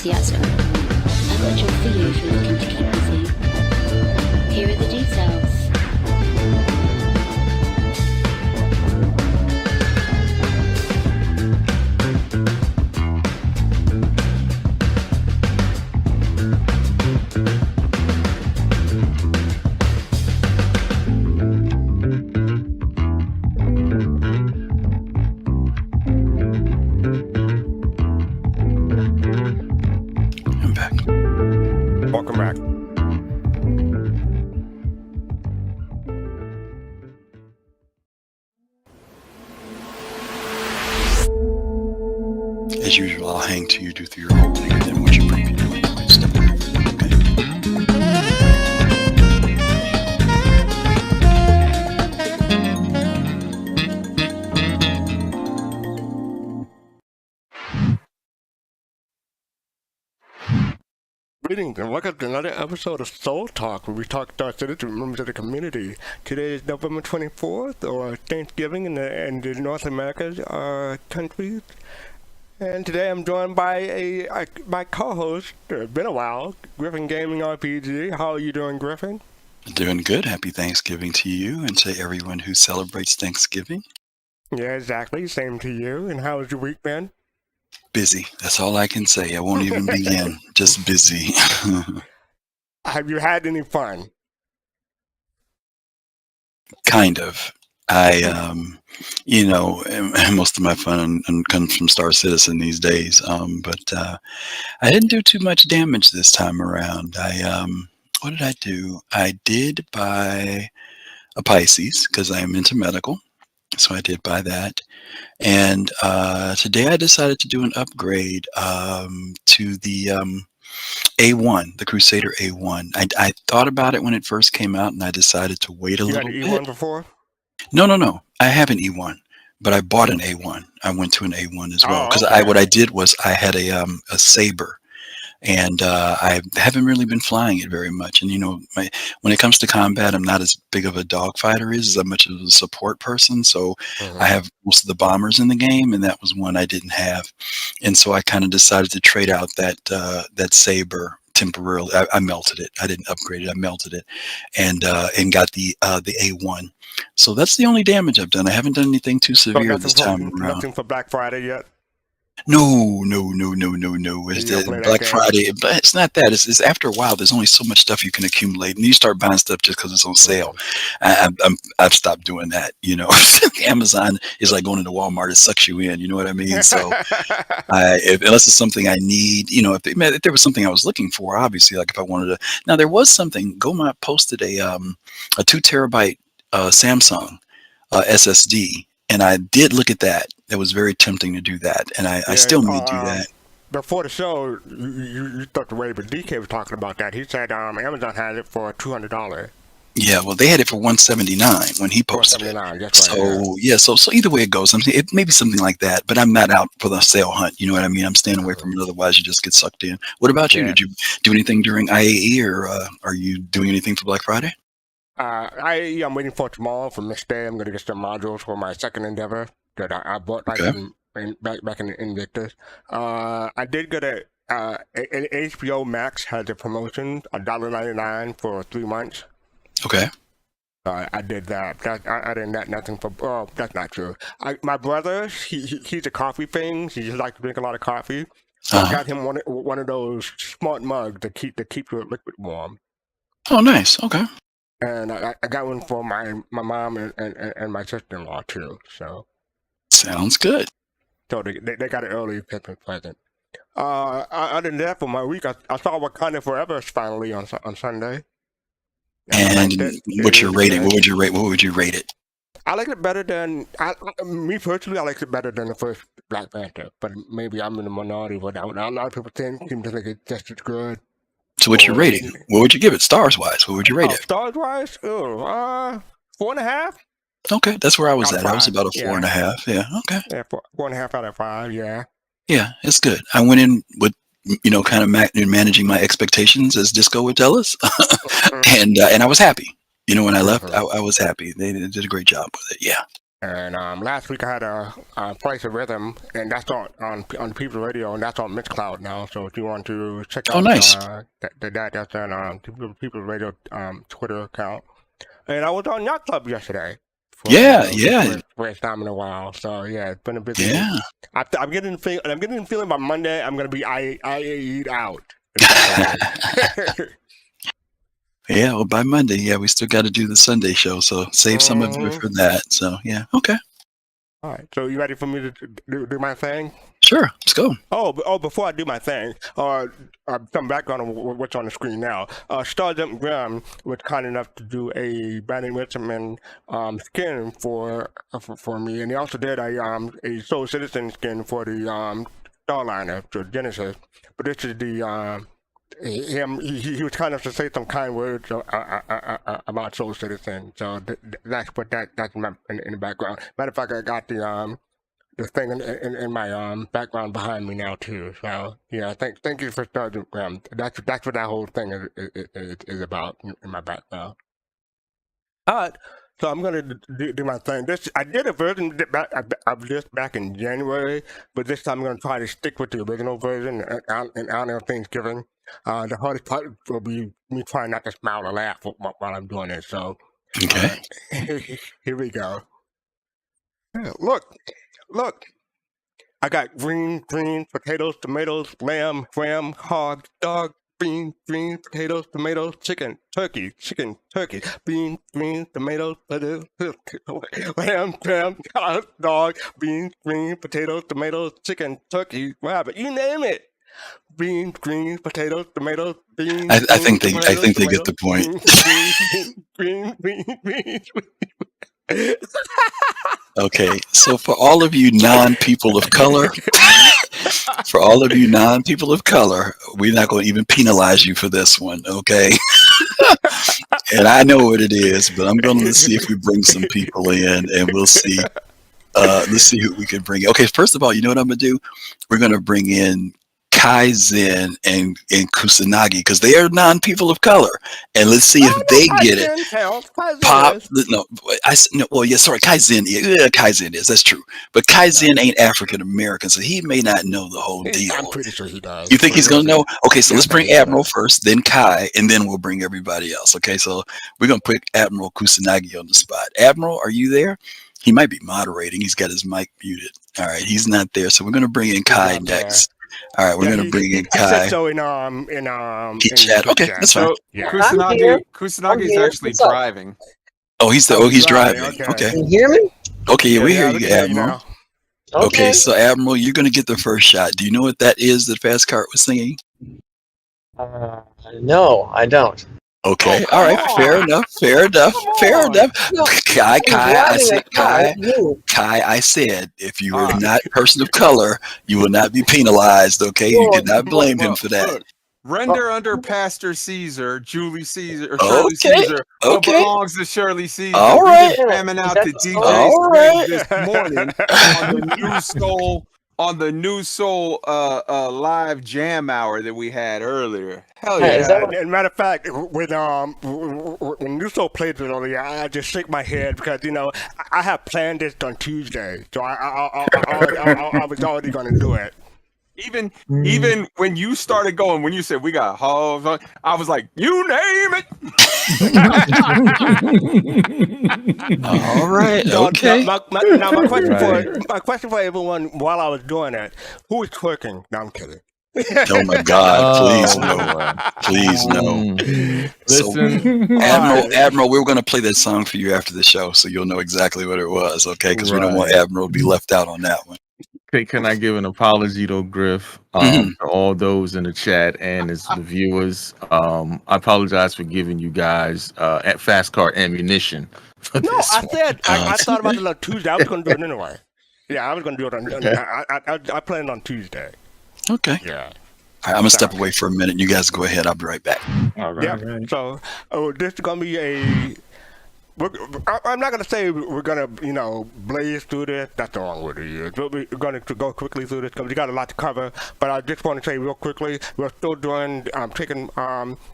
enthusiasm. I've got your fee if you're looking to keep busy. Here are the details. Welcome back. As usual, I'll hang till you do through your opening, and then once you preview it, you might step away. Greetings and welcome to another episode of Soul Talk, where we talk Star Citizen members of the community. Today is November 24th, or Thanksgiving in the North America countries. And today I'm joined by my co-host, been a while, GriffinGamingRPG. How are you doing, Griffin? Doing good. Happy Thanksgiving to you and to everyone who celebrates Thanksgiving. Yeah, exactly. Same to you. And how has your week been? Busy. That's all I can say. I won't even begin. Just busy. Have you had any fun? Kind of. Most of my fun comes from Star Citizen these days. But I didn't do too much damage this time around. What did I do? I did buy a Pisces because I am into medical. So I did buy that. And today I decided to do an upgrade to the A1, the Crusader A1. I thought about it when it first came out, and I decided to wait a little bit. You had an E1 before? No. I have an E1, but I bought an A1. I went to an A1 as well. Because what I did was I had a Saber. And I haven't really been flying it very much. And, when it comes to combat, I'm not as big of a dogfighter as much of a support person. So I have most of the bombers in the game, and that was one I didn't have. And so I kind of decided to trade out that Saber temporarily. I melted it. I didn't upgrade it. I melted it and got the A1. So that's the only damage I've done. I haven't done anything too severe this time around. Nothing for Black Friday yet? No. It's the Black Friday, but it's not that. It's after a while. There's only so much stuff you can accumulate, and you start buying stuff just because it's on sale. I've stopped doing that. Amazon is like going into Walmart. It sucks you in. You know what I mean? So, unless it's something I need, if there was something I was looking for, obviously, like if I wanted to. Now there was something. Goma posted a 2 terabyte Samsung SSD. And I did look at that. It was very tempting to do that. And I still may do that. Before the show, you stepped away, but DK was talking about that. He said Amazon had it for $200. Yeah, well, they had it for $179 when he posted it. That's right, So either way it goes, it may be something like that, but I'm not out for the sale hunt. You know what I mean? I'm staying away from it. Otherwise, you just get sucked in. What about you? Yeah. Did you do anything during IAE, or are you doing anything for Black Friday? I'm waiting for tomorrow for Miss Day. I'm going to get some modules for my second endeavor that I bought back in Invictus. I did get an HBO Max has a promotion, $1.99 for 3 months. Okay. I did that. I didn't get nothing for. Oh, that's not true. My brother, he's a coffee thing. He just likes to drink a lot of coffee. So I got him one of those smart mugs to keep your liquid warm. Oh, nice. Okay. And I got one for my mom and my sister-in-law too. So sounds good. So they got an early Christmas present. Other than that, for my week, I saw Wakanda Forever finally on Sunday. And what's your rating? What would you rate it? I like it better than me personally. I like it better than the first Black Panther, but maybe I'm in the minority with that. A lot of people seem to think it's just as good. So what's your rating? What would you give it, stars wise? What would you rate it? Stars wise, 4.5. Okay, that's where I was at. I was about a 4.5. Yeah. Okay. Yeah, 4.5 out of 5. Yeah. Yeah, it's good. I went in with kind of managing my expectations, as Disco would tell us, and I was happy. When I left, I was happy. They did a great job with it. Yeah. And last week I had a Price of Rhythm, and that's on People Radio, and that's on Mixcloud now. So if you want to check out nice. that's on People Radio Twitter account. And I was on Yacht Club yesterday. First time in a while. So yeah, it's been a busy. Yeah. I'm getting the feeling by Monday I'm gonna be IAE'd out. Yeah, well, by Monday, we still got to do the Sunday show, so save some of it for that. So, yeah, okay. All right, so you ready for me to do my thing? Sure, let's go. Oh, before I do my thing, come back on what's on the screen now. Starjump Graham was kind enough to do a Brandon Richmond skin for me, and he also did a Soul Citizen skin for the Starliner, for Genesis. But this is the he was kind enough to say some kind words about Soul Citizen, so that's what that's in the background. Matter of fact, I got the thing in my background behind me now too. So yeah, thank you for starting. That's what that whole thing is about in my background. All right, so I'm gonna do my thing. I did a version of this back in January, but this time I'm gonna try to stick with the original version and honor Thanksgiving. The hardest part will be me trying not to smile or laugh while I'm doing it. So okay, here we go. Yeah, Look, I got green, potatoes, tomatoes, lamb, ham, hog, dog, beans, potatoes, tomatoes, chicken, turkey, beans, tomatoes, lamb, hog, dog, beans, potatoes, tomatoes, chicken, turkey, rabbit, you name it. Beans, potatoes, tomatoes, beans. I think they get the point. Beans. Okay, so for all of you non-people of color, we're not going to even penalize you for this one, okay? And I know what it is, but I'm going to see if we bring some people in, and we'll see. Let's see who we can bring in. Okay, first of all, you know what I'm going to do? We're going to bring in Kaizen and Kusanagi because they are non-people of color, and let's see if they get it. Kaizen. Yeah, Kaizen is. That's true, but Kaizen ain't African American, so he may not know the whole deal. I'm pretty sure he does. You think he's gonna know? Okay, so let's bring Admiral first, then Kai, and then we'll bring everybody else. Okay, so we're gonna put Admiral Kusanagi on the spot. Admiral, are you there? He might be moderating. He's got his mic muted. All right, he's not there, so we're gonna bring in Kai next. All right, we're gonna bring in Kai. I said so in chat. Okay, that's fine. So yeah. Kusanagi's actually driving. Oh, he's driving. Okay. Can you hear me? Okay, yeah, we hear you, Admiral. Okay, so Admiral, you're gonna get the first shot. Do you know what that is that fastcart was singing? No, I don't. Okay, all right, fair enough. Kai, I said, if you were not a person of color, you will not be penalized, okay? You did not blame him for that. Render under Pastor Caesar, Julie Caesar, or Shirley Caesar. What belongs to Shirley Caesar? All right. Spamming out to DJs this morning on the New Soul live jam hour that we had earlier. Hell yeah! And matter of fact, when New Soul plays it earlier, I just shake my head because I have planned this on Tuesday, so I was already going to do it. Even when you started going, when you said we got hoes, I was like, you name it. All right. Okay. My question for everyone while I was doing it: who is twerking? No, I'm kidding. Oh my God! Please no. Listen, Admiral, we were going to play that song for you after the show, so you'll know exactly what it was. Okay, because we don't want Admiral to be left out on that one. Can I give an apology though, Griff, to all those in the chat and as the viewers? I apologize for giving you guys at fastcart ammunition. For this I thought about it on Tuesday. I was going to do it anyway. Yeah, I was going to do it on. I planned on Tuesday. Okay. Yeah. All right, I'm gonna step away for a minute. You guys go ahead. I'll be right back. All right. Yeah. So, this is going to be a I'm not gonna say we're gonna, blaze through this. That's the wrong word to use. But we're gonna go quickly through this because we got a lot to cover. But I just want to say real quickly, we're still doing, taking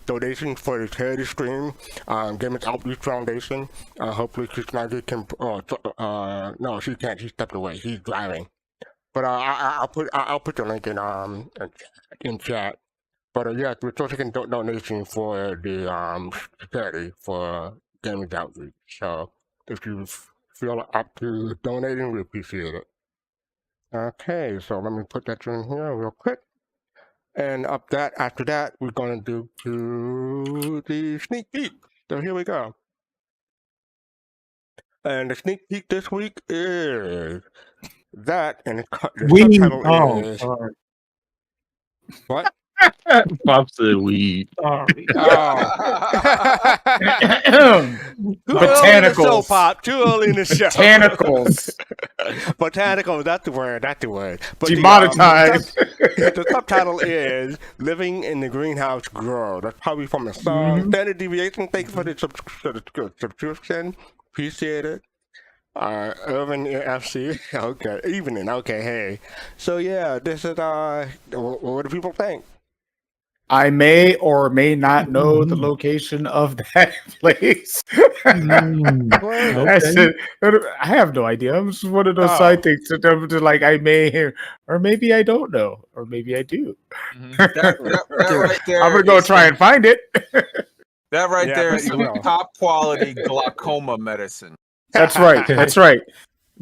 donations for the charity stream, Gamers Outreach Foundation. Hopefully, Christianity can. No, she can't. She stepped away. She's driving. But I'll put the link in chat. But yes, we're still taking donations for the charity for Gaming Outreach. So if you feel up to donating, we appreciate it. Okay, so let me put that in here real quick. And after that, we're going to do the sneak peek. So here we go. And the sneak peek this week is that, and the subtitle is... Sorry. What? Pop said weed. Sorry. Botanicals. Pop. Too early in the show. Botanicals. Botanicals. That's the word. But demonetized. The subtitle is "Living in the Greenhouse Grow." That's probably from the song. Standard deviation. Thank you for the subscription. Appreciate it. Urban FC. Okay. Evening. Okay. Hey. So yeah, this is what do people think? I may or may not know the location of that place. Okay. I have no idea. I'm just one of those side things that I'm just like, I may, or maybe I don't know, or maybe I do. That right there I'm going to go try and find it. That right there is some top quality glaucoma medicine. That's right. That's right.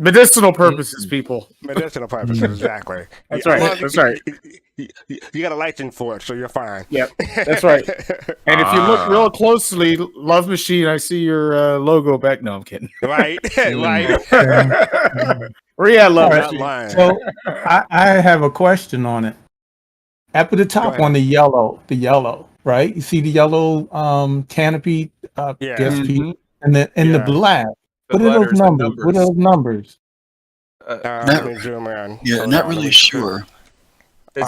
Medicinal purposes, people. Medicinal purposes, exactly. That's right. That's right. You got a license for it, so you're fine. Yep, that's right. And if you look real closely, Love Machine, I see your logo back. No, I'm kidding. Right, right. Where you at, Love Machine? So I have a question on it. Up at the top on the yellow, right? You see the yellow canopy, guest piece, and the black. What are those numbers? What are those numbers? Let me zoom in. Yeah, not really sure. I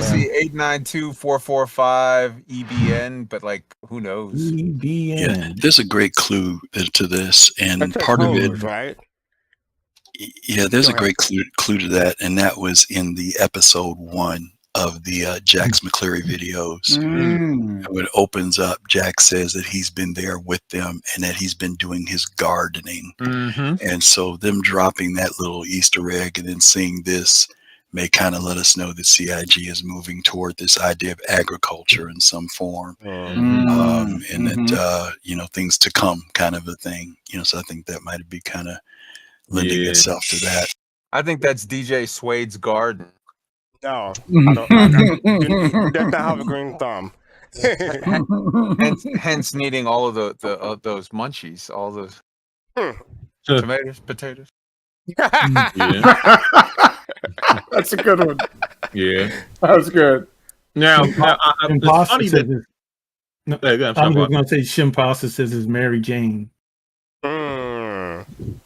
see 892-445 EBN, but like, who knows? EBN. Yeah, there's a great clue to this, and part of it, right? Yeah, there's a great clue to that, and that was in the episode 1 of the Jax McCleary videos. And when it opens up, Jack says that he's been there with them and that he's been doing his gardening. And so them dropping that little Easter egg and then seeing this may kind of let us know that CIG is moving toward this idea of agriculture in some form, and that things to come kind of a thing. So I think that might be kind of lending itself to that. I think that's DJ Suede's garden. No, I don't. That's not have a green thumb. hence needing all of those munchies, all those tomatoes, potatoes. That's a good one. Yeah, that was good. Now it's funny that I'm just gonna say Shimpasa says it's Mary Jane.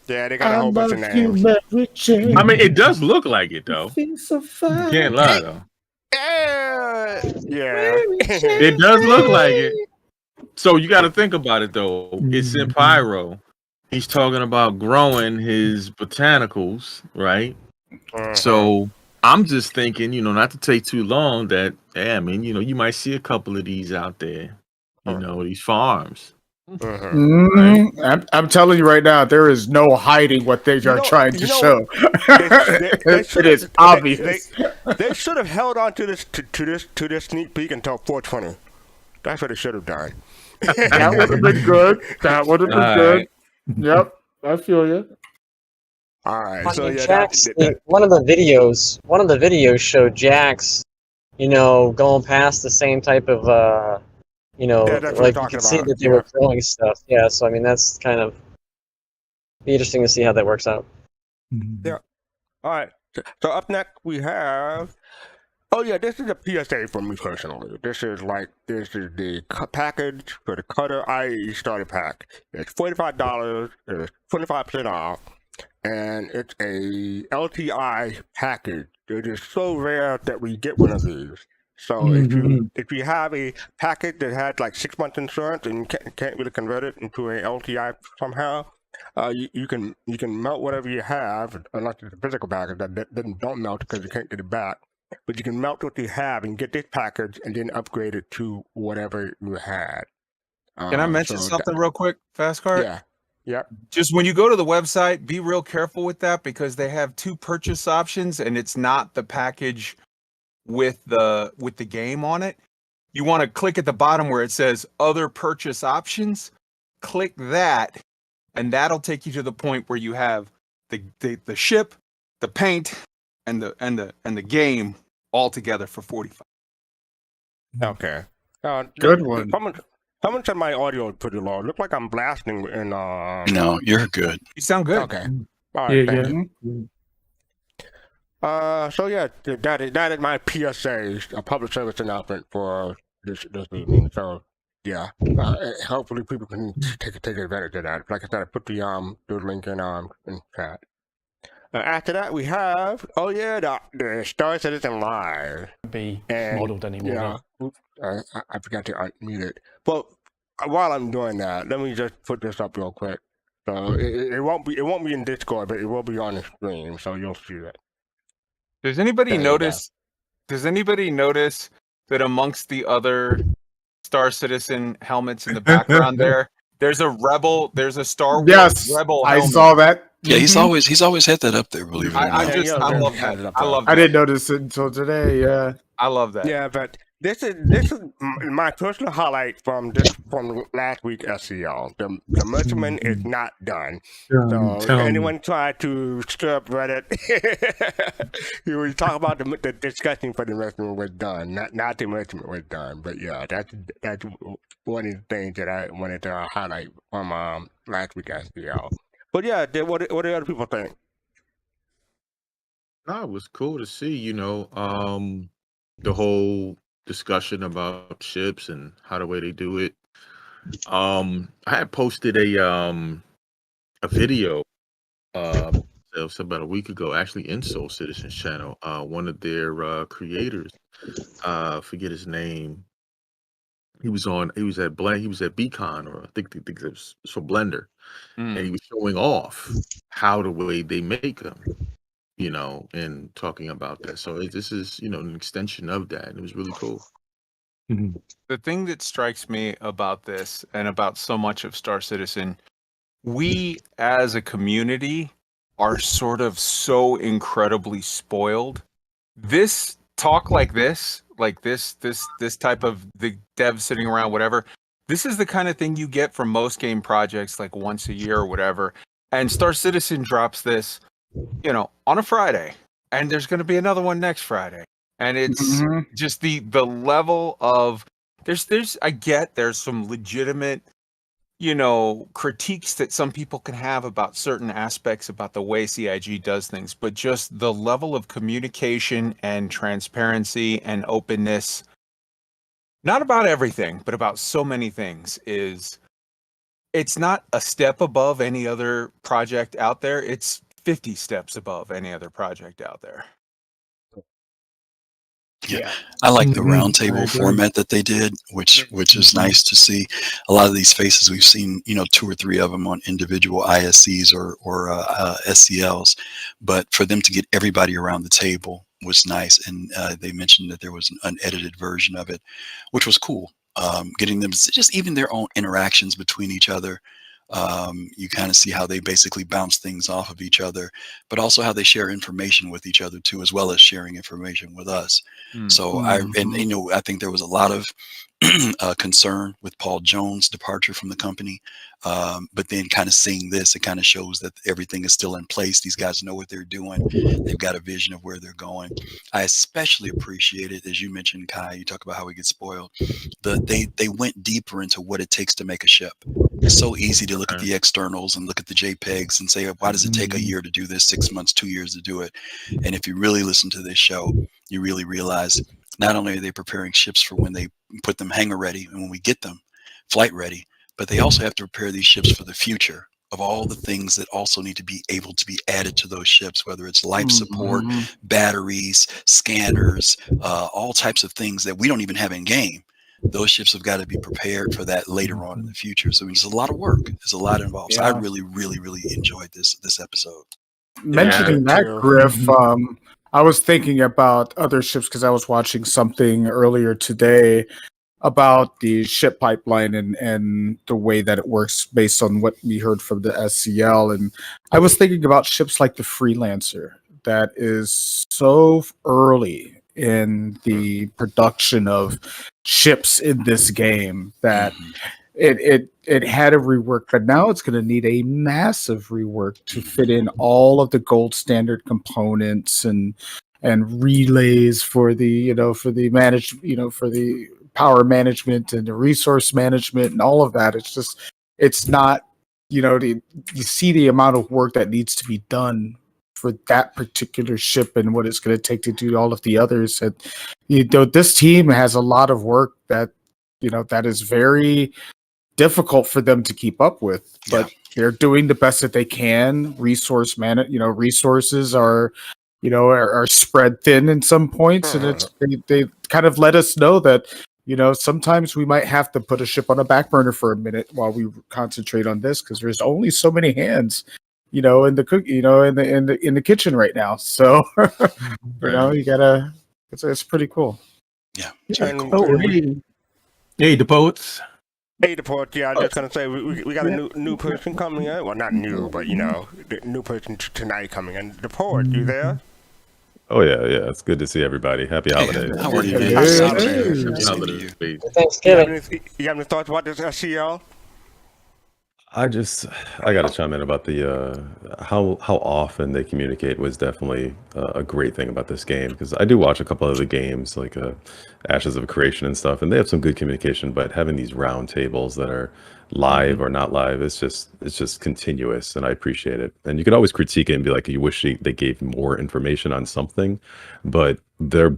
Yeah, they got a whole bunch of names. I mean, it does look like it though. So fine. You can't lie though. Yeah, it does look like it. So you got to think about it though. It's in Pyro. He's talking about growing his botanicals, right? So I'm just thinking, not to take too long, that you might see a couple of these out there, these farms. I'm telling you right now, there is no hiding what they are trying to show. It is obvious. They should have held on to this sneak peek until 420. That's what they should have done. That would have been good. That would have been good. Yep, I feel you. All right. So Jax, one of the videos showed Jax, going past the same type of like you can see that they were growing stuff. Yeah, so I mean that's kind of be interesting to see how that works out. Yeah. All right. So up next we have. Oh yeah, this is a PSA for me personally. This is the package for the Cutter IE starter pack. It's $45. It's 25% off, and it's a LTI package. It is so rare that we get one of these. So if you have a package that had like 6 months insurance and you can't really convert it into a LTI somehow, you can melt whatever you have, unless it's a physical package that don't melt because you can't get it back. But you can melt what you have and get this package and then upgrade it to whatever you had. Can I mention something real quick, fastcart? Yeah. Yep. Just when you go to the website, be real careful with that because they have 2 purchase options and it's not the package with the game on it. You want to click at the bottom where it says other purchase options. Click that, and that'll take you to the point where you have the ship, the paint, and the game all together for $45. Okay. Good one. Someone said my audio is pretty low. It looks like I'm blasting in No, you're good. You sound good. Okay. All right, Yeah, thank you. So yeah, that is my PSA, a public service announcement for this evening. So yeah, hopefully people can take advantage of that. Like I said, I put the link in chat. After that, we have the Star Citizen Live. Be modeled anymore. I forgot to unmute it. But while I'm doing that, let me just put this up real quick. So it won't be in Discord, but it will be on the stream, so you'll see that. Does anybody notice that amongst the other Star Citizen helmets in the background there's a Star Wars Rebel helmet. I saw that. Yeah, he's always had that up there, believe it or not. I love that. I love that. I didn't notice it until today, yeah. I love that. Yeah, but this is my personal highlight from last week SCL. The measurement is not done. So anyone try to stir up Reddit, you will talk about the discussion for the measurement was done, not the measurement was done. But yeah, that's one of the things that I wanted to highlight from last week SCL. But yeah, what do other people think? No, it was cool to see, the whole discussion about ships and how the way they do it. I had posted a video it was about a week ago, actually, in Soul Citizens channel. One of their creators, forget his name. He was at BCon, or I think it was for Blender, and he was showing off how the way they make them. And talking about that. So this is, an extension of that. And it was really cool. The thing that strikes me about this and about so much of Star Citizen, we as a community are sort of so incredibly spoiled. This talk like this type of the dev sitting around, whatever, this is the kind of thing you get from most game projects like once a year or whatever. And Star Citizen drops this on a Friday, and there's going to be another one next Friday, and it's just the level of there's some legitimate critiques that some people can have about certain aspects about the way CIG does things, but just the level of communication and transparency and openness, not about everything, but about so many things, it's not a step above any other project out there. It's 50 steps above any other project out there. Yeah, I like the roundtable format that they did, which is nice to see. A lot of these faces we've seen, 2 or 3 of them on individual ISCs or SCLs, but for them to get everybody around the table was nice. And they mentioned that there was an unedited version of it, which was cool. Getting them just even their own interactions between each other. You kind of see how they basically bounce things off of each other, but also how they share information with each other too, as well as sharing information with us. So I think there was a lot of concern with Paul Jones' departure from the company. But then kind of seeing this, it kind of shows that everything is still in place. These guys know what they're doing. They've got a vision of where they're going. I especially appreciate it, as you mentioned, Kai, you talk about how we get spoiled. They went deeper into what it takes to make a ship. It's so easy to look at the externals and look at the JPEGs and say, why does it take a year to do this, 6 months, 2 years to do it? And if you really listen to this show, you really realize not only are they preparing ships for when they put them hangar ready and when we get them flight ready, but they also have to prepare these ships for the future of all the things that also need to be able to be added to those ships, whether it's life support, batteries, scanners, all types of things that we don't even have in game. Those ships have got to be prepared for that later on in the future. So there's a lot of work. There's a lot involved. So I really, really, really enjoyed this episode. Mentioning that, Griff, I was thinking about other ships because I was watching something earlier today about the ship pipeline and the way that it works based on what we heard from the SCL. And I was thinking about ships like the Freelancer that is so early in the production of ships in this game that it had a rework, but now it's going to need a massive rework to fit in all of the gold standard components and relays for the for the for the power management and the resource management and all of that. It's not you see the amount of work that needs to be done for that particular ship and what it's going to take to do all of the others. And this team has a lot of work that that is very difficult for them to keep up with, but they're doing the best that they can. Resources are spread thin in some points, and they kind of let us know that sometimes we might have to put a ship on a back burner for a minute while we concentrate on this because there's only so many hands in the cook in the kitchen right now. So you gotta it's pretty cool. Hey, the poets. Hey, the poet. Yeah, I was just gonna say we got a new person coming in. Well, not new, but the new person tonight coming in. The poet, you there? Oh yeah. It's good to see everybody. Happy holidays. How are you, man? Happy holidays. Thanksgiving. You have any thoughts about this SCL? I got to chime in about the how often they communicate was definitely a great thing about this game, because I do watch a couple of the games like Ashes of Creation and stuff, and they have some good communication, but having these round tables that are live or not live, it's just continuous, and I appreciate it. And you could always critique it and be like, you wish they gave more information on something, but their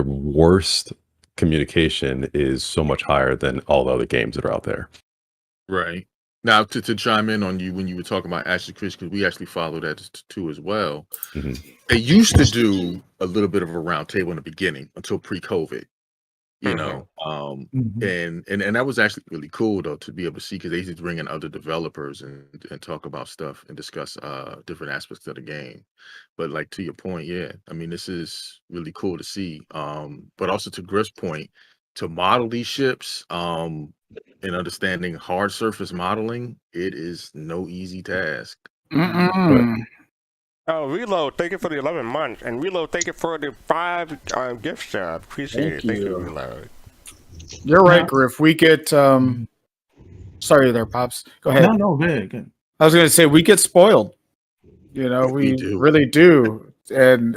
worst communication is so much higher than all the other games that are out there. Right. Now, to chime in on you when you were talking about Ashley Chris, because we actually follow that too as well. They used to do a little bit of a round table in the beginning until pre-COVID, and that was actually really cool though to be able to see, because they used to bring in other developers and talk about stuff and discuss different aspects of the game. But like to your point, I mean, this is really cool to see. But also to Griff's point, to model these ships, and understanding hard surface modeling, it is no easy task. Oh, Reload, thank you for the 11 months. And Reload, thank you for the 5 gift subs. Appreciate it. Thank you, Reload. You're right, Griff. We get sorry there, Pops. Go ahead. No, good. I was gonna say we get spoiled. We really do. And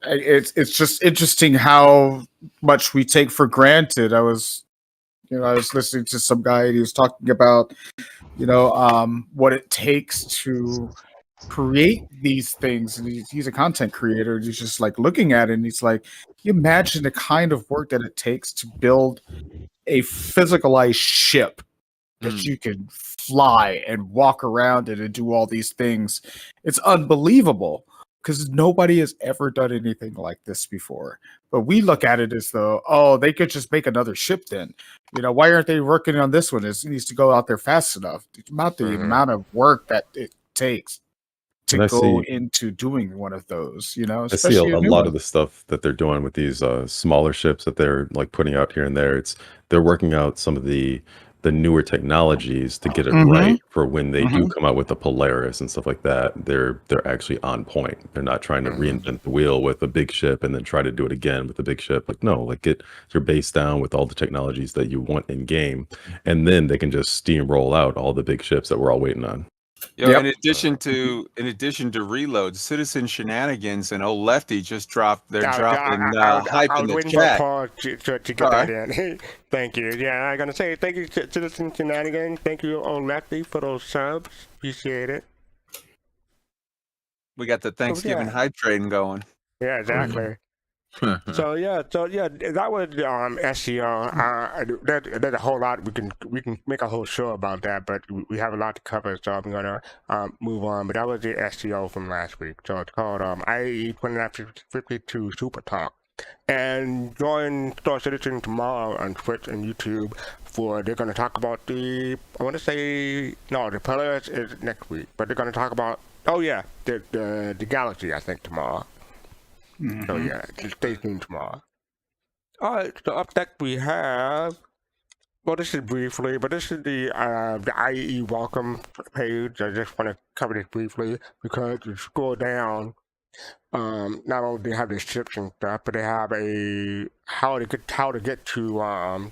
it's just interesting how much we take for granted. I was listening to some guy and he was talking about, what it takes to create these things. And he's a content creator. And he's just like looking at it and he's like, you imagine the kind of work that it takes to build a physicalized ship that you can fly and walk around it and do all these things. It's unbelievable, because nobody has ever done anything like this before. But we look at it as though, oh, they could just make another ship then. Why aren't they working on this one? It needs to go out there fast enough. About the amount of work that it takes to go into doing one of those, I see a lot of the stuff that they're doing with these smaller ships that they're like putting out here and there. They're working out some of the newer technologies to get it right for when they do come out with the Polaris and stuff like that. They're actually on point. They're not trying to reinvent the wheel with a big ship and then try to do it again with a big ship. Like, no, like get your base down with all the technologies that you want in game, and then they can just steamroll out all the big ships that we're all waiting on. In addition to Reload, Citizen Shenanigans and Old Lefty just dropped. They're dropping hype in the chat. Paul to get that in. Thank you. Yeah, I'm gonna say thank you to Citizen Shenanigans. Thank you, Old Lefty, for those subs. Appreciate it. We got the Thanksgiving hype train going. Yeah, exactly. So that was SEO. There's a whole lot we can make a whole show about that, but we have a lot to cover, so I'm gonna move on. But that was the SEO from last week. So it's called IAE 2952 Supertalk. And join Star Citizen tomorrow on Twitch and YouTube they're going to talk about the Pillars is next week, but they're going to talk about the Galaxy, I think, tomorrow. Mm-hmm. So yeah, just stay tuned tomorrow. All right, so up next we have, this is briefly, but this is the IE welcome page. I just want to cover this briefly because you scroll down, not only do they have the ships and stuff, but they have how to get to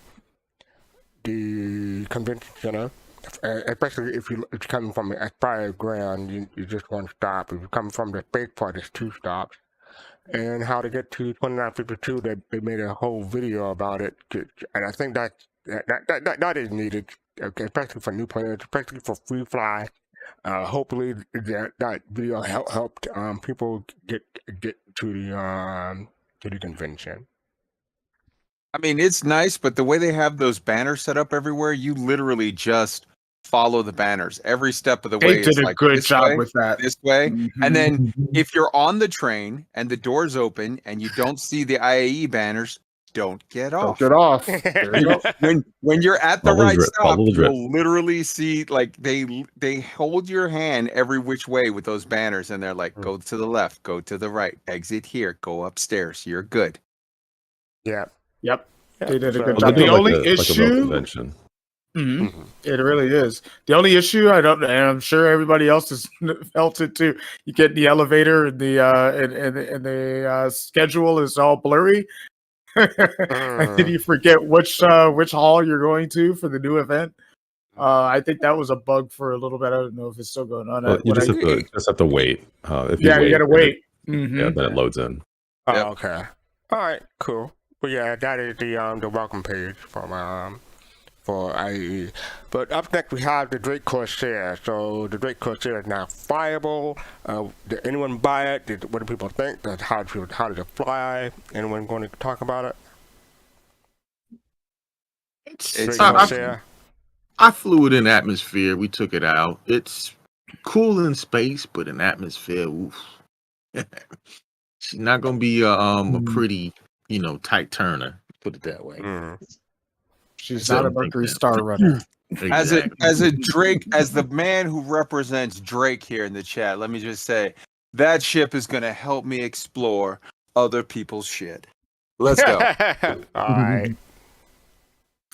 the convention center. Especially if you're coming from the Aspire ground, you just one stop. If you're coming from the spaceport, it's 2 stops. And how to get to 2952, they made a whole video about it, and I think that is needed, especially for new players, especially for free fly. Hopefully that video helped people get to the convention. I mean, it's nice, but the way they have those banners set up everywhere, you literally just follow the banners every step of the way. They did a good job with that. This way. Mm-hmm. And then if you're on the train and the doors open and you don't see the IAE banners, don't get off. Don't get off. There you go. When you're at the right stop, you'll literally see, like, they hold your hand every which way with those banners, and they're like, go to the left, go to the right, exit here, go upstairs, you're good. Yeah. Yep. They did a good job. The only issue, it really is. The only issue, and I'm sure everybody else has felt it too. You get in the elevator, and the schedule is all blurry, and then you forget which hall you're going to for the new event. I think that was a bug for a little bit. I don't know if it's still going on. Well, you just have to wait. If you wait, got to wait. Yeah, then it loads in. Oh, okay. All right. Cool. But yeah, that is the welcome page from for IE. But up next we have the Drake Corsair. So the Drake Corsair is now flyable. Did anyone buy it? What do people think? How does it fly? Anyone going to talk about it? I flew it in atmosphere. We took it out. It's cool in space, but in atmosphere, oof. She's not gonna be a pretty, tight turner. Put it that way. She's not a Mercury Star runner. Exactly. As the man who represents Drake here in the chat, let me just say that ship is gonna help me explore other people's shit. Let's go. All right.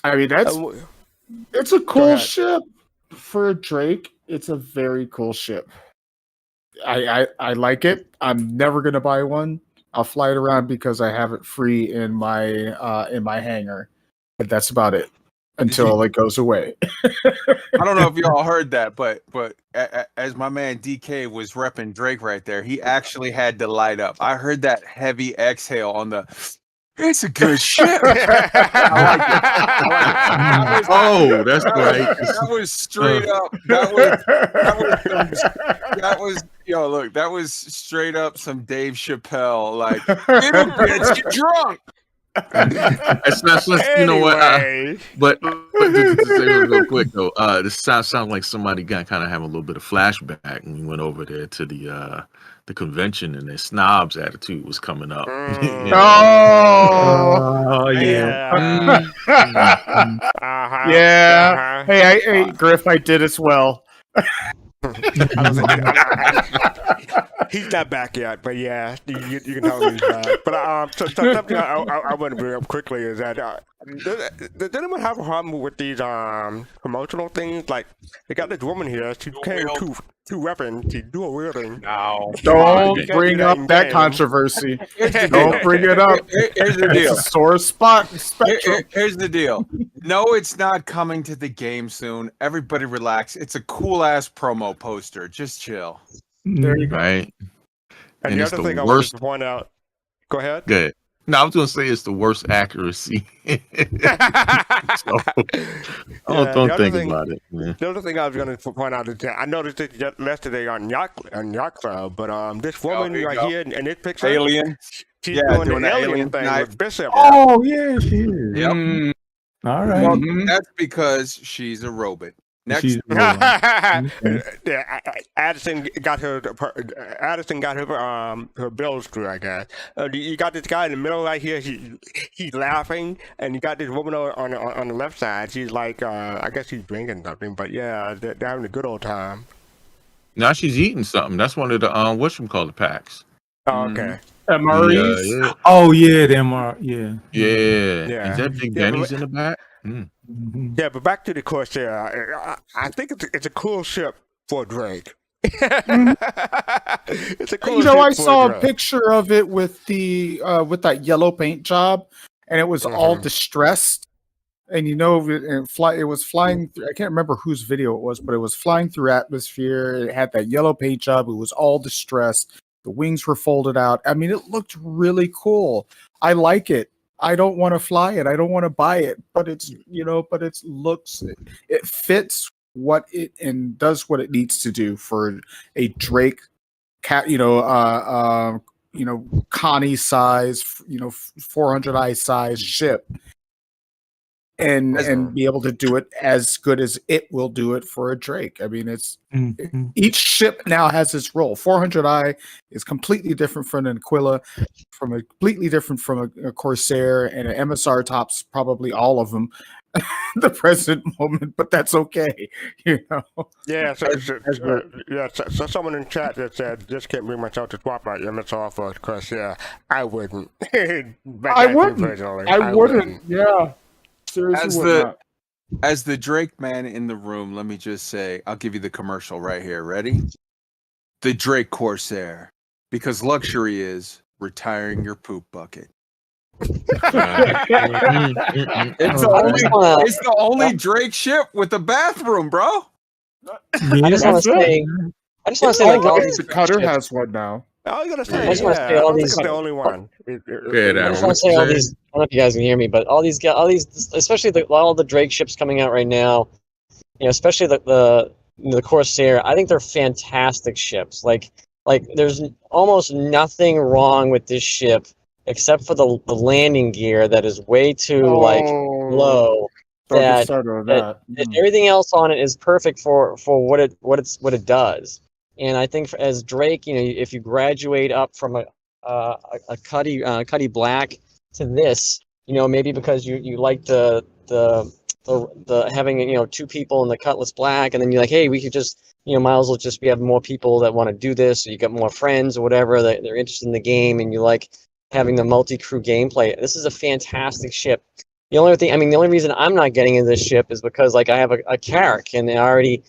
I mean, it's a cool ship for Drake. It's a very cool ship. I like it. I'm never gonna buy one. I'll fly it around because I have it free in my hangar, but that's about it until it goes away. I don't know if y'all heard that, but as my man DK was repping Drake right there, he actually had to light up. I heard that heavy exhale on the. It's a good ship. I like it. Oh, that's great. That was straight up. That was straight up some Dave Chappelle. Like, it'll get you drunk. It's not, you know what? But to say real quick though, this sounds like somebody got kind of having a little bit of flashback when we went over there to the convention, and their snobs attitude was coming up. Oh yeah. Yeah. Hey, Griff, I did as well. He's not back yet, but yeah, you can tell he's back. But so something I want to bring up quickly is that does anyone have a problem with these promotional things? Like, they got this woman here, she's carrying two weapons, she's dual wielding. No, don't bring up that controversy. Don't bring it up. Here's the deal. It's a sore spot. Here's the deal. No, it's not coming to the game soon. Everybody relax. It's a cool ass promo poster. Just chill. There you go. Right. And the other thing I wanted to point out. Go ahead. Good. No, I was going to say it's the worst accuracy. So, don't think about it. Man. The other thing I was going to point out is that I noticed it yesterday on Yacht Club, but this woman right here in this picture, Alien, She's doing the alien thing with Bishop. Oh yeah, she is. Yep. All right. Well, that's because she's a robot. Next, Addison got her her bills through, I guess. You got this guy in the middle right here. He's laughing, and you got this woman on the left side. She's like, I guess she's drinking something, but yeah, they're having a good old time. Now she's eating something. That's one of the whatchamacallit packs. Oh, okay. MREs. Yeah. Oh yeah, the MR. Yeah. Yeah. Is that Big Denny's in the back? Yeah, but back to the Corsair. I think it's a cool ship for Drake. It's a cool ship I for saw Drake. a picture of it with the with that yellow paint job, and it was all distressed. And it was flying. I can't remember whose video it was, but it was flying through atmosphere. It had that yellow paint job. It was all distressed. The wings were folded out. I mean, it looked really cool. I like it. I don't want to fly it. I don't want to buy it, but it fits what it and does what it needs to do for a Drake Connie size, 400i size ship. And be able to do it as good as it will do it for a Drake. I mean, each ship now has its role. 400i is completely different from an Aquila, completely different from a Corsair, and an MSR tops probably all of them the present moment, but that's okay, Yeah, so someone in chat that said, just can't bring myself to swap out MSR for Corsair. I wouldn't. I wouldn't. Yeah. As the Drake man in the room, let me just say, I'll give you the commercial right here. Ready? The Drake Corsair, because luxury is retiring your poop bucket. It's the only Drake ship with a bathroom, bro. I just want to say, the Cutter has one now. I was gonna say, I just want to say all these. The only one. I just want to say all these. I don't know if you guys can hear me, but all these, especially all the Drake ships coming out right now, especially the Corsair. I think they're fantastic ships. Like there's almost nothing wrong with this ship except for the landing gear that is way too low. That everything else on it is perfect for what it does. And I think as Drake, if you graduate up from a Cuddy Black to this, maybe because you like the having two people in the Cutlass Black, and then you're like, hey, we could just might as well just have more people that want to do this, or you got more friends or whatever that they're interested in the game, and you like having the multi-crew gameplay. This is a fantastic ship. The only reason I'm not getting into this ship is because I have a Carrack, and I already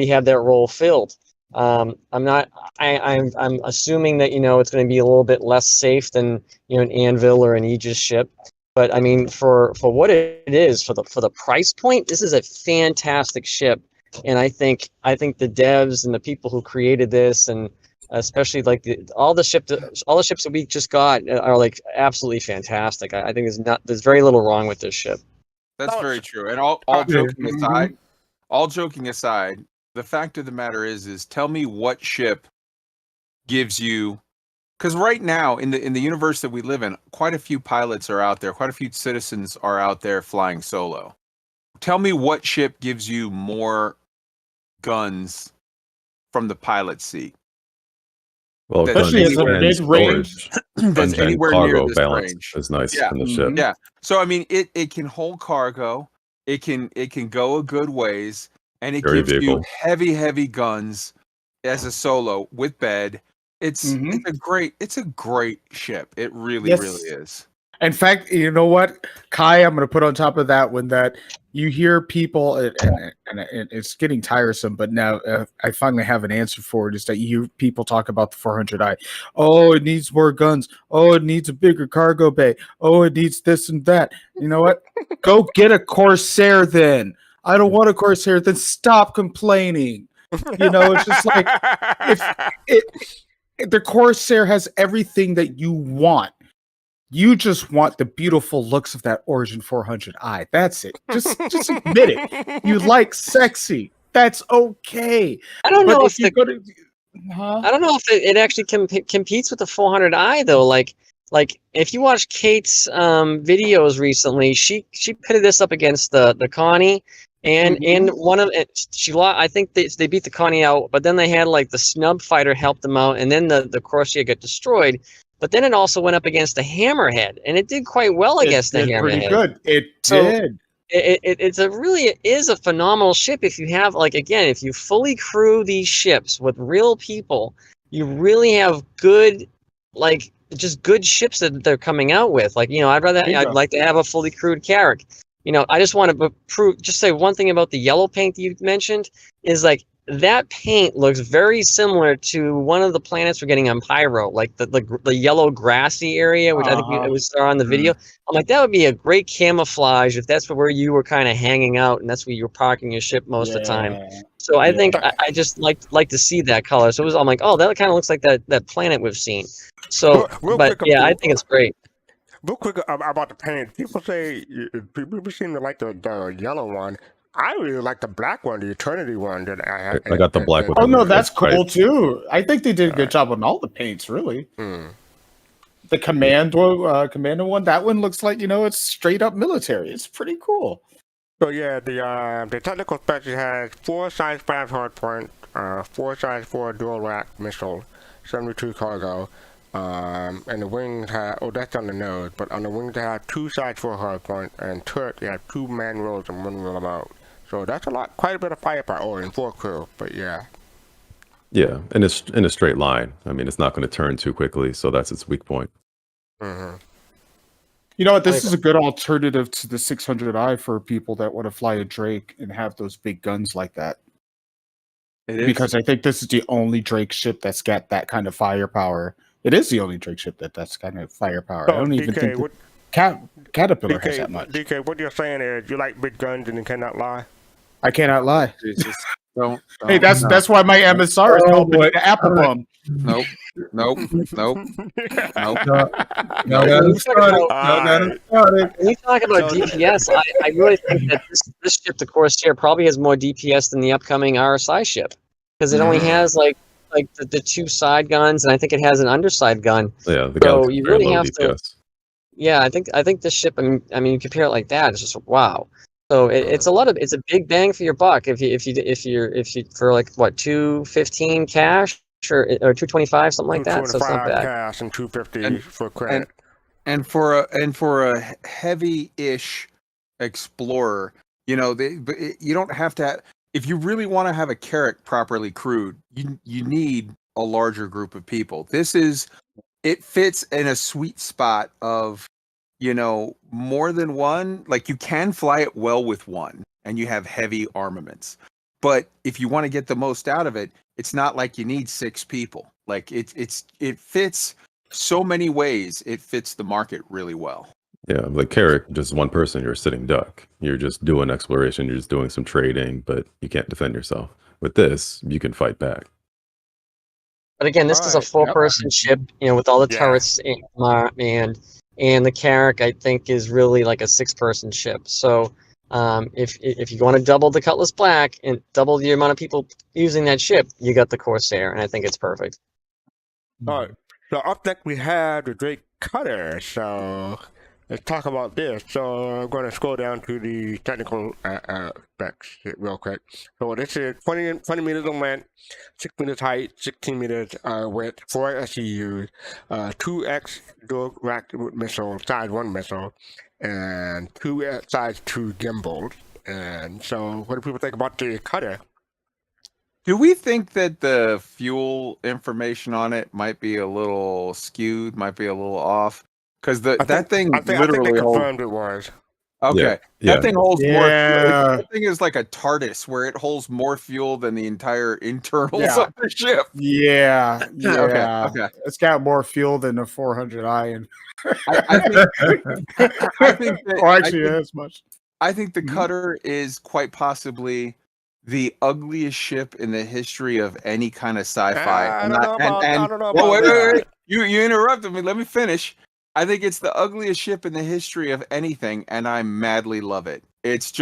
have that role filled. I'm assuming that it's going to be a little bit less safe than an Anvil or an Aegis ship, but I mean for what it is, for the price point, this is a fantastic ship, and I think the devs and the people who created this, and especially all the ships that we just got are absolutely fantastic. I think there's very little wrong with this ship. That's very true. And all joking aside, the fact of the matter is tell me what ship gives you, because right now in the universe that we live in, quite a few pilots are out there, quite a few citizens are out there flying solo. Tell me what ship gives you more guns from the pilot seat. Well, especially as a mid-range, that's anywhere near this balance range. is nice in the ship. Yeah. So I mean, it can hold cargo. It can go a good ways. And it gives you heavy guns as a solo with bed. It's a great ship. It really is. In fact, you know what, Kai, I'm going to put on top of that one that you hear people, and it's getting tiresome, but now I finally have an answer for it, is that you hear people talk about the 400i. Oh, it needs more guns. Oh, it needs a bigger cargo bay. Oh, it needs this and that. You know what? Go get a Corsair then. I don't want a Corsair, then stop complaining. It's just like the Corsair has everything that you want. You just want the beautiful looks of that Origin 400i. That's it. Just admit it. You like sexy. That's okay. I don't know if it actually competes with the 400i though. like if you watch Kate's videos recently, she pitted this up against the Connie, and one of it, she lost. I think they beat the Connie out, but then they had like the snub fighter help them out, and then the Corsair got destroyed. But then it also went up against the Hammerhead, and it did quite well against the Hammerhead. Pretty good. It did. It is a phenomenal ship if you have, like, again, if you fully crew these ships with real people, you really have good, like, just good ships that they're coming out with. Like, you know, I'd like to have a fully crewed Carrack. You know, I just want to just say one thing about the yellow paint that you mentioned is, like, that paint looks very similar to one of the planets we're getting on Pyro, like the yellow grassy area, which I think we saw on the video. I'm like, that would be a great camouflage if that's where you were kind of hanging out and that's where you were parking your ship most of the time. So I think I just like to see that color. So I'm like, oh, that kind of looks like that planet we've seen. So, but yeah, I think it's great. Real quick about the paint, people say people seem to like the yellow one. I really like the black one, the Eternity one. That I got the black one. Oh no, that's cool too. I think they did a good job on all the paints, really. The Commando one, that one looks like, you know, it's straight up military. It's pretty cool. So yeah, the technical specs has 4 size 5 hardpoint, 4 size 4 dual rack missile, 72 cargo, and the wings have, that's on the nose, but on the wings they have 2 size 4 hardpoint, and turret they have 2 man rolls and 1 roll out. So that's quite a bit of firepower in 4 crew, but yeah. Yeah, and it's in a straight line. I mean, it's not going to turn too quickly, so that's its weak point. You know what? This is a good alternative to the 600i for people that want to fly a Drake and have those big guns like that. Because I think this is the only Drake ship that's got that kind of firepower. It is the only Drake ship that's kind of firepower. So I don't even think Caterpillar has that much. DK, what you're saying is you like big guns and you cannot lie? I cannot lie. Jesus. Don't Hey, that's why my MSR is called the Apple Bum. Nope. When you talk about DPS, I really think that this ship, the Corsair, probably has more DPS than the upcoming RSI ship, because it only has like the 2 side guns, and I think it has an underside gun. Yeah, the so you really have DPS. to. Yeah, I think this ship. I mean, you compare it like that, it's just wow. So it's a big bang for your buck if you for like what, $215 cash or $225, something like that. So it's not bad. Cash and $250 for credit. And for a heavy-ish explorer, you know, you don't have to. If you really want to have a Carrack properly crewed, you need a larger group of people. It fits in a sweet spot of, you know, more than one. Like, you can fly it well with one, and you have heavy armaments. But if you want to get the most out of it, it's not like you need 6 people. Like, it fits so many ways. It fits the market really well. Yeah, like Carrack, just one person, you're a sitting duck. You're just doing exploration, you're just doing some trading, but you can't defend yourself. With this, you can fight back. But again, this is a 4-person ship, you know, with all the turrets and the Carrack, I think, is really like a 6-person ship. So if you want to double the Cutlass Black and double the amount of people using that ship, you got the Corsair, and I think it's perfect. All right. So up next we have the Drake Cutter. So let's talk about this. So I'm going to scroll down to the technical specs real quick. So this is 20 meters in length, 6 meters height, 16 meters width, 4 SEUs, 2X dual rack missile, size 1 missile, and 2 size 2 gimbals. And so what do people think about the Cutter? Do we think that the fuel information on it might be a little skewed, might be a little off? Because that thing literally confirmed it was. Okay. Yeah. That thing holds more fuel. That thing is like a TARDIS where it holds more fuel than the entire internals of the ship. Yeah. Okay. It's got more fuel than the 400i, and I think as much. I think the Cutter is quite possibly the ugliest ship in the history of any kind of sci-fi. I don't know about that. You interrupted me. Let me finish. I think it's the ugliest ship in the history of anything, and I madly love it. It's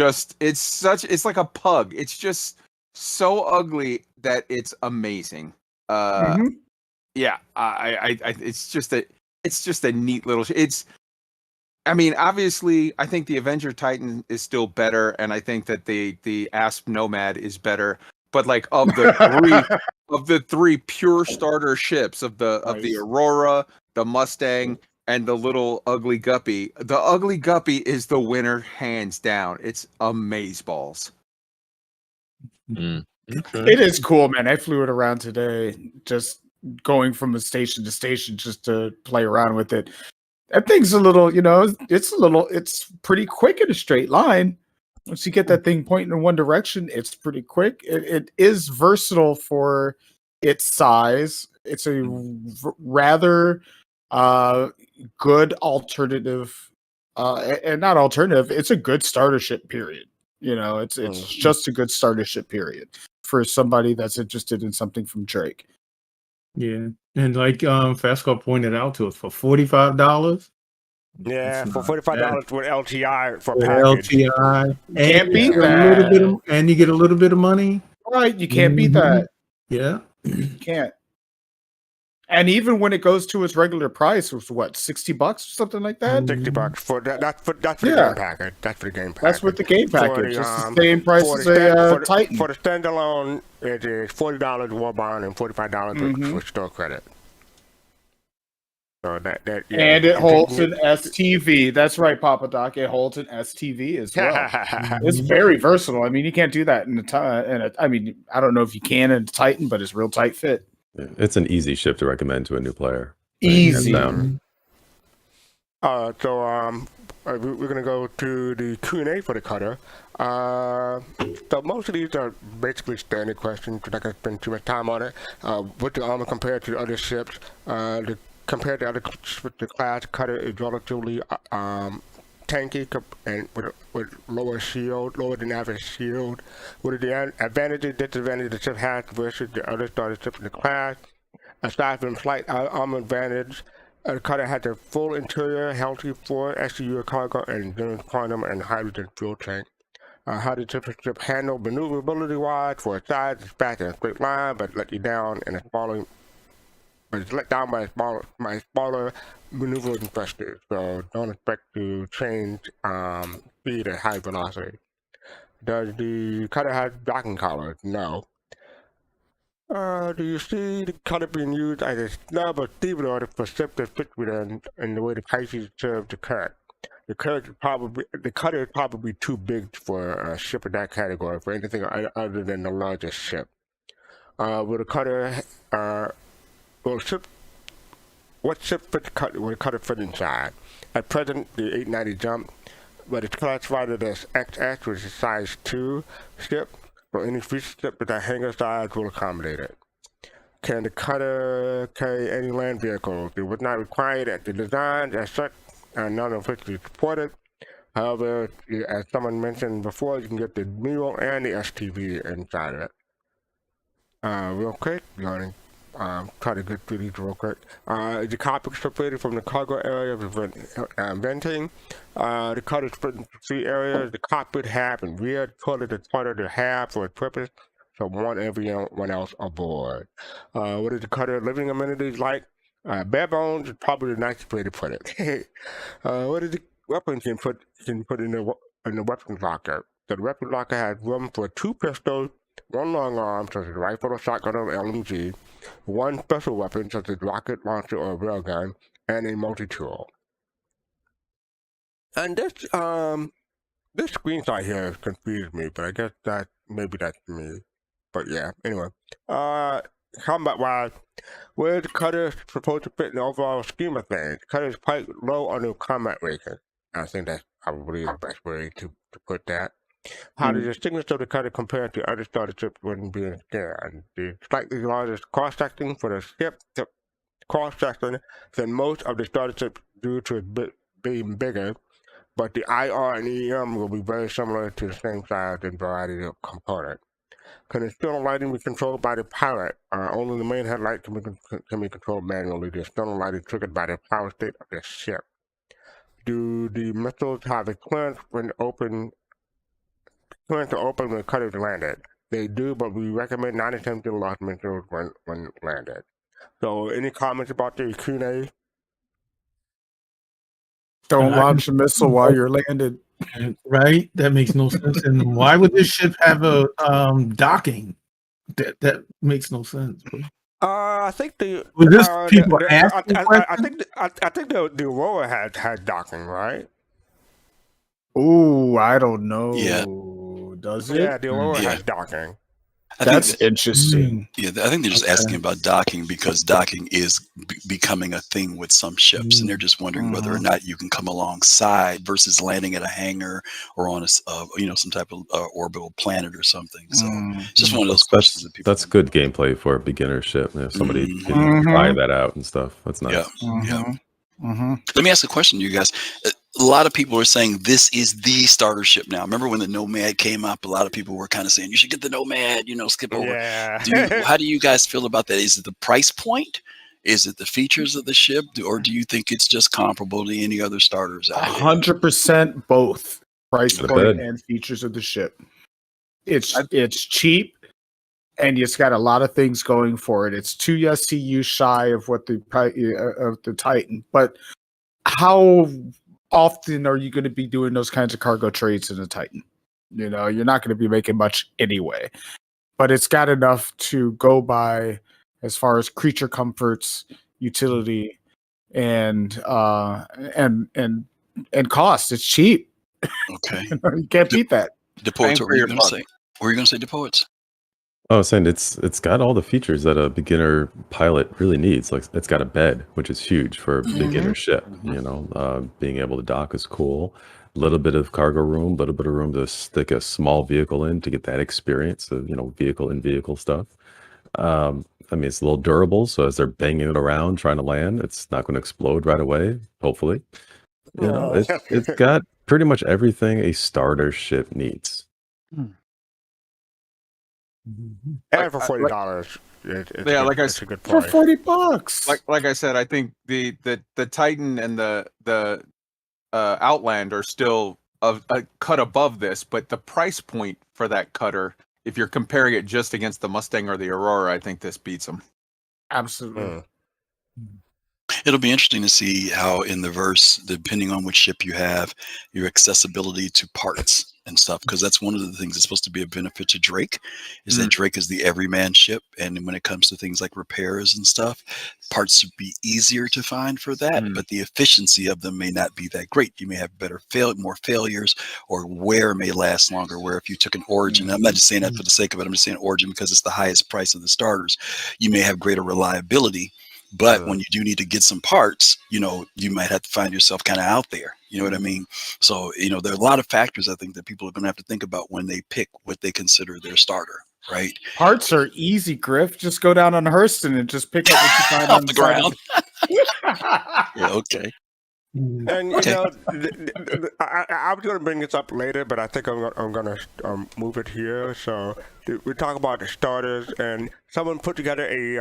like a pug. It's just so ugly that it's amazing. Yeah, it's it's just a neat little. I mean, obviously, I think the Avenger Titan is still better, and I think that the Asp Nomad is better. But like of the three pure starter ships of the Aurora, the Mustang, and the little Ugly Guppy, the Ugly Guppy is the winner hands down. It's amazeballs. Okay. It is cool, man. I flew it around today, just going from a station to station just to play around with it. That thing's a little, it's pretty quick in a straight line. Once you get that thing pointing in one direction, it's pretty quick. It is versatile for its size. It's a rather good alternative, and not alternative. It's a good starter ship, period. It's just a good starter ship, period, for somebody that's interested in something from Drake. Yeah, and like Fasco pointed out to us, for $45. Yeah, for $45 with LTI for package. LTI, can't beat that. And you get a little bit of money. Right, you can't beat that. Yeah, you can't. And even when it goes to its regular price, was what, $60 or something like that? $60 for that. That's for the game package. That's for the game package. That's with the game package. It's the same price as a Titan. For the standalone, it is $40 War Bond and $45 for store credit. So and it holds an STV. That's right, Papa Doc. It holds an STV as well. It's very versatile. I mean, you can't do that in I mean, I don't know if you can in a Titan, but it's real tight fit. It's an easy ship to recommend to a new player. Easy. So we're gonna go to the Q&A for the cutter. So most of these are basically standard questions. We're not gonna spend too much time on it. With the armor compared to other ships, compared to other ships, the class cutter is relatively tanky and with lower than average shield. What are the advantages, disadvantages the ship has versus the other starter ships in the class? Aside from slight armor advantage, the cutter has a full interior, healthy floor, SCU cargo, and then quantum and hydrogen fuel tank. How does the ship handle maneuverability-wise? For its size, it's fast in a straight line, but let you down in a smaller. But it's let down by smaller maneuvering thrusters, so don't expect to change speed at high velocity. Does the cutter have docking collars? No. Do you see the cutter being used as a snub or stevedore for ship that fits within in the way the Pisces serve the current? The cutter is probably too big for a ship in that category for anything other than the largest ship. Will the cutter what ship would the cutter fit inside? At present, the 890 jump, but it's classified as XS, which is size 2 ship, so any feature ship with a hangar size will accommodate it. Can the cutter carry any land vehicles? It was not required at the design as such, and none officially supported. However, as someone mentioned before, you can get the Mule and the STV inside of it. Real quick, try to get through these real quick. The cockpit separated from the cargo area of venting. The cutter split into 3 areas. The cockpit half and rear toilet is part of the half for its purpose, so one everyone else aboard. What is the cutter living amenities like? Bare bones is probably the nicest way to put it. What is the weapons you can put in the weapons locker? So the weapons locker has room for 2 pistols, 1 long arm, such as a rifle or shotgun or LMG, 1 special weapon, such as rocket launcher or railgun, and a multi-tool. And this screenshot here confused me, but I guess maybe that's me. But yeah, anyway. Combat-wise, where the cutter is supposed to fit in the overall scheme of things? The cutter is quite low on the combat rating. I think that's probably the best way to put that. How does the distinguish of the cutter compared to other starter ships when being scanned? The slightly larger cross-section for the ship, cross-section than most of the starter ships due to it being bigger, but the IR and EM will be very similar to the same size and variety of components. Can the external lighting be controlled by the pilot? Only the main headlight can be controlled manually. The external light is triggered by the power state of the ship. Do the missiles have a clearance to open when the cutter is landed? They do, but we recommend not attempting to launch missiles when landed. So, any comments about the Q&A? Don't launch a missile while you're landed. Right? That makes no sense. And why would this ship have a docking? That makes no sense. I think Was this people asking I think the Aurora had docking, right? Ooh, I don't know. Yeah. Does it? Yeah, the Aurora has docking. That's interesting. Yeah, I think they're just asking about docking because docking is becoming a thing with some ships, and they're just wondering whether or not you can come alongside versus landing at a hangar or on a some type of orbital planet or something. So it's just one of those questions that people. That's good gameplay for a beginner ship. If somebody can try that out and stuff, that's nice. Yeah. Let me ask a question to you guys. A lot of people are saying this is the starter ship now. Remember when the Nomad came up? A lot of people were kind of saying you should get the Nomad, skip over. Yeah. How do you guys feel about that? Is it the price point? Is it the features of the ship? Or do you think it's just comparable to any other starters out there? 100% both price point and features of the ship. It's cheap. And it's got a lot of things going for it. It's 2 SCU shy of what the Titan. But how often are you going to be doing those kinds of cargo trades in a Titan? You're not going to be making much anyway. But it's got enough to go by as far as creature comforts, utility, and cost. It's cheap. Okay, you can't beat that. DePoets, what were you going to say? What were you going to say, DePoets? I was saying it's got all the features that a beginner pilot really needs. Like it's got a bed, which is huge for a beginner ship. Being able to dock is cool. A little bit of cargo room, a little bit of room to stick a small vehicle in to get that experience of vehicle in vehicle stuff. It's a little durable, so as they're banging it around trying to land, it's not going to explode right away. Hopefully, it's got pretty much everything a starter ship needs. And for $40, it's a good price. For $40. Like I said, I think the Titan and the Outland are still a cut above this, but the price point for that cutter, if you're comparing it just against the Mustang or the Aurora, I think this beats them. Absolutely. It'll be interesting to see how in the verse, depending on which ship you have, your accessibility to parts and stuff, because that's one of the things that's supposed to be a benefit to Drake, is that Drake is the everyman ship, and when it comes to things like repairs and stuff, parts would be easier to find for that, but the efficiency of them may not be that great. You may have more failures, or wear may last longer, where if you took an Origin, I'm not just saying that for the sake of it, I'm just saying Origin because it's the highest price of the starters, you may have greater reliability. But when you do need to get some parts, you might have to find yourself kind of out there. You know what I mean? So, there are a lot of factors I think that people are going to have to think about when they pick what they consider their starter, right? Parts are easy, Griff. Just go down on Hurston and just pick up what you find off on the ground. Yeah, okay. And I was going to bring this up later, but I think I'm going to move it here. So we talk about the starters, and someone put together a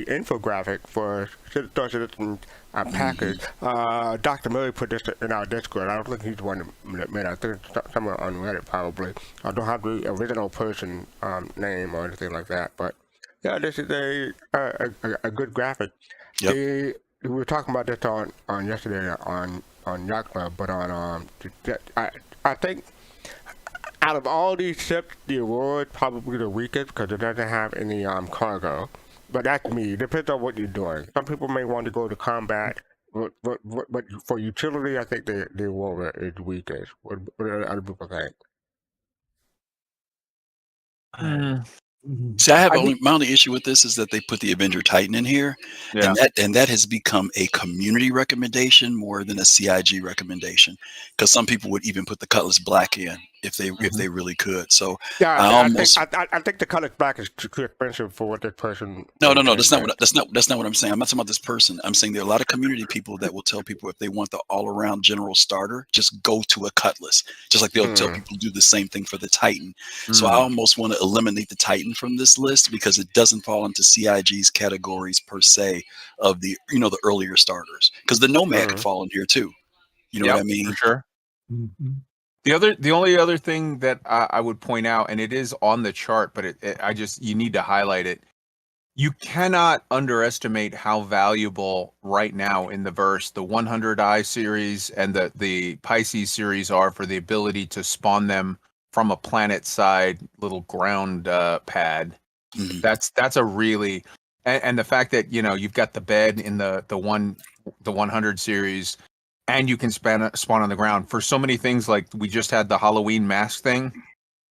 infographic for Star Citizen package. Dr. Murray put this in our Discord. I don't think he's the one that made it. I think it's somewhere on Reddit probably. I don't have the original person name or anything like that, but yeah, this is a good graphic. Yep. We were talking about this on yesterday on Yacht Club, but on I think out of all these ships, the Aurora is probably the weakest because it doesn't have any cargo. But that's me. It depends on what you're doing. Some people may want to go to combat, but for utility, I think the Aurora is the weakest. What do other people think? See, my only issue with this is that they put the Avenger Titan in here, and that has become a community recommendation more than a CIG recommendation, because some people would even put the Cutlass Black in if they really could. So I think the Cutlass Black is too expensive for what this person. No. That's not what I'm saying. I'm not talking about this person. I'm saying there are a lot of community people that will tell people if they want the all-around general starter, just go to a Cutlass. Just like they'll tell people to do the same thing for the Titan. So I almost want to eliminate the Titan from this list because it doesn't fall into CIG's categories per se of the the earlier starters, because the Nomad could fall in here too. You know what I mean? For sure. The only other thing that I would point out, and it is on the chart, but you need to highlight it. you cannot underestimate how valuable right now in the verse the 100i series and the Pisces series are for the ability to spawn them from a planet side little ground pad. Mhm. That's a really and the fact that you've got the bed in the 100 series and you can spawn on the ground for so many things. Like we just had the Halloween mask thing.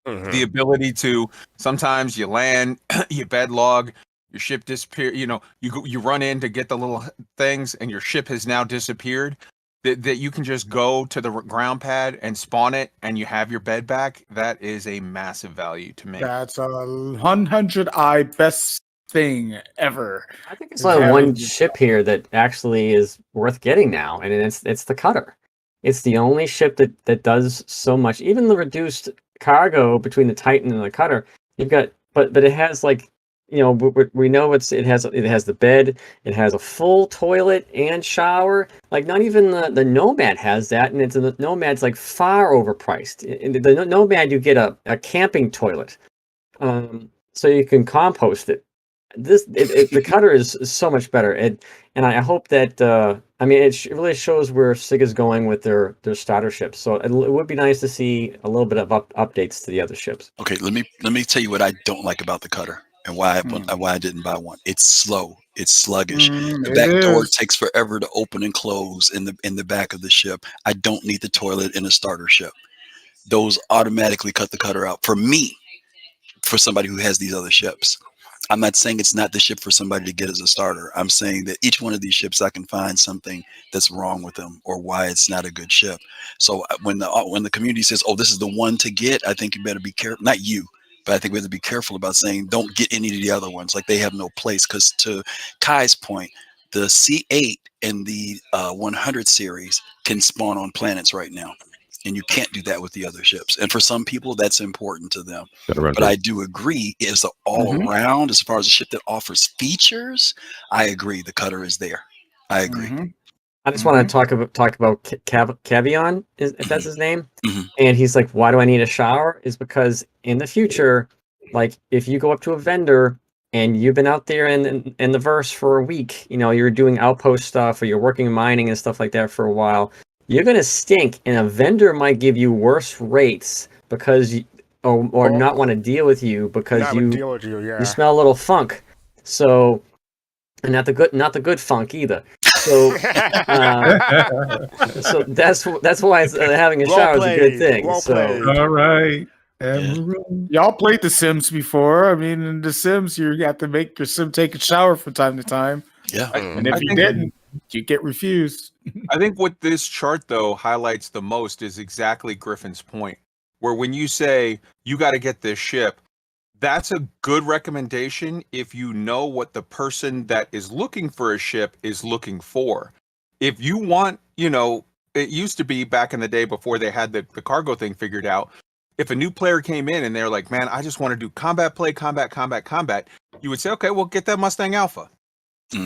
The ability to sometimes you land, you bed log, your ship disappear. You run in to get the little things, and your ship has now disappeared. That you can just go to the ground pad and spawn it, and you have your bed back. That is a massive value to me. That's a 100i best thing ever. I think it's only one ship here that actually is worth getting now, and it's the Cutter. It's the only ship that does so much. Even the reduced cargo between the Titan and the Cutter, you've got, but it has we know it has the bed, it has a full toilet and shower. Like not even the Nomad has that, and the Nomad's like far overpriced. In the Nomad you get a camping toilet, so you can compost it. The Cutter is so much better, and I hope that it really shows where SIGA's going with their starter ships. So it would be nice to see a little bit of updates to the other ships. Okay, let me tell you what I don't like about the Cutter and why I didn't buy one. It's slow. It's sluggish. The back door takes forever to open and close in the back of the ship. I don't need the toilet in a starter ship. Those automatically cut the Cutter out for me. For somebody who has these other ships. I'm not saying it's not the ship for somebody to get as a starter. I'm saying that each one of these ships, I can find something that's wrong with them or why it's not a good ship. So when the community says, "Oh, this is the one to get," I think you better be careful. Not you, but I think we have to be careful about saying don't get any of the other ones. Like they have no place. Because to Kai's point, the C8 and the 100 series can spawn on planets right now. And you can't do that with the other ships. And for some people, that's important to them. But I do agree, as an all-around, as far as a ship that offers features, I agree. The Cutter is there. I agree. I just want to talk about Cavion, if that's his name. And he's like, "Why do I need a shower?" Is because in the future, like if you go up to a vendor and you've been out there in the verse for a week, you're doing outpost stuff or you're working mining and stuff like that for a while. You're going to stink, and a vendor might give you worse rates because or not want to deal with you because you smell a little funk. So, and not the good funk either. So, so that's why having a shower is a good thing. All right. Y'all played The Sims before. I mean, in The Sims, you have to make your sim take a shower from time to time. Yeah. And if you didn't, you get refused. I think what this chart, though, highlights the most is exactly Griffin's point, where when you say you got to get this ship, that's a good recommendation if you know what the person that is looking for a ship is looking for. If you want, it used to be back in the day before they had the cargo thing figured out. If a new player came in and they're like, "Man, I just want to do combat play, combat," you would say, "Okay, well, get that Mustang Alpha."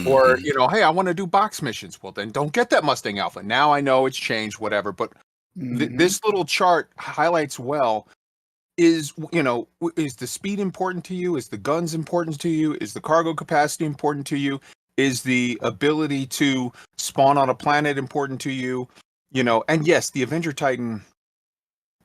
Or, "Hey, I want to do box missions." Well, then don't get that Mustang Alpha. Now I know it's changed, whatever. But this little chart highlights well, is the speed important to you? Is the guns important to you? Is the cargo capacity important to you? Is the ability to spawn on a planet important to you? And yes, the Avenger Titan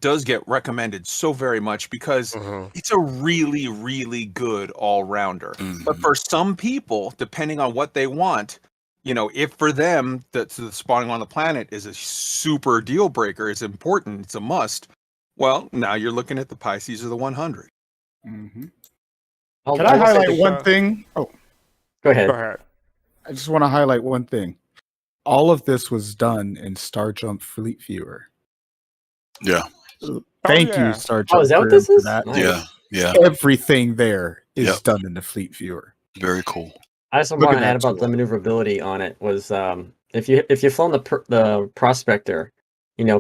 does get recommended so very much because it's a really, really good all-rounder. But for some people, depending on what they want, if for them the spawning on the planet is a super deal breaker, it's important, it's a must, well, now you're looking at the Pisces or the 100. Can I highlight one thing? Oh, go ahead. I just want to highlight one thing. All of this was done in Starjump Fleet Viewer. Yeah. Thank you, Starjump. Oh, is that what this is? Nice. Yeah. Everything there is done in the Fleet Viewer. Very cool. I just want to add about the maneuverability on it was if you've flown the Prospector,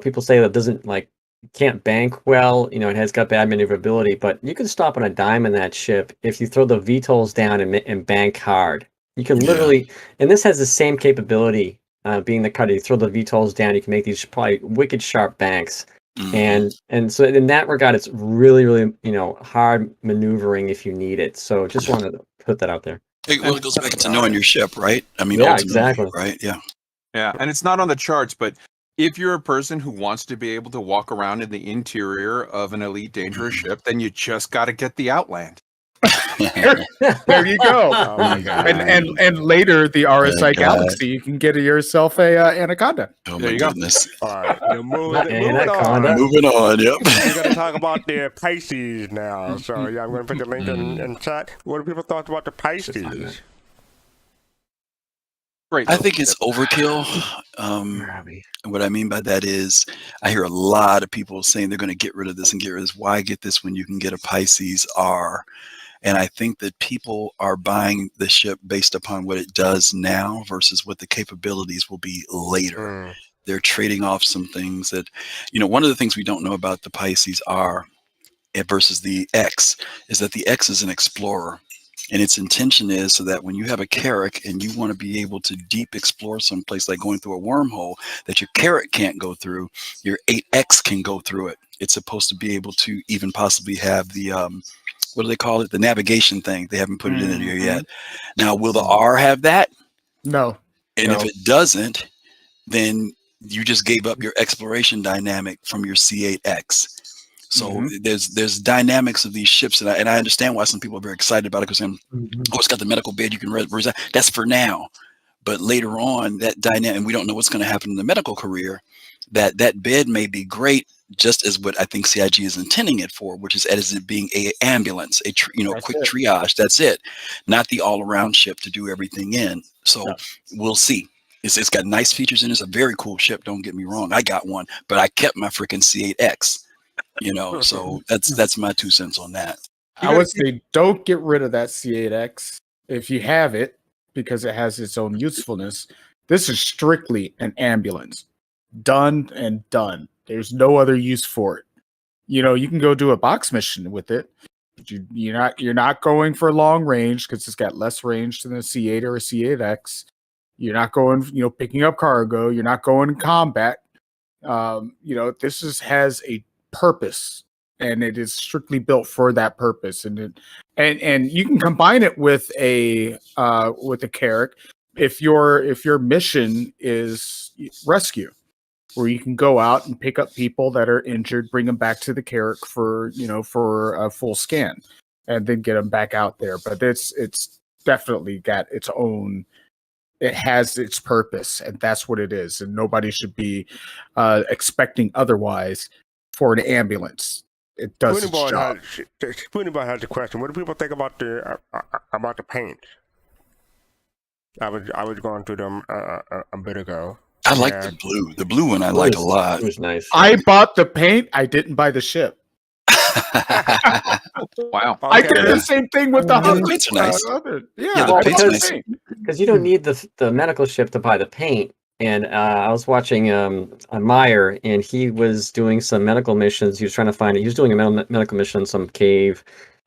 people say that doesn't can't bank well. It has got bad maneuverability, but you can stop on a dime in that ship if you throw the VTOLs down and bank hard. You can literally, and this has the same capability. Being the Cutter, you throw the VTOLs down, you can make these probably wicked sharp banks. And so in that regard, it's really, really, hard maneuvering if you need it. So just wanted to put that out there. Well, it goes back to knowing your ship, right? I mean, Yeah, ultimately, exactly. right? Yeah. Yeah, and it's not on the charts, but if you're a person who wants to be able to walk around in the interior of an elite dangerous ship, then you just got to get the Outland. There you go. Oh my god. And later the RSI Galaxy, you can get yourself a Anaconda. Oh There my you go. goodness. All right, now moving Anaconda. on. Moving on. Yep. We're going to talk about the Pisces now. So yeah, I'm going to put the link in chat. What do people thought about the Pisces? Great. I think it's overkill. What I mean by that is I hear a lot of people saying they're going to get rid of this and get rid of this. Why get this when you can get a Pisces R? And I think that people are buying the ship based upon what it does now versus what the capabilities will be later. They're trading off some things that, one of the things we don't know about the Pisces R versus the X is that the X is an explorer. And its intention is so that when you have a Carrack and you want to be able to deep explore someplace like going through a wormhole that your Carrack can't go through, your 8X can go through it. It's supposed to be able to even possibly have the, what do they call it? The navigation thing. They haven't put it in here yet. Now, will the R have that? No. And if it doesn't, then you just gave up your exploration dynamic from your C8X. So there's dynamics of these ships, and I understand why some people are very excited about it because it's got the medical bed you can resign. That's for now, but later on, that dynamic, we don't know what's going to happen in the medical career. That bed may be great, just as what I think CIG is intending it for, which is as it being a ambulance, quick triage. That's it, not the all around ship to do everything in. So we'll see. It's got nice features in it. It's a very cool ship. Don't get me wrong. I got one, but I kept my freaking C8X. So that's my 2 cents on that. I would say don't get rid of that C8X if you have it because it has its own usefulness. This is strictly an ambulance. Done and done. There's no other use for it. You can go do a box mission with it, but you're not going for long range because it's got less range than a C8 or a C8X. You're not going, picking up cargo. You're not going in combat. This has a purpose, and it is strictly built for that purpose. And you can combine it with a Carrack if your mission is rescue, where you can go out and pick up people that are injured, bring them back to the Carrack for a full scan, and then get them back out there. But it's definitely got its own. It has its purpose, and that's what it is. And nobody should be expecting otherwise for an ambulance. It does its job. Spoonyball has a question. What do people think about the paint? I was going through them a bit ago. I like the blue. The blue one I like a lot. It was nice. I bought the paint. I didn't buy the ship. Wow. I did the same thing with the paints are nice. The paints are nice. Because you don't need the medical ship to buy the paint. And I was watching Meyer, and he was doing some medical missions. He was trying to find it. He was doing a medical mission in some cave,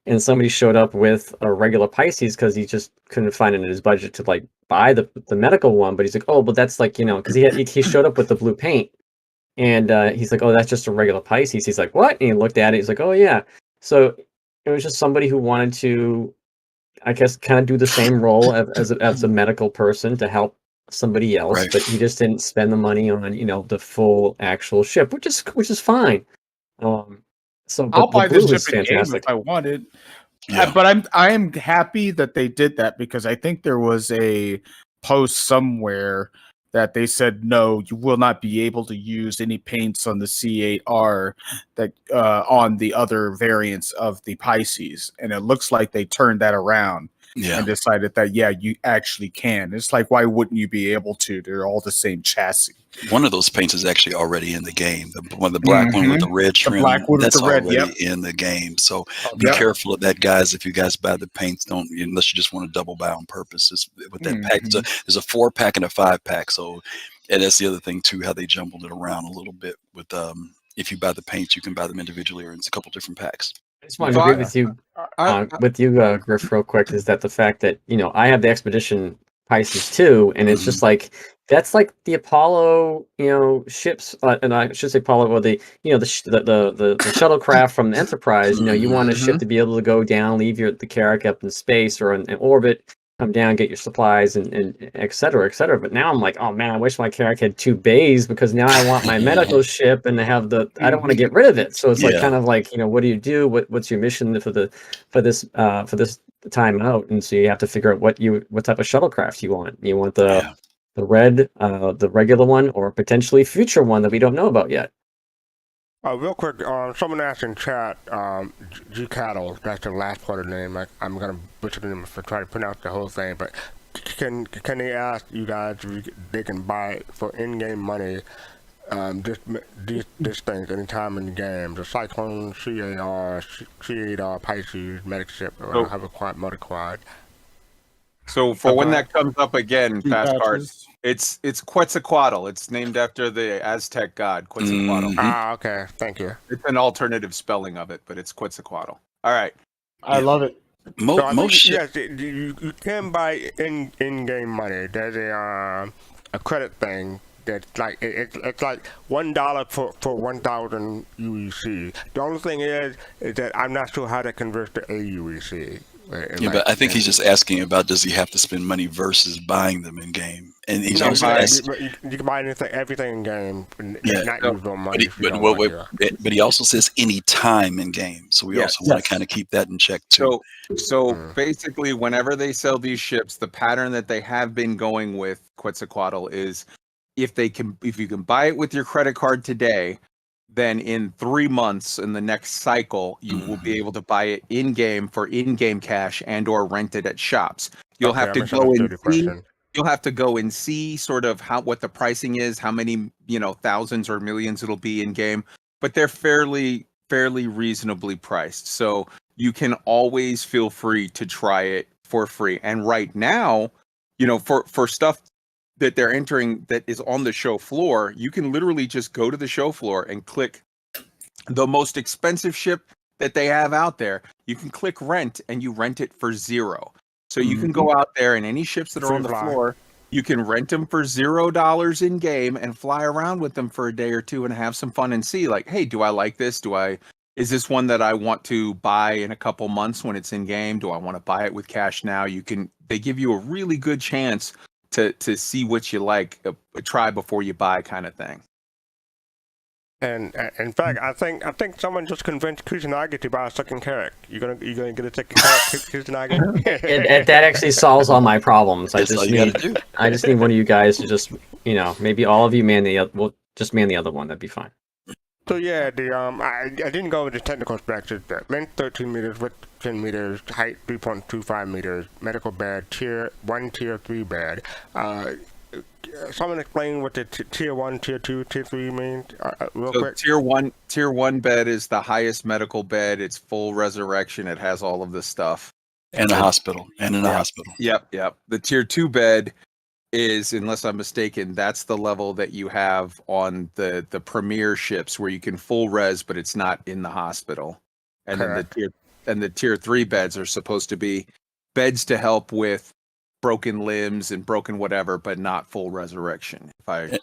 and somebody showed up with a regular Pisces because he just couldn't find it in his budget to buy the medical one. But he's like, oh, but that's because he showed up with the blue paint, and he's like, oh, that's just a regular Pisces. He's like, what? And he looked at it. He's like, oh yeah. So it was just somebody who wanted to, I guess, kind of do the same role as a medical person to help somebody else, but he just didn't spend the money on the full actual ship, which is fine. So I'll buy the ship in game if I wanted. But I am happy that they did that because I think there was a post somewhere that they said no, you will not be able to use any paints on the C8R that on the other variants of the Pisces, and it looks like they turned that around. And decided that you actually can. It's like, why wouldn't you be able to? They're all the same chassis. One of those paints is actually already in the game. The black one with the red trim, that's already in the game. So be careful of that, guys. If you guys buy the paints, don't, unless you just want to double buy on purpose. With that pack, there's a 4-pack and a 5-pack. So, and that's the other thing too, how they jumbled it around a little bit. With if you buy the paints, you can buy them individually, or it's a couple different packs. I just want to agree with you, Griff, real quick. Is that the fact that I have the Expedition Pisces too, and it's just that's like the Apollo, ships, and I should say Apollo, or the shuttlecraft from the Enterprise. You want a ship to be able to go down, leave the Carrack up in space or in orbit, come down, get your supplies, and et cetera, et cetera. But now I'm like, oh man, I wish my character had 2 bays because now I want my medical ship and to have I don't want to get rid of it. So it's like kind of like, what do you do? What's your mission for this time out? And so you have to figure out what type of shuttlecraft you want. You want the red, the regular one, or potentially future one that we don't know about yet. Real quick, someone asked in chat, G Cattle, that's the last part of the name. I'm gonna butcher the name if I try to pronounce the whole thing, but can they ask you guys if they can buy it for in-game money, this thing anytime in the game? The Cyclone, C8R, Pisces, Medic Ship, or have a quad, motor quad. So for when that comes up again, fastcart, it's Quetzalcoatl. It's named after the Aztec god Quetzalcoatl. Ah, okay, thank you. It's an alternative spelling of it, but it's Quetzalcoatl. All right, I love it. Yes, you can buy in-game money. There's a credit thing that's like it's like $1 for 1,000 UEC. The only thing is that I'm not sure how to convert to AUEC. Yeah, but I think he's just asking about, does he have to spend money versus buying them in game? And he's also asking, you can buy everything in game, not use no money. But he also says any time in game, so we also want to kind of keep that in check too. So basically, whenever they sell these ships, the pattern that they have been going with Quetzalcoatl is if you can buy it with your credit card today, then in 3 months in the next cycle, you will be able to buy it in game for in-game cash and or rent it at shops. You'll have to go and see. You'll have to go and see sort of what the pricing is, how many thousands or millions it'll be in game, but they're fairly reasonably priced. So you can always feel free to try it for free. And right now, for stuff that they're entering that is on the show floor, you can literally just go to the show floor and click the most expensive ship that they have out there. You can click rent and you rent it for $0. So you can go out there and any ships that are on the floor, you can rent them for $0 in game and fly around with them for a day or two and have some fun and see like, hey, do I like this? Is this one that I want to buy in a couple months when it's in game? Do I want to buy it with cash now? They give you a really good chance to see what you like, try before you buy kind of thing. And in fact, I think someone just convinced Kusanagi to buy a second character. You gonna get a second character, Kusanagi? That actually solves all my problems. I just need one of you guys to just maybe all of you man the other. Well, just man the other one. That'd be fine. So yeah, I didn't go over the technical specs. Length 13 meters, width 10 meters, height 3.25 meters, medical bed, tier 1, tier 3 bed. Someone explain what the tier 1, tier 2, tier 3 means real quick. Tier 1 bed is the highest medical bed. It's full resurrection. It has all of this stuff. And a hospital. And in a hospital. Yep. The tier 2 bed is, unless I'm mistaken, that's the level that you have on the premier ships where you can full res, but it's not in the hospital. And then the tier 3 beds are supposed to be beds to help with broken limbs and broken whatever, but not full resurrection. And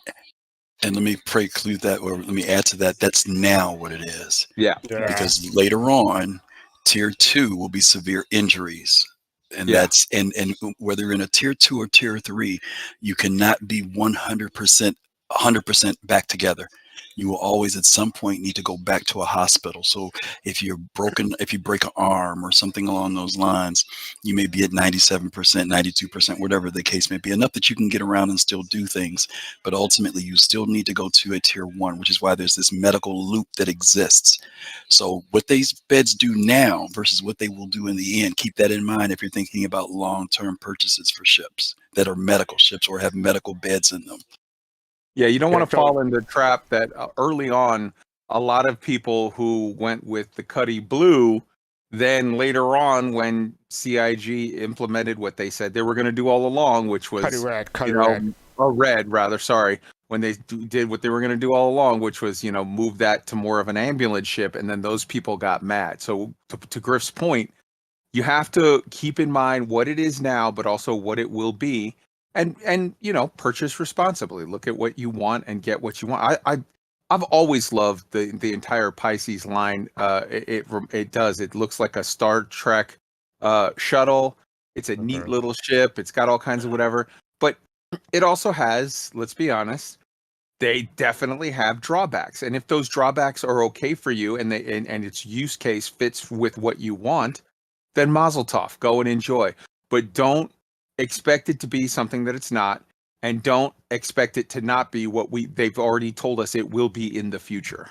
let me preclude that, or let me add to that. That's now what it is. Yeah. Because later on, tier 2 will be severe injuries. And that's and whether you're in a tier 2 or tier 3, you cannot be 100% back together. You will always at some point need to go back to a hospital. So if you break an arm or something along those lines, you may be at 97%, 92%, whatever the case may be, enough that you can get around and still do things. But ultimately, you still need to go to a tier 1, which is why there's this medical loop that exists. So what these beds do now versus what they will do in the end, keep that in mind if you're thinking about long-term purchases for ships that are medical ships or have medical beds in them. Yeah, you don't want to fall into the trap that early on, a lot of people who went with the Cuddy Blue, then later on when CIG implemented what they said they were going to do all along, which was red rather, sorry, when they did what they were going to do all along, which was, move that to more of an ambulance ship, and then those people got mad. So to Griff's point, you have to keep in mind what it is now, but also what it will be. And purchase responsibly. Look at what you want and get what you want. I've always loved the entire Pisces line. It looks like a Star Trek shuttle. It's a neat little ship. It's got all kinds of whatever. But it also has, let's be honest, they definitely have drawbacks. And if those drawbacks are okay for you and its use case fits with what you want, then mazel tov, go and enjoy. But don't expect it to be something that it's not, and don't expect it to not be what they've already told us it will be in the future.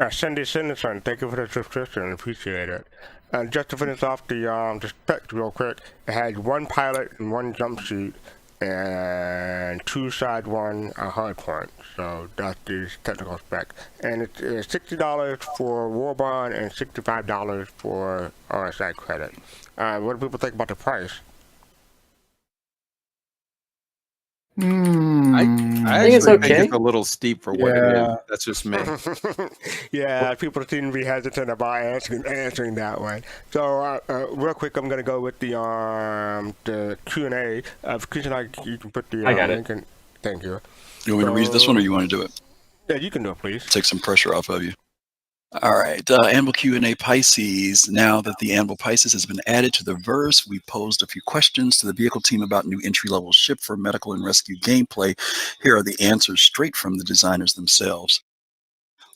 Cindy Cinderson, thank you for the subscription. Appreciate it. And just to finish off the specs real quick, it has one pilot and one jump sheet, and 2 side 1 hard point. So that's the technical spec. And it's $60 for War Bond and $65 for RSI credit. What do people think about the price? I think it's okay. think it's a little steep for what it is. That's just me. Yeah, people seem to be hesitant about answering that one. So real quick, I'm gonna go with the Q&A. Christian, you can put the I got link it. in. Thank you. You want me to read this one, or you want to do it? Yeah, you can do it, please. Take some pressure off of you. All right, Anvil Q&A Pisces. Now that the Anvil Pisces has been added to the verse, we posed a few questions to the vehicle team about new entry-level ship for medical and rescue gameplay. Here are the answers straight from the designers themselves.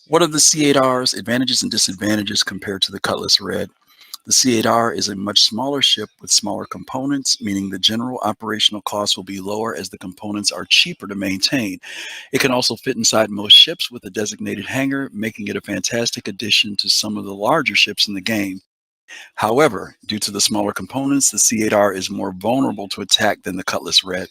What are the C8R's advantages and disadvantages compared to the Cutlass Red? The C8R is a much smaller ship with smaller components, meaning the general operational costs will be lower as the components are cheaper to maintain. It can also fit inside most ships with a designated hangar, making it a fantastic addition to some of the larger ships in the game. However, due to the smaller components, the C8R is more vulnerable to attack than the Cutlass Red.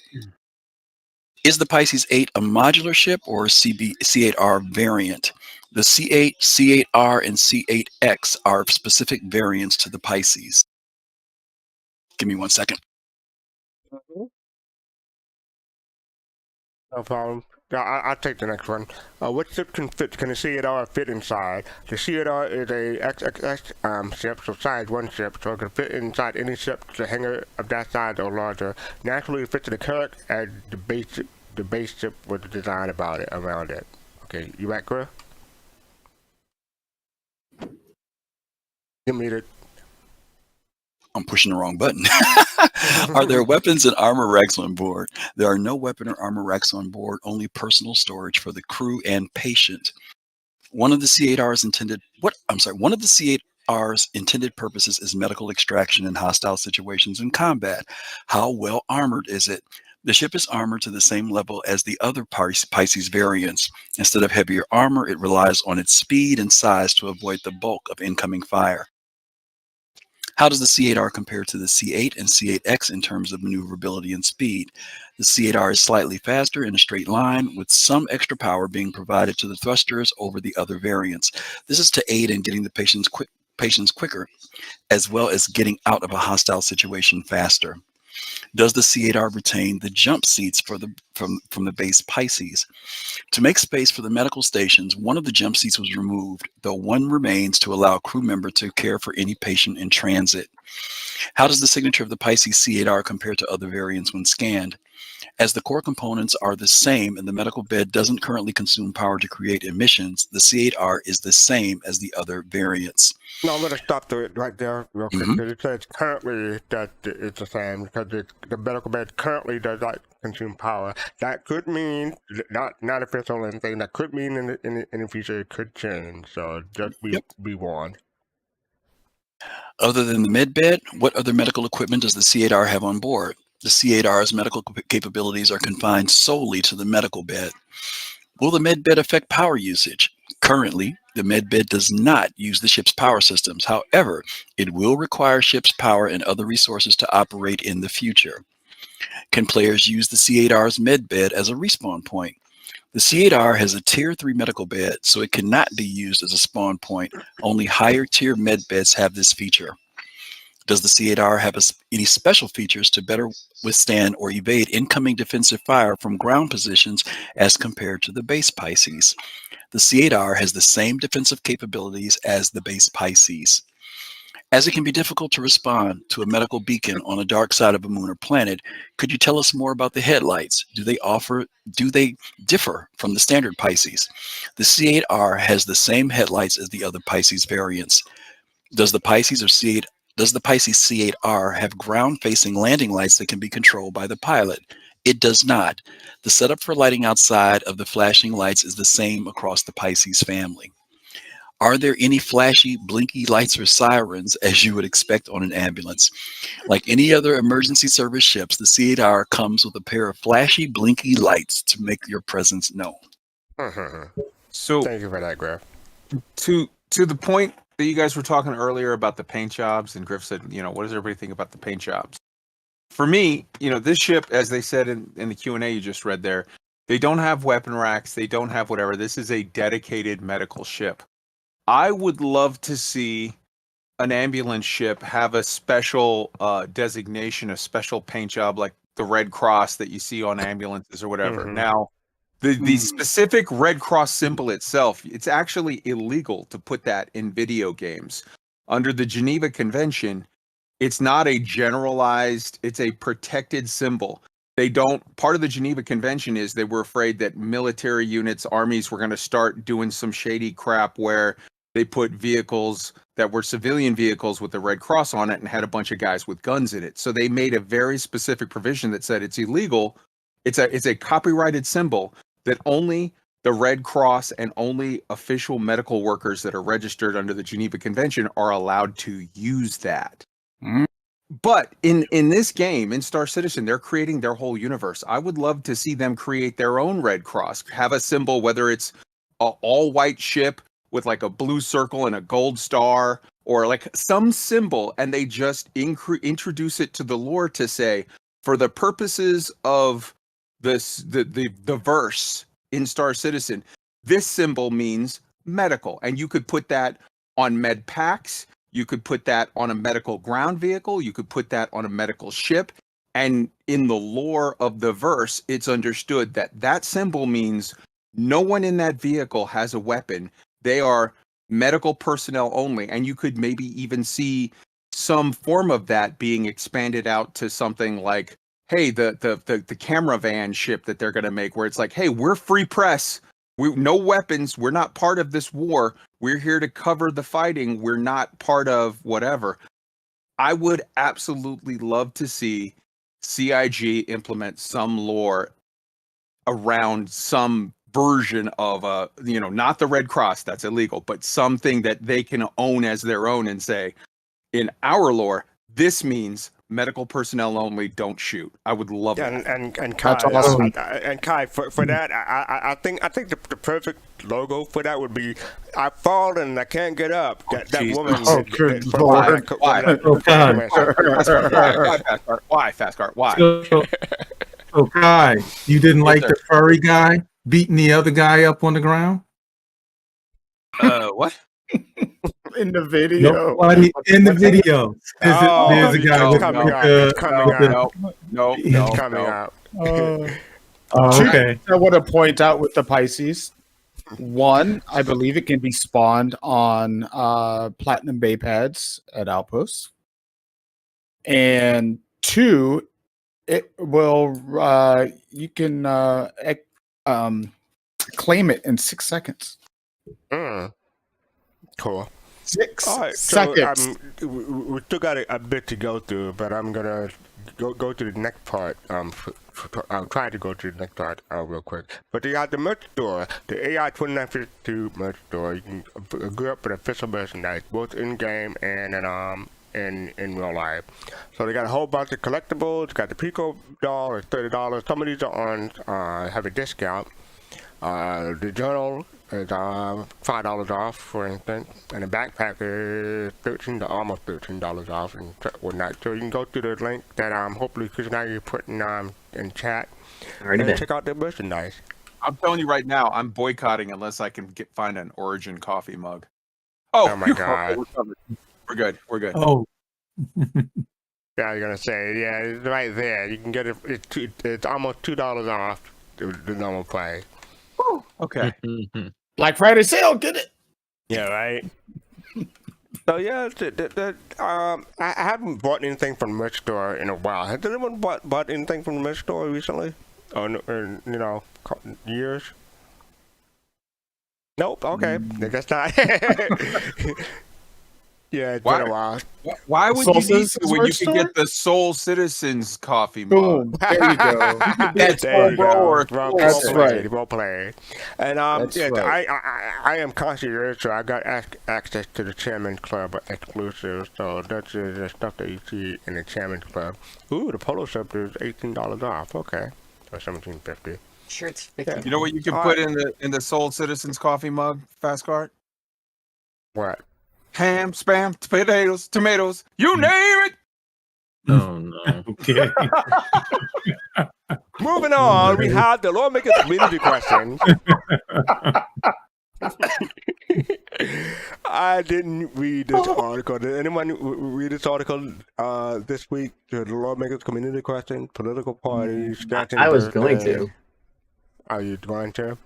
Is the Pisces 8 a modular ship or a C8R variant? The C8, C8R, and C8X are specific variants to the Pisces. Give me 1 second. No problem. I'll take the next one. What ship can the C8R fit inside? The C8R is a XXX ship, so size 1 ship, so it can fit inside any ship to hangar of that size or larger. Naturally, it fits in the Kirk as the base ship was designed around it. Okay, you back, Griff? You muted. I'm pushing the wrong button. Are there weapons and armor racks on board? There are no weapon or armor racks on board, only personal storage for the crew and patient. One of the C8R's intended purposes is medical extraction in hostile situations and combat. How well armored is it? The ship is armored to the same level as the other Pisces variants. Instead of heavier armor, it relies on its speed and size to avoid the bulk of incoming fire. How does the C8R compare to the C8 and C8X in terms of maneuverability and speed? The C8R is slightly faster in a straight line, with some extra power being provided to the thrusters over the other variants. This is to aid in getting the patients quicker, as well as getting out of a hostile situation faster. Does the C8R retain the jump seats from the base Pisces? To make space for the medical stations, one of the jump seats was removed, though one remains to allow a crew member to care for any patient in transit. How does the signature of the Pisces C8R compare to other variants when scanned? As the core components are the same and the medical bed doesn't currently consume power to create emissions, the C8R is the same as the other variants. No, I'm going to stop right there real quick. Because it says currently that it's the same, because the medical bed currently does not consume power. That could mean, not official or anything, that could mean in the future it could change. So just be warned. Other than the med bed, what other medical equipment does the C8R have on board? The C8R's medical capabilities are confined solely to the medical bed. Will the med bed affect power usage? Currently, the med bed does not use the ship's power systems. However, it will require ship's power and other resources to operate in the future. Can players use the C8R's med bed as a respawn point? The C8R has a Tier 3 medical bed, so it cannot be used as a spawn point. Only higher tier med beds have this feature. Does the C8R have any special features to better withstand or evade incoming defensive fire from ground positions as compared to the base Pisces? The C8R has the same defensive capabilities as the base Pisces. As it can be difficult to respond to a medical beacon on the dark side of a moon or planet, could you tell us more about the headlights? Do they differ from the standard Pisces? The C8R has the same headlights as the other Pisces variants. Does the Pisces or Does the Pisces C8R have ground-facing landing lights that can be controlled by the pilot? It does not. The setup for lighting outside of the flashing lights is the same across the Pisces family. Are there any flashy, blinky lights or sirens as you would expect on an ambulance? Like any other emergency service ships, the C8R comes with a pair of flashy, blinky lights to make your presence known. So thank you for that, Griff. To the point that you guys were talking earlier about the paint jobs, and Griff said, what does everybody think about the paint jobs? For me, this ship, as they said in the Q&A you just read there, they don't have weapon racks, they don't have whatever. This is a dedicated medical ship. I would love to see an ambulance ship have a special designation, a special paint job like the Red Cross that you see on ambulances or whatever. Now, the specific Red Cross symbol itself, it's actually illegal to put that in video games. Under the Geneva Convention, it's not a generalized, it's a protected symbol. Part of the Geneva Convention is they were afraid that military units, armies were going to start doing some shady crap where they put vehicles that were civilian vehicles with the Red Cross on it and had a bunch of guys with guns in it. So they made a very specific provision that said it's illegal. It's a copyrighted symbol that only the Red Cross and only official medical workers that are registered under the Geneva Convention are allowed to use that. But in this game, in Star Citizen, they're creating their whole universe. I would love to see them create their own Red Cross, have a symbol, whether it's an all-white ship with like a blue circle and a gold star, or like some symbol, and they just introduce it to the lore to say, for the purposes of the verse in Star Citizen, this symbol means medical, and you could put that on med packs, you could put that on a medical ground vehicle, you could put that on a medical ship, and in the lore of the verse, it's understood that that symbol means no one in that vehicle has a weapon. They are medical personnel only, and you could maybe even see some form of that being expanded out to something like, hey, the camera van ship that they're going to make, where it's like, hey, we're free press, no weapons, we're not part of this war, we're here to cover the fighting, we're not part of whatever. I would absolutely love to see CIG implement some lore around some version of not the Red Cross, that's illegal, but something that they can own as their own and say, in our lore, this means medical personnel only, don't shoot. I would love that. And Kai, awesome. and Kai, for that, I think the perfect logo for that would be, I fall and I can't get up. That woman. Oh, good Lord. Why, Fastcart? Why? So Kai, you didn't like the furry guy beating the other guy up on the ground? What? In the video. Nobody in the video. There's a guy with coming out. Okay. I want to point out with the Pisces, one, I believe it can be spawned on Platinum Bay pads at Outposts. And two, it will you can claim it in 6 seconds. Cool. 6 seconds. So, we still got a bit to go through, but I'm gonna go to the next part. I'm trying to go to the next part real quick. But they got the merch store, the AI 2952 merch store. You can gear up with official merchandise, both in game and in real life. So they got a whole bunch of collectibles. Got the Pico doll is $30. Some of these are on have a discount. The journal is $5 off, for instance, and the backpack is almost $13 off and whatnot. So you can go to the link that hopefully Chris and I are putting in chat and check out their merchandise. I'm telling you right now, I'm boycotting unless I can find an Origin coffee mug. Oh my god, we're good. Oh. Yeah, you're gonna say, yeah, it's right there. You can get it. It's almost $2 off the normal price. Okay. Black Friday sale, get it. Yeah, right. So yeah, I haven't bought anything from the merch store in a while. Has anyone bought anything from the merch store recently? Or years? Nope. Okay, I guess not. Yeah, it's been a while. Why would Soul you need to Citizens when you merch can store? get the Soul Citizens coffee mug? Boom. There you go. That's there you go. That's right. Well played. And That's yeah, right. I am concierge, so I got access to the Chairman Club exclusive. So that's the stuff that you see in the Chairman Club. Ooh, the polo shirt is $18 off. Okay, or $17.50. Shirts Yeah. You know what you can put in the Soul Citizens coffee mug, fastcart? What? Ham, spam, potatoes, tomatoes, you name it. Oh no. Okay. Moving on, we have the Loremakers community questions. I didn't read this article. Did anyone read this article this week? The Loremakers community question, political parties, I was going to. Are you going to?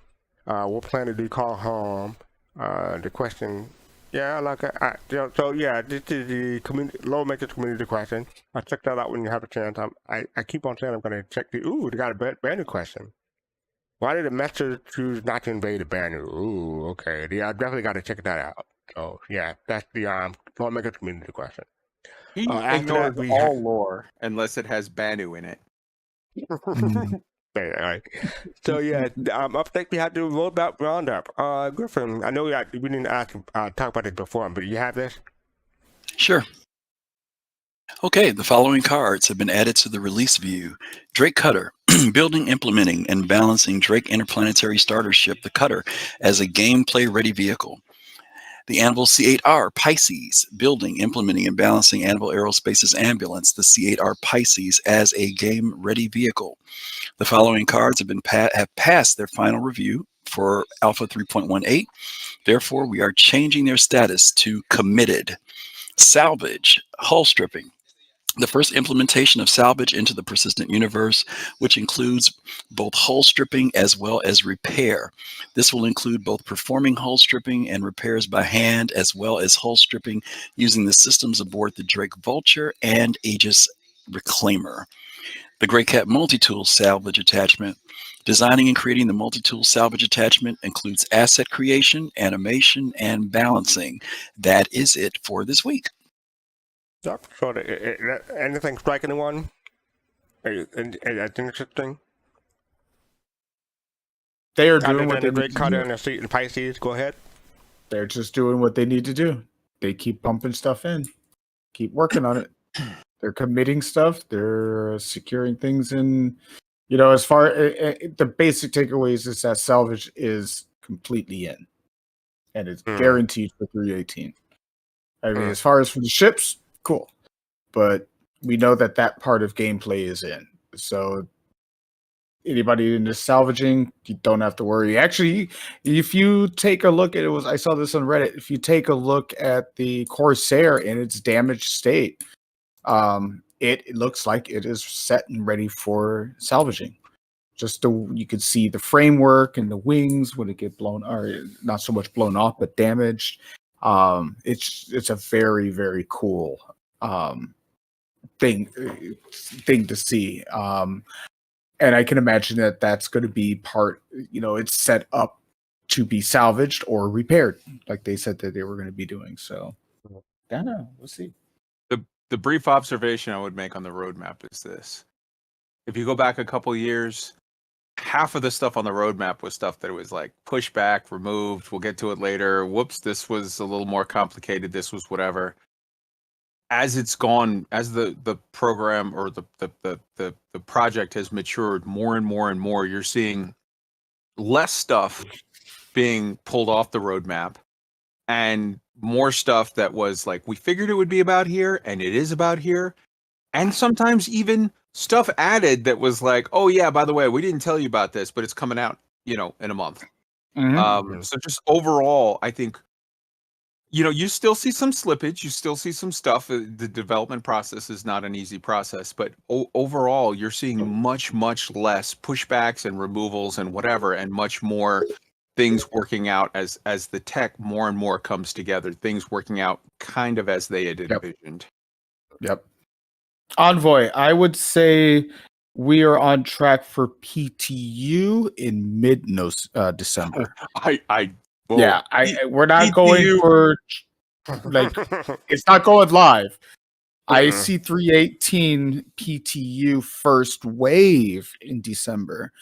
What plan do you call home? The question. Yeah, like so yeah, this is the Loremakers community question. I'll check that out when you have a chance. I keep on saying I'm going to check the. Ooh, they got a brand new question. Why did the Masters choose not to invade the Banner? Ooh, okay. Yeah, I definitely got to check that out. So yeah, that's the Loremakers community question. He after ignores that, all lore unless it has Banu in it. All right. So yeah, up next we have the Roundup. Griffin, I know we didn't talk about it before, but you have this? Sure. Okay, the following cards have been added to the release view. Drake Cutter, building, implementing, and balancing Drake Interplanetary Starter Ship, the Cutter, as a gameplay-ready vehicle. The Anvil C8R Pisces, building, implementing, and balancing Anvil Aerospace's ambulance, the C8R Pisces, as a game-ready vehicle. The following cards have passed their final review for Alpha 3.18. Therefore, we are changing their status to committed. Salvage, hull stripping. The first implementation of salvage into the persistent universe, which includes both hull stripping as well as repair. This will include both performing hull stripping and repairs by hand, as well as hull stripping using the systems aboard the Drake Vulture and Aegis Reclaimer. The Grey Cat Multi-Tool Salvage Attachment. Designing and creating the multi-tool salvage attachment includes asset creation, animation, and balancing. That is it for this week. So, anything strike anyone? That's interesting. They are doing what they Great need to Cutter do. and the seat in Pisces. Go ahead. They're just doing what they need to do. They keep pumping stuff in, keep working on it. They're committing stuff. They're securing things in. As far the basic takeaways is that salvage is completely in, and it's guaranteed for 318. I mean, as far as for the ships, cool, but we know that part of gameplay is in. So anybody into salvaging, you don't have to worry. Actually, if you take a look at it, I saw this on Reddit. If you take a look at the Corsair in its damaged state, it looks like it is set and ready for salvaging. You could see the framework and the wings when it get blown, or not so much blown off, but damaged. It's a very, very cool thing to see. And I can imagine that's going to be part. It's set up to be salvaged or repaired, like they said that they were going to be doing. So, I don't know. We'll see. The brief observation I would make on the roadmap is this. If you go back a couple years, half of the stuff on the roadmap was stuff that was like pushed back, removed. We'll get to it later. Whoops, this was a little more complicated. This was whatever. As it's gone, as the program or the project has matured more and more and more, you're seeing less stuff being pulled off the roadmap and more stuff that was like, we figured it would be about here, and it is about here. And sometimes even stuff added that was like, oh yeah, by the way, we didn't tell you about this, but it's coming out, in a month. So just overall, I think, you still see some slippage, you still see some stuff. The development process is not an easy process, but overall, you're seeing much, much less pushbacks and removals and whatever, and much more things working out as the tech more and more comes together, things working out kind of as they had envisioned. Yep. Envoy, I would say we are on track for PTU in mid-December. We're not going for Like, it's not going live. I see 318 PTU first wave in December,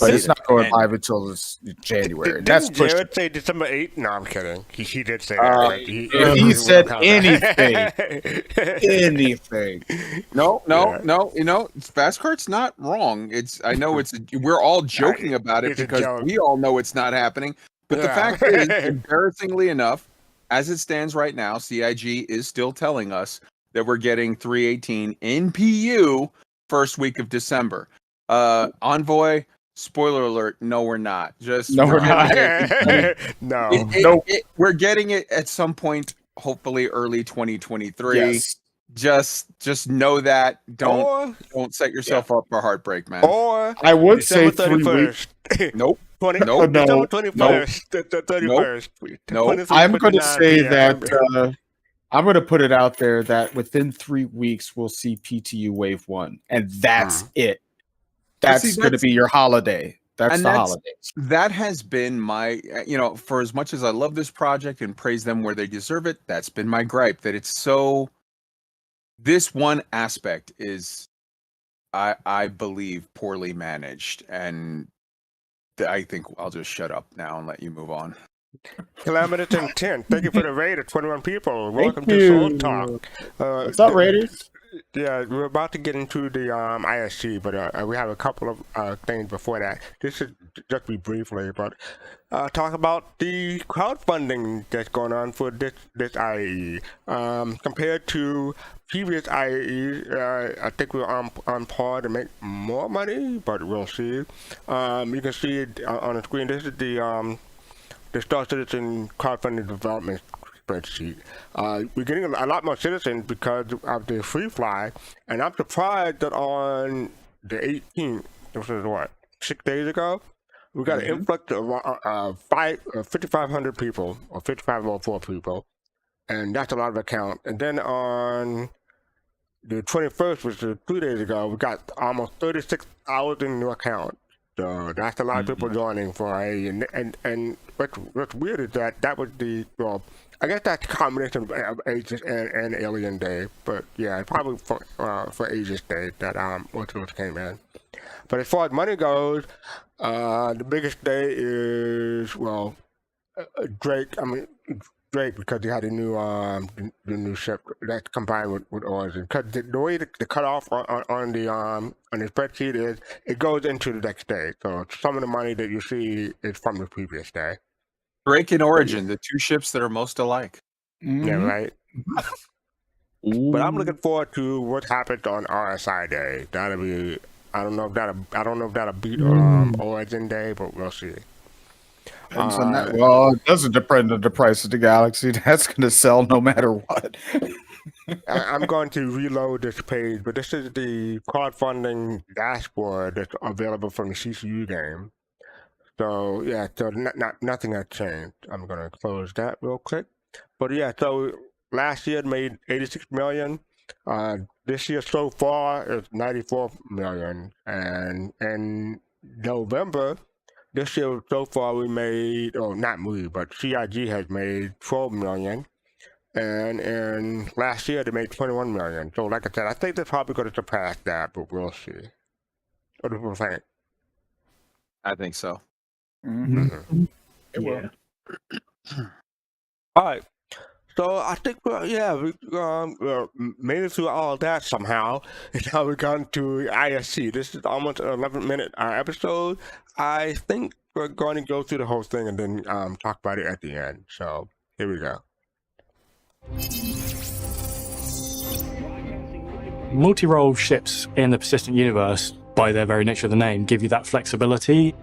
but it's not going live until January. That's Didn't Jared say December 8th? No, I'm kidding. He did say that. But he said anything. Anything. No. You know, fastcart's not wrong. I know we're all joking about it because we all know it's not happening. But the fact is, embarrassingly enough, as it stands right now, CIG is still telling us that we're getting 318 in PU first week of December. Envoy, spoiler alert, no, we're not. We're not. We're getting it at some point, hopefully early 2023. Yes. Just know that. Don't set yourself up for heartbreak, man. Or I would December say 3 weeks. Nope. December 21st, the 31st. Nope. I'm going to say that I'm going to put it out there that within 3 weeks we'll see PTU Wave 1, and that's it. That's going to be your holiday. That's the holidays. That has been my, for as much as I love this project and praise them where they deserve it, that's been my gripe, that it's so, this one aspect is, I believe, poorly managed, and I think I'll just shut up now and let you move on. Calamitous Intent, thank you for the raid of 21 people. Welcome to Soul Talk. What's up, Raiders? Yeah, we're about to get into the ISC, but we have a couple of things before that. This should just be briefly, but talk about the crowdfunding that's going on for this IAE. Compared to previous IAEs, I think we're on par to make more money, but we'll see. You can see it on the screen. This is the Star Citizen crowdfunding development spreadsheet. We're getting a lot more citizens because of the free fly, and I'm surprised that on the 18th, which is what, 6 days ago, we got an influx of 5,500 people, or 5,504 people, and that's a lot of account. And then on the 21st, which is 2 days ago, we got almost 36,000 new accounts. So that's a lot of people joining for and what's weird is that was I guess that's a combination of Aegis and Alien Day, but yeah, probably for Aegis Day that Ortiz came in. But as far as money goes, the biggest day is Drake. Drake, because he had a new the new ship that's combined with Origin. Because the way the cutoff on the spreadsheet is, it goes into the next day. So some of the money that you see is from the previous day. Drake and Origin, the two ships that are most alike. Yeah, right. But I'm looking forward to what happens on RSI Day. That'll be, I don't know if that'll beat Origin Day, but we'll see. Well, it doesn't depend on the price of the Galaxy. That's going to sell no matter what. I'm going to reload this page, but this is the crowdfunding dashboard that's available from the CCU game. So yeah, so nothing has changed. I'm going to close that real quick. But yeah, so last year it made 86 million. This year so far is 94 million, and in November. This year, so far, we made, not we, but CIG has made 12 million. And last year, they made 21 million. So, like I said, I think they're probably going to surpass that, but we'll see. What do you think? I think so. Mm-hmm. Yeah. All right. So I think, we made it through all of that somehow. And now we've gone to ISC. This is almost an 11-minute episode. I think we're going to go through the whole thing and then talk about it at the end. So here we go. Multi-role ships in the persistent universe, by their very nature of the name, give you that flexibility.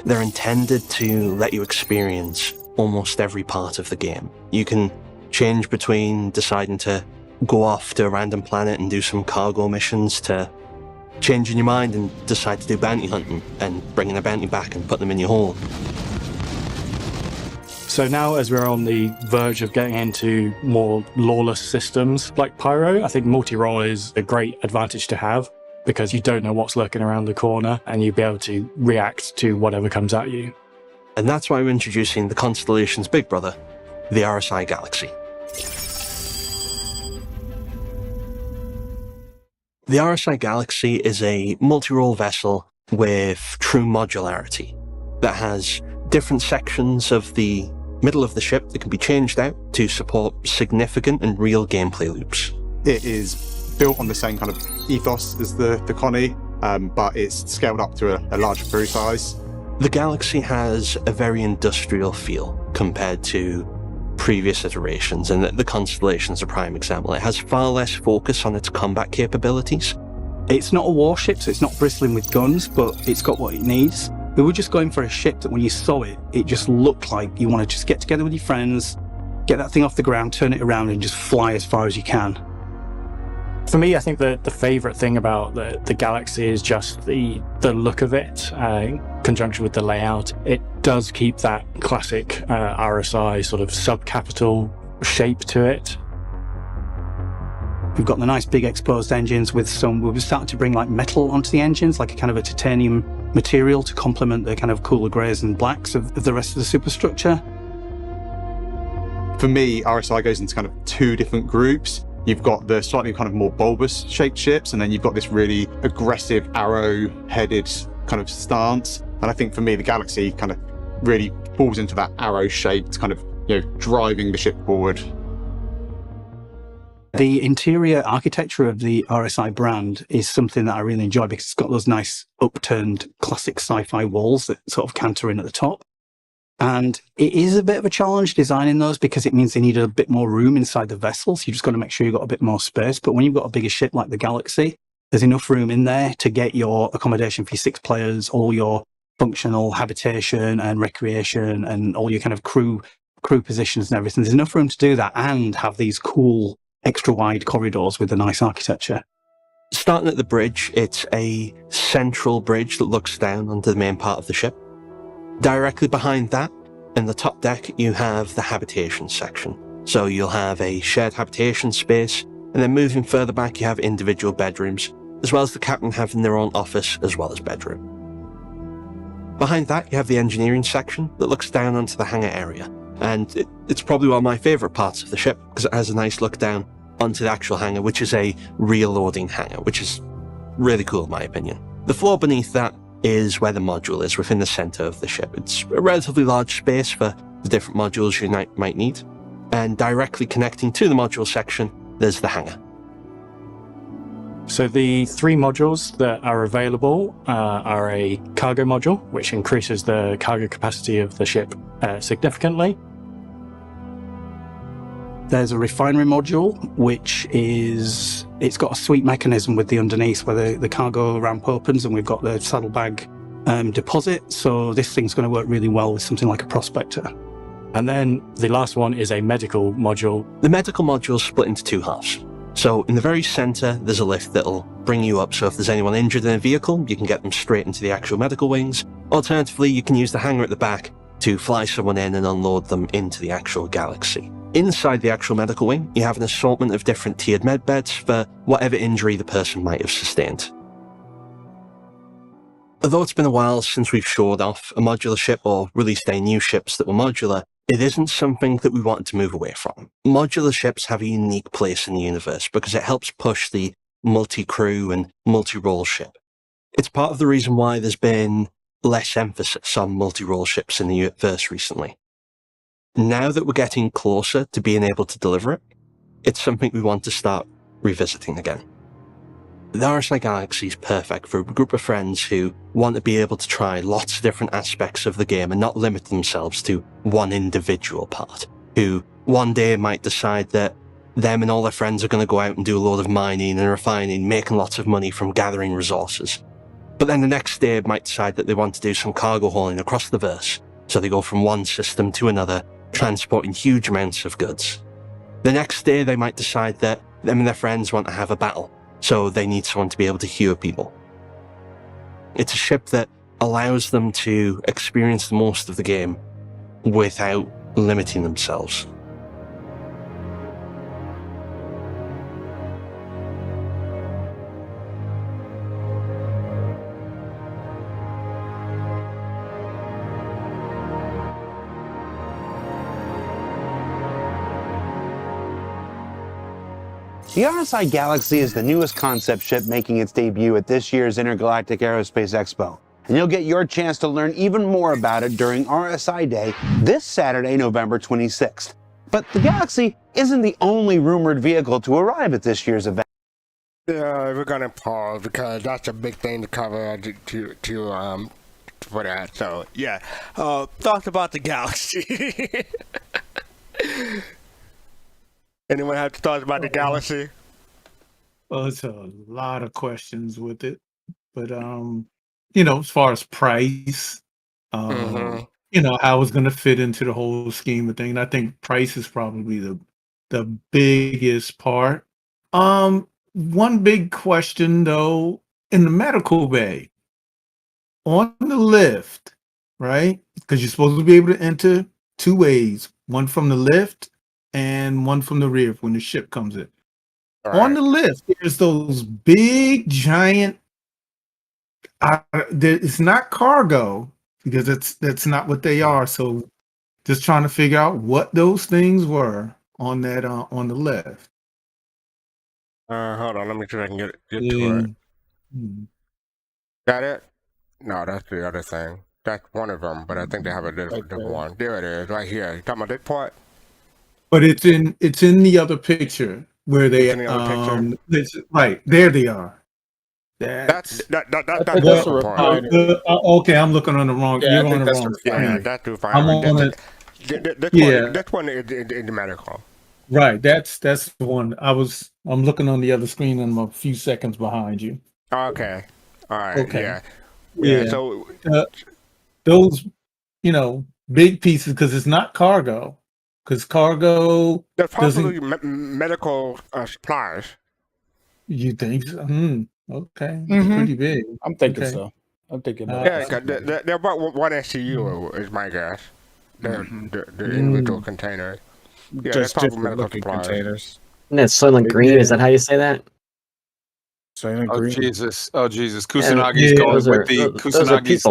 They're intended to let you experience almost every part of the game. You can change between deciding to go off to a random planet and do some cargo missions, to changing your mind and decide to do bounty hunting and bringing a bounty back and put them in your hold. So now, as we're on the verge of getting into more lawless systems like Pyro, I think multi-role is a great advantage to have, because you don't know what's lurking around the corner and you'll be able to react to whatever comes at you. And that's why we're introducing the Constellation's big brother, the RSI Galaxy. The RSI Galaxy is a multi-role vessel with true modularity that has different sections of the middle of the ship that can be changed out to support significant and real gameplay loops. It is built on the same kind of ethos as the Connie, but it's scaled up to a larger crew size. The Galaxy has a very industrial feel compared to previous iterations, and the Constellation's a prime example. It has far less focus on its combat capabilities. It's not a warship, so it's not bristling with guns, but it's got what it needs. We were just going for a ship that when you saw it, it just looked like you want to just get together with your friends, get that thing off the ground, turn it around and just fly as far as you can. For me, I think the favourite thing about the Galaxy is just the look of it, in conjunction with the layout. It does keep that classic RSI sort of sub-capital shape to it. We've got the nice big exposed engines with we've started to bring like metal onto the engines, like a kind of a titanium material to complement the kind of cooler greys and blacks of the rest of the superstructure. For me, RSI goes into kind of two different groups. You've got the slightly kind of more bulbous shaped ships, and then you've got this really aggressive arrow-headed kind of stance. And I think for me, the Galaxy kind of really falls into that arrow-shaped kind of, driving the ship forward. The interior architecture of the RSI brand is something that I really enjoy because it's got those nice upturned classic sci-fi walls that sort of canter in at the top. And it is a bit of a challenge designing those because it means they need a bit more room inside the vessel. So you just got to make sure you've got a bit more space. But when you've got a bigger ship like the Galaxy, there's enough room in there to get your accommodation for your 6 players, all your functional habitation and recreation and all your kind of crew positions and everything. There's enough room to do that and have these cool extra wide corridors with a nice architecture. Starting at the bridge, it's a central bridge that looks down onto the main part of the ship. Directly behind that, in the top deck, you have the habitation section. So you'll have a shared habitation space, and then moving further back, you have individual bedrooms, as well as the captain having their own office as well as bedroom. Behind that, you have the engineering section that looks down onto the hangar area. And it's probably one of my favourite parts of the ship, because it has a nice look down onto the actual hangar, which is a rear-loading hangar, which is really cool in my opinion. The floor beneath that is where the module is, within the centre of the ship. It's a relatively large space for the different modules you might need. And directly connecting to the module section, there's the hangar. So the 3 modules that are available are a cargo module, which increases the cargo capacity of the ship significantly. There's a refinery module, which it's got a sweet mechanism with the underneath where the cargo ramp opens and we've got the saddlebag deposit. So this thing's going to work really well with something like a prospector. And then the last one is a medical module. The medical module is split into 2 halves. So in the very centre, there's a lift that'll bring you up. So if there's anyone injured in a vehicle, you can get them straight into the actual medical wings. Alternatively, you can use the hangar at the back to fly someone in and unload them into the actual Galaxy. Inside the actual medical wing, you have an assortment of different tiered med beds for whatever injury the person might have sustained. Although it's been a while since we've showed off a modular ship or released any new ships that were modular, it isn't something that we wanted to move away from. Modular ships have a unique place in the universe because it helps push the multi-crew and multi-role ship. It's part of the reason why there's been less emphasis on multi-role ships in the universe recently. Now that we're getting closer to being able to deliver it, it's something we want to start revisiting again. The RSI Galaxy is perfect for a group of friends who want to be able to try lots of different aspects of the game and not limit themselves to one individual part, who one day might decide that them and all their friends are going to go out and do a load of mining and refining, making lots of money from gathering resources. But then the next day might decide that they want to do some cargo hauling across the verse, so they go from one system to another, transporting huge amounts of goods. The next day they might decide that them and their friends want to have a battle, so they need someone to be able to heal people. It's a ship that allows them to experience the most of the game without limiting themselves. The RSI Galaxy is the newest concept ship making its debut at this year's Intergalactic Aerospace Expo. And you'll get your chance to learn even more about it during RSI Day this Saturday, November 26th. But the Galaxy isn't the only rumored vehicle to arrive at this year's event. Yeah, we're gonna pause because that's a big thing to cover for that. So yeah, thoughts about the Galaxy. Anyone have thoughts about the Galaxy? Well, it's a lot of questions with it, but as far as price, how it's going to fit into the whole scheme of things, I think price is probably the biggest part. One big question though, in the medical bay, on the lift, right? Because you're supposed to be able to enter two ways, one from the lift and one from the rear when the ship comes in. Right. On the lift, there's those big, giant. It's not cargo because that's not what they are. So, just trying to figure out what those things were on that on the lift. Hold on, let me see if I can get to it. That it? No, that's the other thing. That's one of them, but I think they have a different one. There it is, right here. You talking about this part? But it's in the other picture where they right there they are. That's a refinery. Okay, I'm looking on the wrong. Yeah, you're on the wrong. Yeah, that's the refinery. This one is the medical. Right, that's the one. I'm looking on the other screen. And I'm a few seconds behind you. Okay. All right. Okay. Yeah. So those, big pieces because it's not cargo. Because cargo. They're probably medical supplies. You think so? Okay. It's pretty big. I'm thinking so. I'm thinking. They're about one SCU is my guess. They're the individual containers. Yeah, just probably medical containers. Isn't that Soylent Green? Is that how you say that? Soylent Green. Oh Jesus! Kusanagi's going with the Kusanagi's.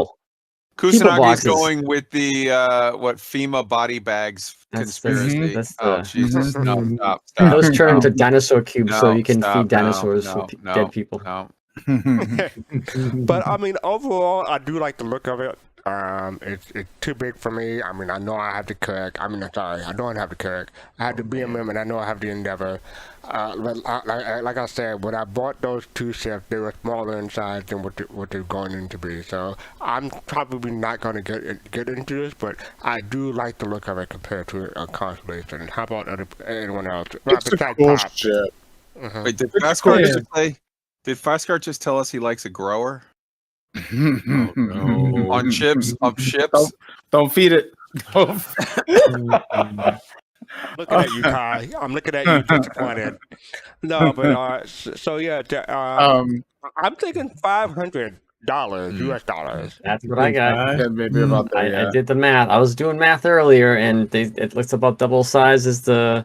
Kusanagi's going with the FEMA body bags conspiracy. Jesus! Stop. Those turn into dinosaur cubes so you can feed dinosaurs from dead people. No. But I mean, overall, I do like the look of it. It's too big for me. I mean, I know I have to cook. I don't have to cook. I have the BMM and I know I have the Endeavor. But like I said, when I bought those two ships, they were smaller in size than what they're going into be. So I'm probably not going to get into this, but I do like the look of it compared to a Constellation. How about anyone else? It's a cool ship. Wait, did Fastcart just tell us he likes a grower? No. On ships, of ships. Don't feed it. Looking at you, Kai. I'm looking at you disappointed. No, but so yeah, I'm thinking $500 US dollars. That's what I got. Yeah, maybe about that. I did the math. I was doing math earlier, and it looks about double size as the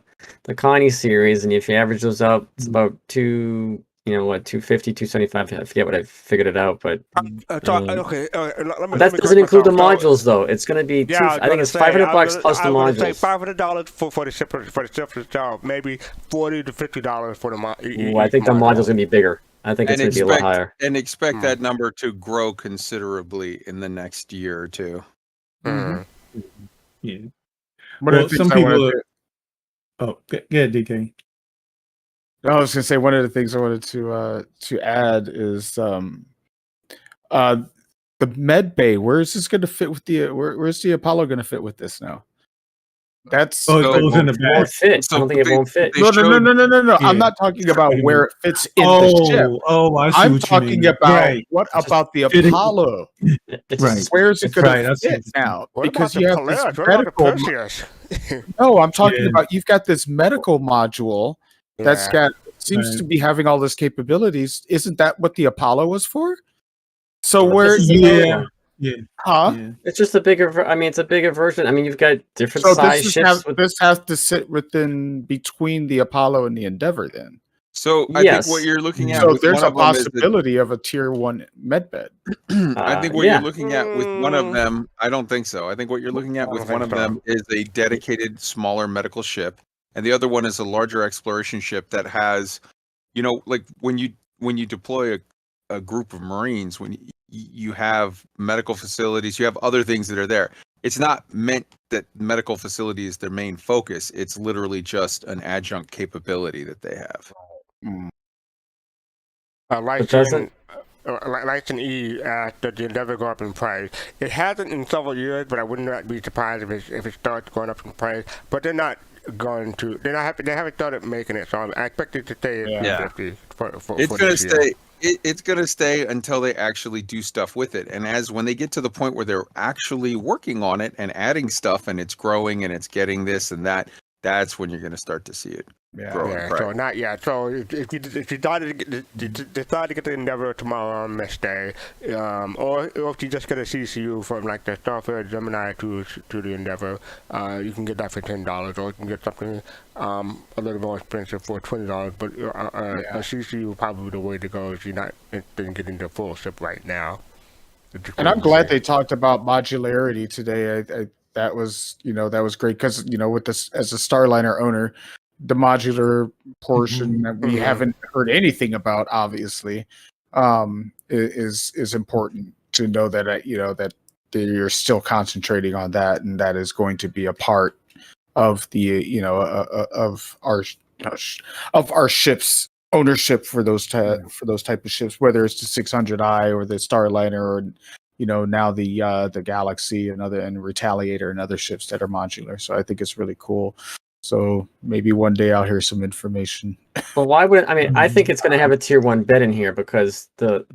Connie series, and if you average those out, it's about 250, 275. I forget what I figured it out, but that doesn't include the modules though. It's going to be I think it's $500 plus the modules. Say $500 for the ship itself, maybe $40 to $50 for the module. I think the module's going to be bigger. I think it's going to be a lot higher. And expect that number to grow considerably in the next year or two. Mm-hmm. Yeah. Well, some people are... Oh, yeah, DK. I was going to say one of the things I wanted to add is the med bay. Where is this going to fit with the where's the Apollo going to fit with this now? That's it goes in the back. Fit. I don't think it won't fit. No. Yeah. I'm not talking about where it fits in the ship. I see I'm talking about what about the Apollo? Right. Where's it going to fit now? Because you have this medical. No, I'm talking about you've got this medical module. That's seems to be having all those capabilities. Isn't that what the Apollo was for? So where? Yeah. Huh? Yeah. It's just a bigger. It's a bigger version. I mean, you've got different size ships. This has to sit between the Apollo and the Endeavor, then. So I think what you're looking at. So there's a possibility of a tier 1 medbed. I think what you're looking at with one of them. I don't think so. I think what you're looking at with one of them is a dedicated smaller medical ship. and the other one is a larger exploration ship that has, like when you deploy a group of Marines, when you have medical facilities, you have other things that are there. It's not meant that medical facility is their main focus. It's literally just an adjunct capability that they have. Lights and E that they never go up in price. It hasn't in several years, but I would not be surprised if it starts going up in price. But they're not going to. They haven't started making it, so I expect it to stay at 50 for It's going to this year. stay. It's going to stay until they actually do stuff with it. And when they get to the point where they're actually working on it and adding stuff, and it's growing and it's getting this and that, that's when you're going to start to see it. So not yet. So if you decide to get the Endeavor tomorrow on Mesh Day, or if you just get a CCU from like the Starfarer Gemini to the Endeavor, you can get that for $10, or you can get something a little more expensive for $20. But a CCU is probably the way to go if you're not interested in getting the full ship right now. And I'm glad they talked about modularity today. That was great because with this as a Starliner owner, the modular portion that we haven't heard anything about, obviously, is important to know that that you're still concentrating on that, and that is going to be a part of the of our ships ownership for those type of ships, whether it's the 600i or the Starliner or now the Galaxy and Retaliator and other ships that are modular. So I think it's really cool. So maybe one day I'll hear some information. Well, why would I think it's going to have a tier 1 bed in here because the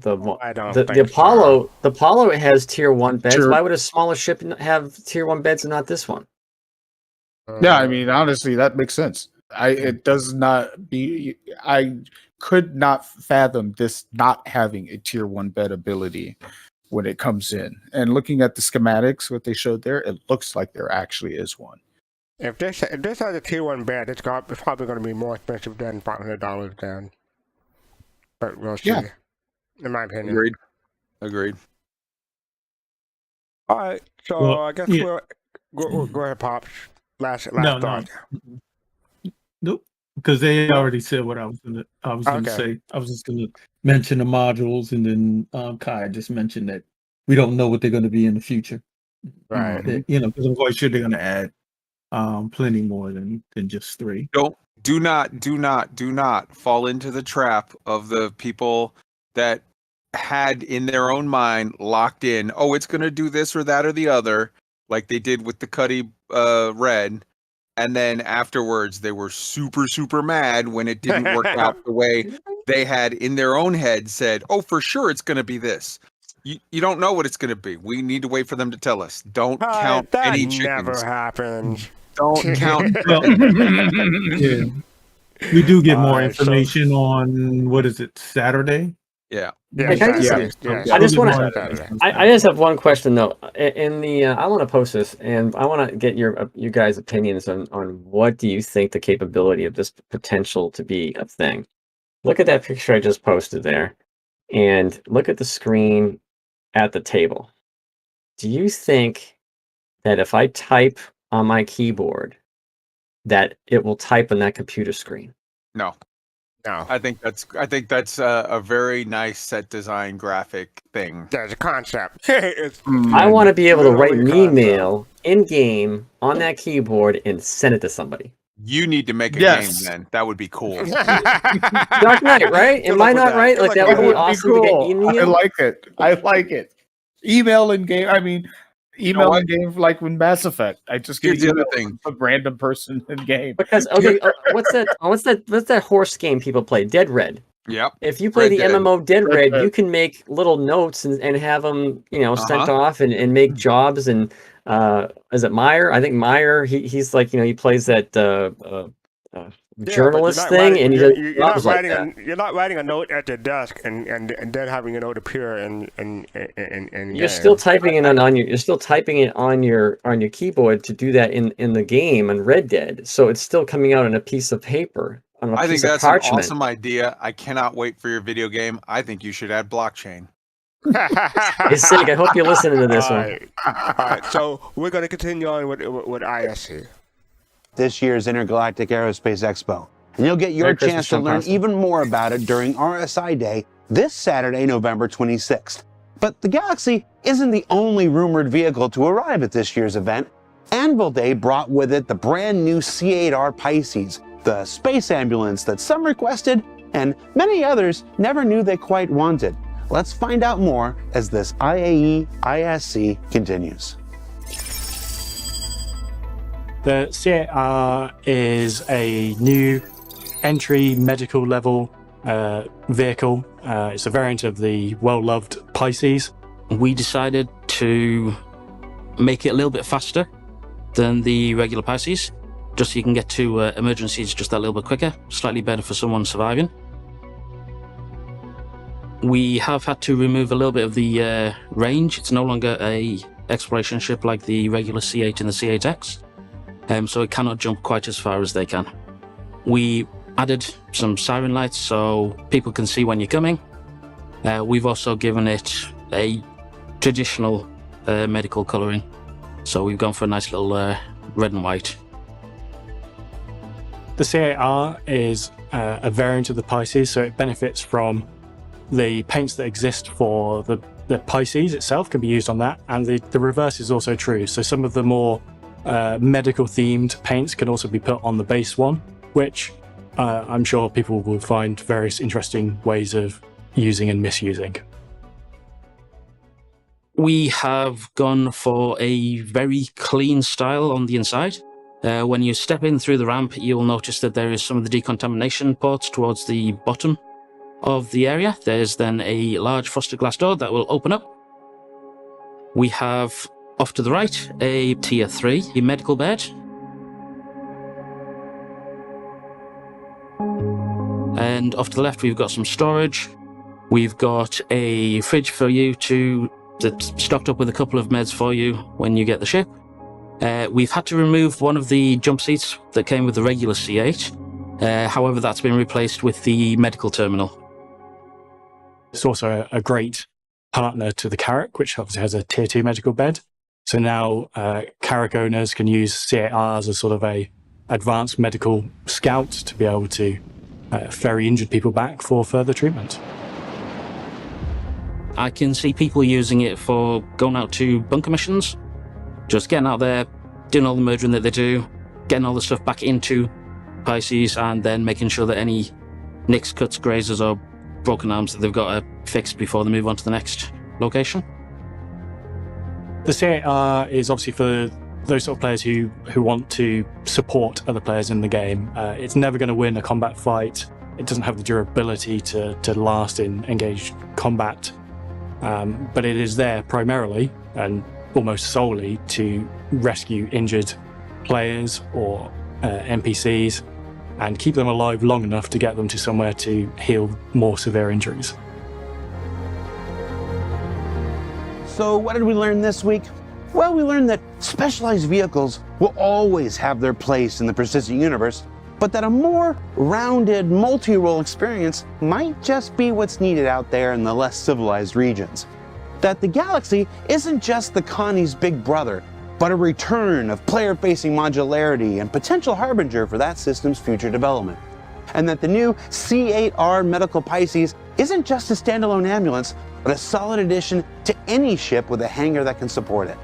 Apollo has tier 1 beds. Sure. Why would a smaller ship have tier 1 beds and not this one? Yeah, honestly, that makes sense. I could not fathom this not having a tier 1 bed ability when it comes in. And looking at the schematics, what they showed there, it looks like there actually is one. If this has a tier 1 bed, it's probably going to be more expensive than $500 then. But we'll see. Yeah. In my opinion. Agreed. All right. So I guess we'll go ahead, Pops. Last thought. Nope. Because they already said what I was gonna say. I was just gonna mention the modules, and then Kai just mentioned that we don't know what they're gonna be in the future. Right. Because I'm quite sure they're gonna add plenty more than just 3. Do not fall into the trap of the people that had in their own mind locked in, it's going to do this or that or the other, like they did with the Cuddy Red, and then afterwards they were super, super mad when it didn't work out the way they had in their own head said, for sure it's going to be this. You don't know what it's going to be. We need to wait for them to tell us. Don't count any chickens. That never happens. Don't count. Yeah. We do get more information on, what is it, Saturday? Yeah. I just have one question though. I want to post this, and I want to get you guys' opinions on what do you think the capability of this potential to be a thing. Look at that picture I just posted there, and look at the screen at the table. Do you think that if I type on my keyboard that it will type on that computer screen? No. I think that's a very nice set design graphic thing. There's a concept. I want to be able to write an email in game on that keyboard and send it to somebody. You need to make a game then. That would be cool. Dark Knight, right? Am I not right? Like that would be awesome to get email. I like it. Email in game. Email in game like when Mass Effect. I just get the other thing. A random person in game. Because what's that horse game people play? Dead Red. Yep. If you play the MMO Dead Red, you can make little notes and have them, sent off and make jobs. And is it Meyer? I think Meyer. He's like he plays that journalist thing, and you're not writing a note at the desk and then having a note appear and you're still typing it on your keyboard to do that in the game on Red Dead. So it's still coming out on a piece of paper. I think that's an awesome idea. I cannot wait for your video game. I think you should add blockchain. Hey, Sig, I hope you're listening to this one. All right, so we're going to continue on with ISC. this year's Intergalactic Aerospace Expo. And you'll get your chance to learn even more about it during RSI Day this Saturday, November 26th. But the Galaxy isn't the only rumored vehicle to arrive at this year's event. Anvil Day brought with it the brand new C8R Pisces, the space ambulance that some requested and many others never knew they quite wanted. Let's find out more as this IAE ISC continues. The C8R is a new entry medical level vehicle. It's a variant of the well-loved Pisces. We decided to make it a little bit faster than the regular Pisces, just so you can get to emergencies just that little bit quicker, slightly better for someone surviving. We have had to remove a little bit of the range. It's no longer a exploration ship like the regular C8 and the C8X, so it cannot jump quite as far as they can. We added some siren lights so people can see when you're coming. We've also given it a traditional medical colouring, so we've gone for a nice little red and white. The C8R is a variant of the Pisces, so it benefits from the paints that exist for the Pisces itself can be used on that, and the reverse is also true. So some of the more medical themed paints can also be put on the base one, which I'm sure people will find various interesting ways of using and misusing. We have gone for a very clean style on the inside. When you step in through the ramp, you'll notice that there is some of the decontamination ports towards the bottom of the area. There's then a large frosted glass door that will open up. We have, off to the right, a Tier 3 medical bed. And off to the left, we've got some storage. We've got a fridge for you that's stocked up with a couple of meds for you when you get the ship. We've had to remove one of the jump seats that came with the regular C8. However, that's been replaced with the medical terminal. It's also a great partner to the Carrack, which obviously has a Tier 2 medical bed. So now Carrack owners can use C8Rs as sort of a advanced medical scout to be able to ferry injured people back for further treatment. I can see people using it for going out to bunker missions, just getting out there, doing all the murdering that they do, getting all the stuff back into Pisces, and then making sure that any nicks, cuts, grazes, or broken arms that they've got fixed before they move on to the next location. The C8R is obviously for those sort of players who want to support other players in the game. It's never going to win a combat fight. It doesn't have the durability to last in engaged combat. But it is there primarily and almost solely to rescue injured players or NPCs and keep them alive long enough to get them to somewhere to heal more severe injuries. So what did we learn this week? Well, we learned that specialized vehicles will always have their place in the persistent universe, but that a more rounded, multi-role experience might just be what's needed out there in the less civilized regions. That the Galaxy isn't just the Connie's big brother, but a return of player-facing modularity and potential harbinger for that system's future development. And that the new C8R Medical Pisces isn't just a standalone ambulance, but a solid addition to any ship with a hangar that can support it.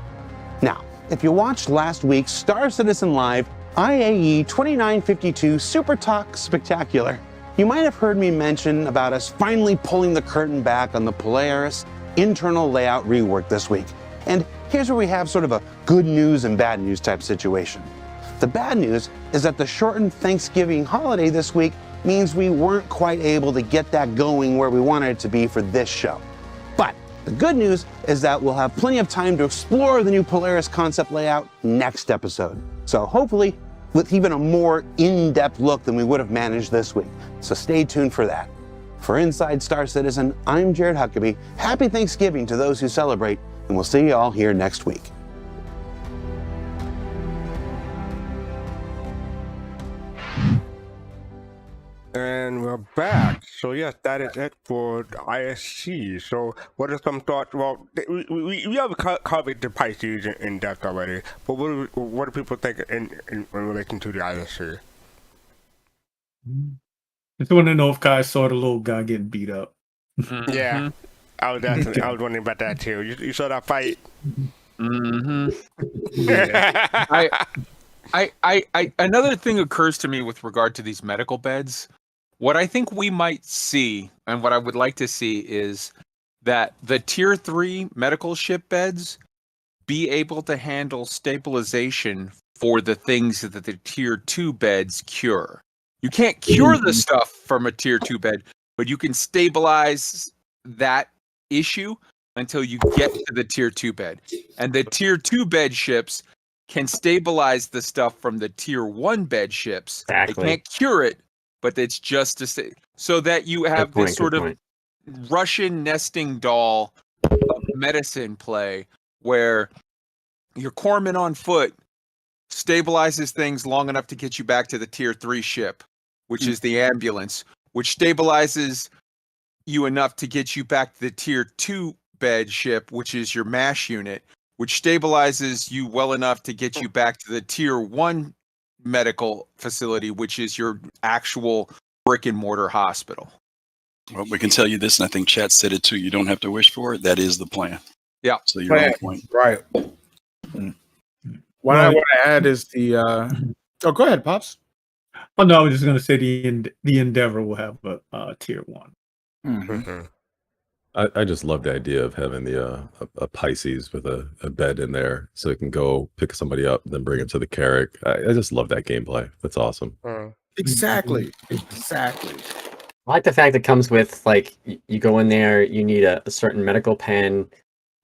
Now, if you watched last week's Star Citizen Live IAE 2952 Supertalk Spectacular, you might have heard me mention about us finally pulling the curtain back on the Polaris internal layout rework this week. And here's where we have sort of a good news and bad news type situation. The bad news is that the shortened Thanksgiving holiday this week means we weren't quite able to get that going where we wanted it to be for this show. But the good news is that we'll have plenty of time to explore the new Polaris concept layout next episode. So hopefully with even a more in-depth look than we would have managed this week. So stay tuned for that. For Inside Star Citizen, I'm Jared Huckabee. Happy Thanksgiving to those who celebrate, and we'll see you all here next week. And we're back. So yes, that is it for ISC. So what are some thoughts? Well, we have covered the Pisces in depth already, but what do people think in relation to the ISC? Just want to know if guys saw the little guy getting beat up. Yeah, I was wondering about that too. You saw that fight? I another thing occurs to me with regard to these medical beds. What I think we might see, and what I would like to see, is that the tier 3 medical ship beds be able to handle stabilization for the things that the tier 2 beds cure. You can't cure the stuff from a tier 2 bed, but you can stabilize that issue until you get to the tier 2 bed. And the tier 2 bed ships can stabilize the stuff from the tier 1 bed ships. Exactly. They can't cure it, but it's just to say, so that you have this sort of Russian nesting doll of medicine play where your corpsman on foot stabilizes things long enough to get you back to the tier 3 ship, which is the ambulance, which stabilizes you enough to get you back to the tier 2 bed ship, which is your MASH unit, which stabilizes you well enough to get you back to the tier 1 medical facility, which is your actual brick and mortar hospital. Well, we can tell you this, and I think Chat said it too. You don't have to wish for it. That is the plan. Yeah. So you're on point. Right. What I want to add is the. Oh, go ahead, Pops. Oh no, I was just going to say the Endeavor will have a tier 1. Mm-hmm. I just love the idea of having the a Pisces with a bed in there, so it can go pick somebody up, then bring it to the Carrack. I just love that gameplay. That's awesome. Exactly. I like the fact it comes with, like, you go in there, you need a certain medical pen.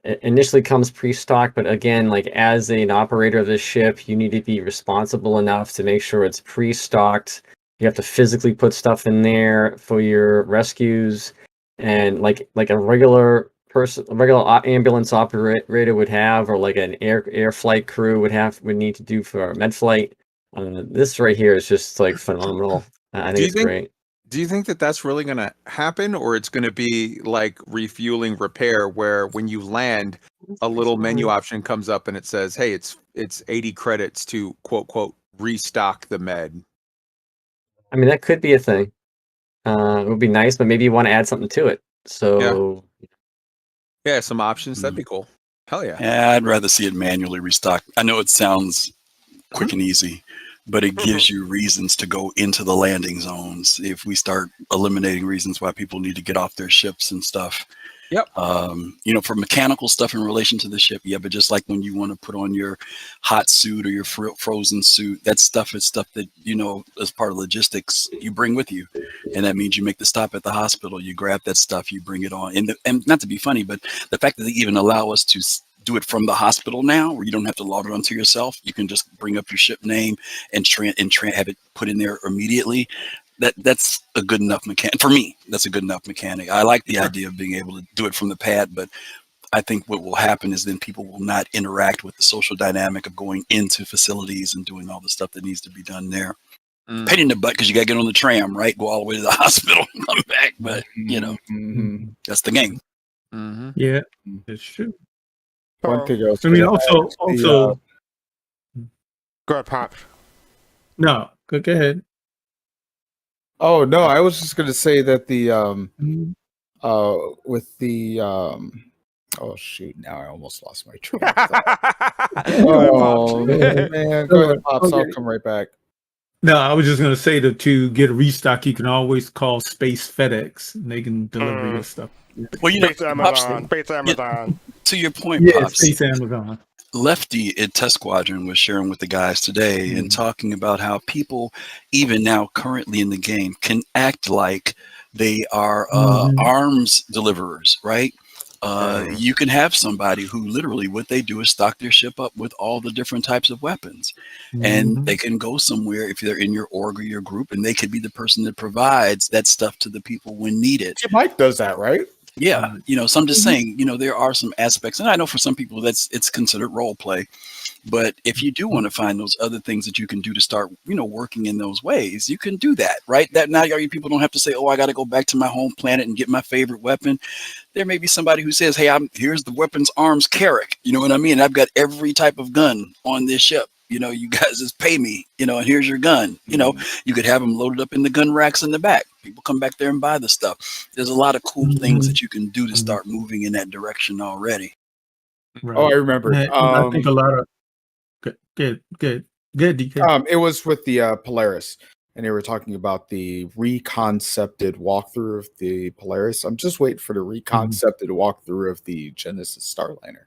It initially comes pre-stocked, but again, like, as an operator of this ship, you need to be responsible enough to make sure it's pre-stocked. You have to physically put stuff in there for your rescues, and like a regular person, a regular ambulance operator would have, or like an air flight crew would need to do for a med flight. This right here is just like phenomenal. I think it's great. Do you think that that's really going to happen, or it's going to be like refueling repair, where when you land, a little menu option comes up and it says, "Hey, it's 80 credits to quote restock the med." I mean, that could be a thing. It would be nice, but maybe you want to add something to it. So yeah, some options. That'd be cool. Hell yeah. Yeah, I'd rather see it manually restocked. I know it sounds quick and easy, but it gives you reasons to go into the landing zones. If we start eliminating reasons why people need to get off their ships and stuff. Yep. For mechanical stuff in relation to the ship, yeah, but just like when you want to put on your hot suit or your frozen suit, that stuff is stuff that, as part of logistics, you bring with you. And that means you make the stop at the hospital, you grab that stuff, you bring it on. And not to be funny, but the fact that they even allow us to do it from the hospital now, where you don't have to log it onto yourself, you can just bring up your ship name and have it put in there immediately. That's a good enough mechanic for me. That's a good enough mechanic. I like the idea of being able to do it from the pad, but I think what will happen is then people will not interact with the social dynamic of going into facilities and doing all the stuff that needs to be done there. Pain in the butt because you got to get on the tram, right? Go all the way to the hospital and come back. But, that's the game. Yeah, it's true. One thing else. I mean, also. Go ahead, Pops. No, go ahead. Oh no, I was just gonna say that the with the oh shoot, now I almost lost my train of thought. Oh man, go ahead, Pops. I'll come right back. No, I was just gonna say that to get a restock, you can always call Space FedEx, and they can deliver your stuff. Well, Space Amazon. To your point, yeah, Pops. Space Amazon. Lefty at Test Squadron was sharing with the guys today and talking about how people, even now currently in the game, can act like they are arms deliverers, right? You can have somebody who literally what they do is stock their ship up with all the different types of weapons. And they can go somewhere if they're in your org or your group, and they could be the person that provides that stuff to the people when needed. Mike does that, right? Yeah, so I'm just saying, there are some aspects, and I know for some people it's considered role play, but if you do want to find those other things that you can do to start, working in those ways, you can do that, right? That now you people don't have to say, oh, I got to go back to my home planet and get my favorite weapon. There may be somebody who says, hey, here's the weapons arms carrack, you know what I mean? I've got every type of gun on this ship. You guys just pay me, and here's your gun. You could have them loaded up in the gun racks in the back. People come back there and buy the stuff. There's a lot of cool things that you can do to start moving in that direction already. Right. Oh, I remember. I think a lot of good, DK. It was with the Polaris, and they were talking about the reconcepted walkthrough of the Polaris. I'm just waiting for the reconcepted walkthrough of the Genesis Starliner.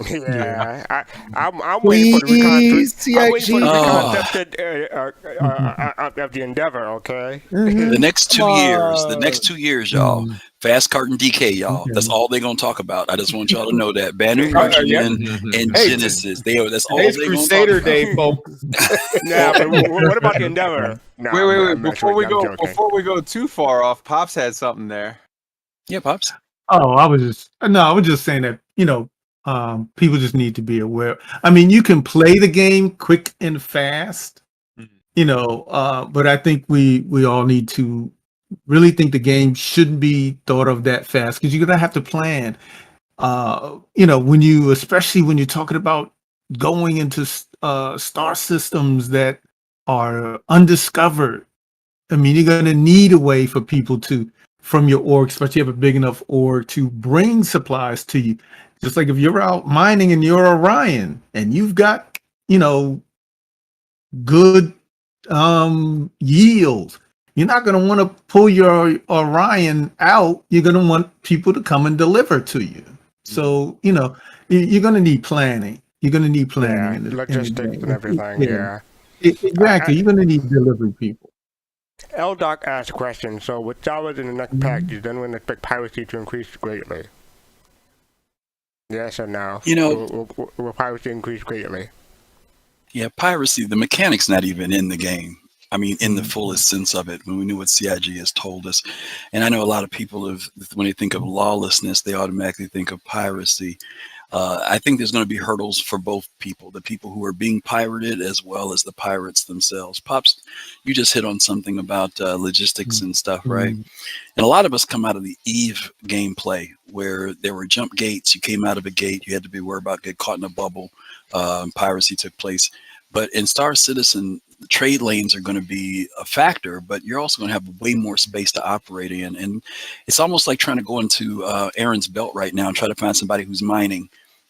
Yeah, I'm waiting for the reconcepted of the Endeavor. Okay, the next 2 years, y'all. Fastcart and DK, y'all. That's all they're gonna talk about. I just want y'all to know that Banner and Genesis. That's all they're Crusader gonna Day, folks. Nah, but what about the Endeavor? Nah, wait. Before we go too far off, Pops had something there. Yeah, Pops. Oh, I was just saying that people just need to be aware. I mean, you can play the game quick and fast, but I think we all need to really think the game shouldn't be thought of that fast, because you're gonna have to plan. Especially when you're talking about going into star systems that are undiscovered. I mean, you're gonna need a way for people from your org, especially if you have a big enough org, to bring supplies to you. Just like if you're out mining and you're Orion and you've got, good yield, you're not going to want to pull your Orion out. You're going to want people to come and deliver to you. So, you're going to need planning. You're going to need planning. Yeah, logistics and everything, yeah. Exactly. You're going to need delivery people. L-Doc asked a question. So with Jawas in the next package, then we expect piracy to increase greatly. Yes or no? Will piracy increase greatly? Yeah, piracy, the mechanic's not even in the game. I mean, in the fullest sense of it, when we knew what CIG has told us. And I know a lot of people when they think of lawlessness, they automatically think of piracy. I think there's going to be hurdles for both people, the people who are being pirated as well as the pirates themselves. Pops, you just hit on something about logistics and stuff, right? And a lot of us come out of the EVE gameplay where there were jump gates. You came out of a gate, you had to be worried about getting caught in a bubble. Piracy took place. But in Star Citizen, trade lanes are going to be a factor, but you're also going to have way more space to operate in. And it's almost like trying to go into Aaron's belt right now and try to find somebody who's mining.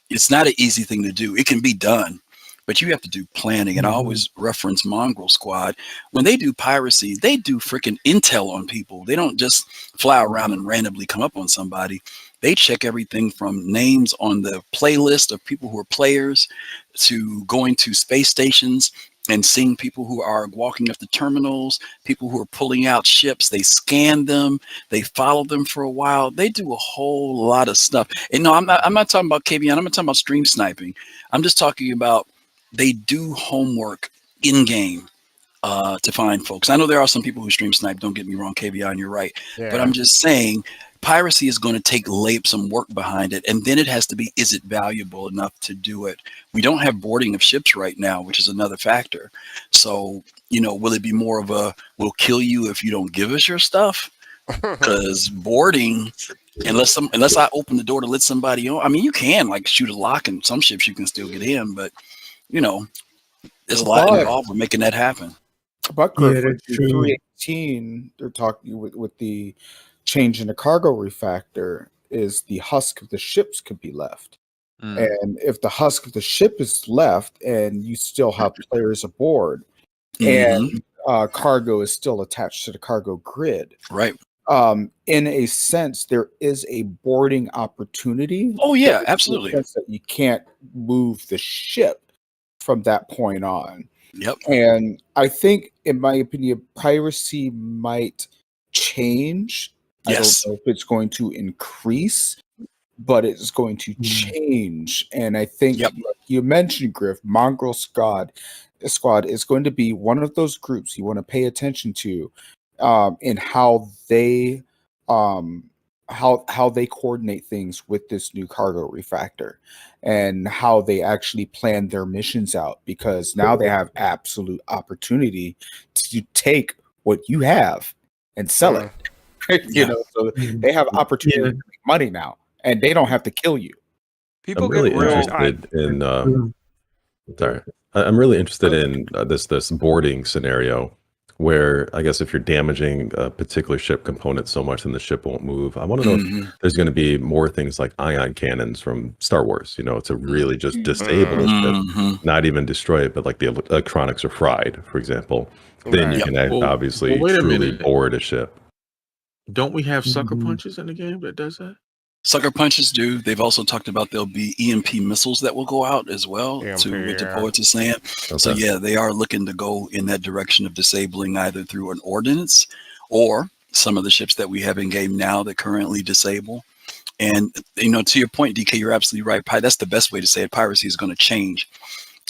It's not an easy thing to do. It can be done, but you have to do planning. And I always reference Mongrel Squad. When they do piracy, they do freaking intel on people. They don't just fly around and randomly come up on somebody. They check everything from names on the playlist of people who are players to going to space stations and seeing people who are walking up the terminals, people who are pulling out ships. They scan them, they follow them for a while. They do a whole lot of stuff. And no, I'm not talking about KBN. I'm not talking about stream sniping. I'm just talking about they do homework in game to find folks. I know there are some people who stream snipe. Don't get me wrong, KBN, you're right. Yeah. But I'm just saying, piracy is going to take some work behind it, and then it has to be, is it valuable enough to do it? We don't have boarding of ships right now, which is another factor. So, will it be more of a, we'll kill you if you don't give us your stuff? Because boarding, unless I open the door to let somebody on, I mean, you can like shoot a lock, and some ships you can still get in, but there's a lot involved with making that happen. But for 318, they're talking with the change in the cargo refactor is the husk of the ships could be left. And if the husk of the ship is left and you still have players aboard and cargo is still attached to the cargo grid. Right. In a sense, there is a boarding opportunity. Oh, yeah, absolutely. That you can't move the ship from that point on. Yep. And I think, in my opinion, piracy might change. Yes. I don't know if it's going to increase, but it's going to change. And I think you mentioned, Griff, Mongrel Squad is going to be one of those groups you want to pay attention to in how they how they coordinate things with this new cargo refactor and how they actually plan their missions out, because now they have absolute opportunity to take what you have and sell it. So they have opportunity to make money now, and they don't have to kill you. People I'm really get real. interested in. Sorry, I'm really interested in this boarding scenario where I guess if you're damaging a particular ship component so much, then the ship won't move. I want to know if there's going to be more things like ion cannons from Star Wars, to really just disable a ship, not even destroy it, but like the electronics are fried, for example. Then you can obviously wait a truly minute. board a ship. Don't we have sucker punches in the game that does that? Sucker punches do. They've also talked about there'll be EMP missiles that will go out as well, to what the poets are saying. So yeah, they are looking to go in that direction of disabling either through an ordinance or some of the ships that we have in game now that currently disable. And to your point, DK, you're absolutely right. That's the best way to say it. Piracy is going to change.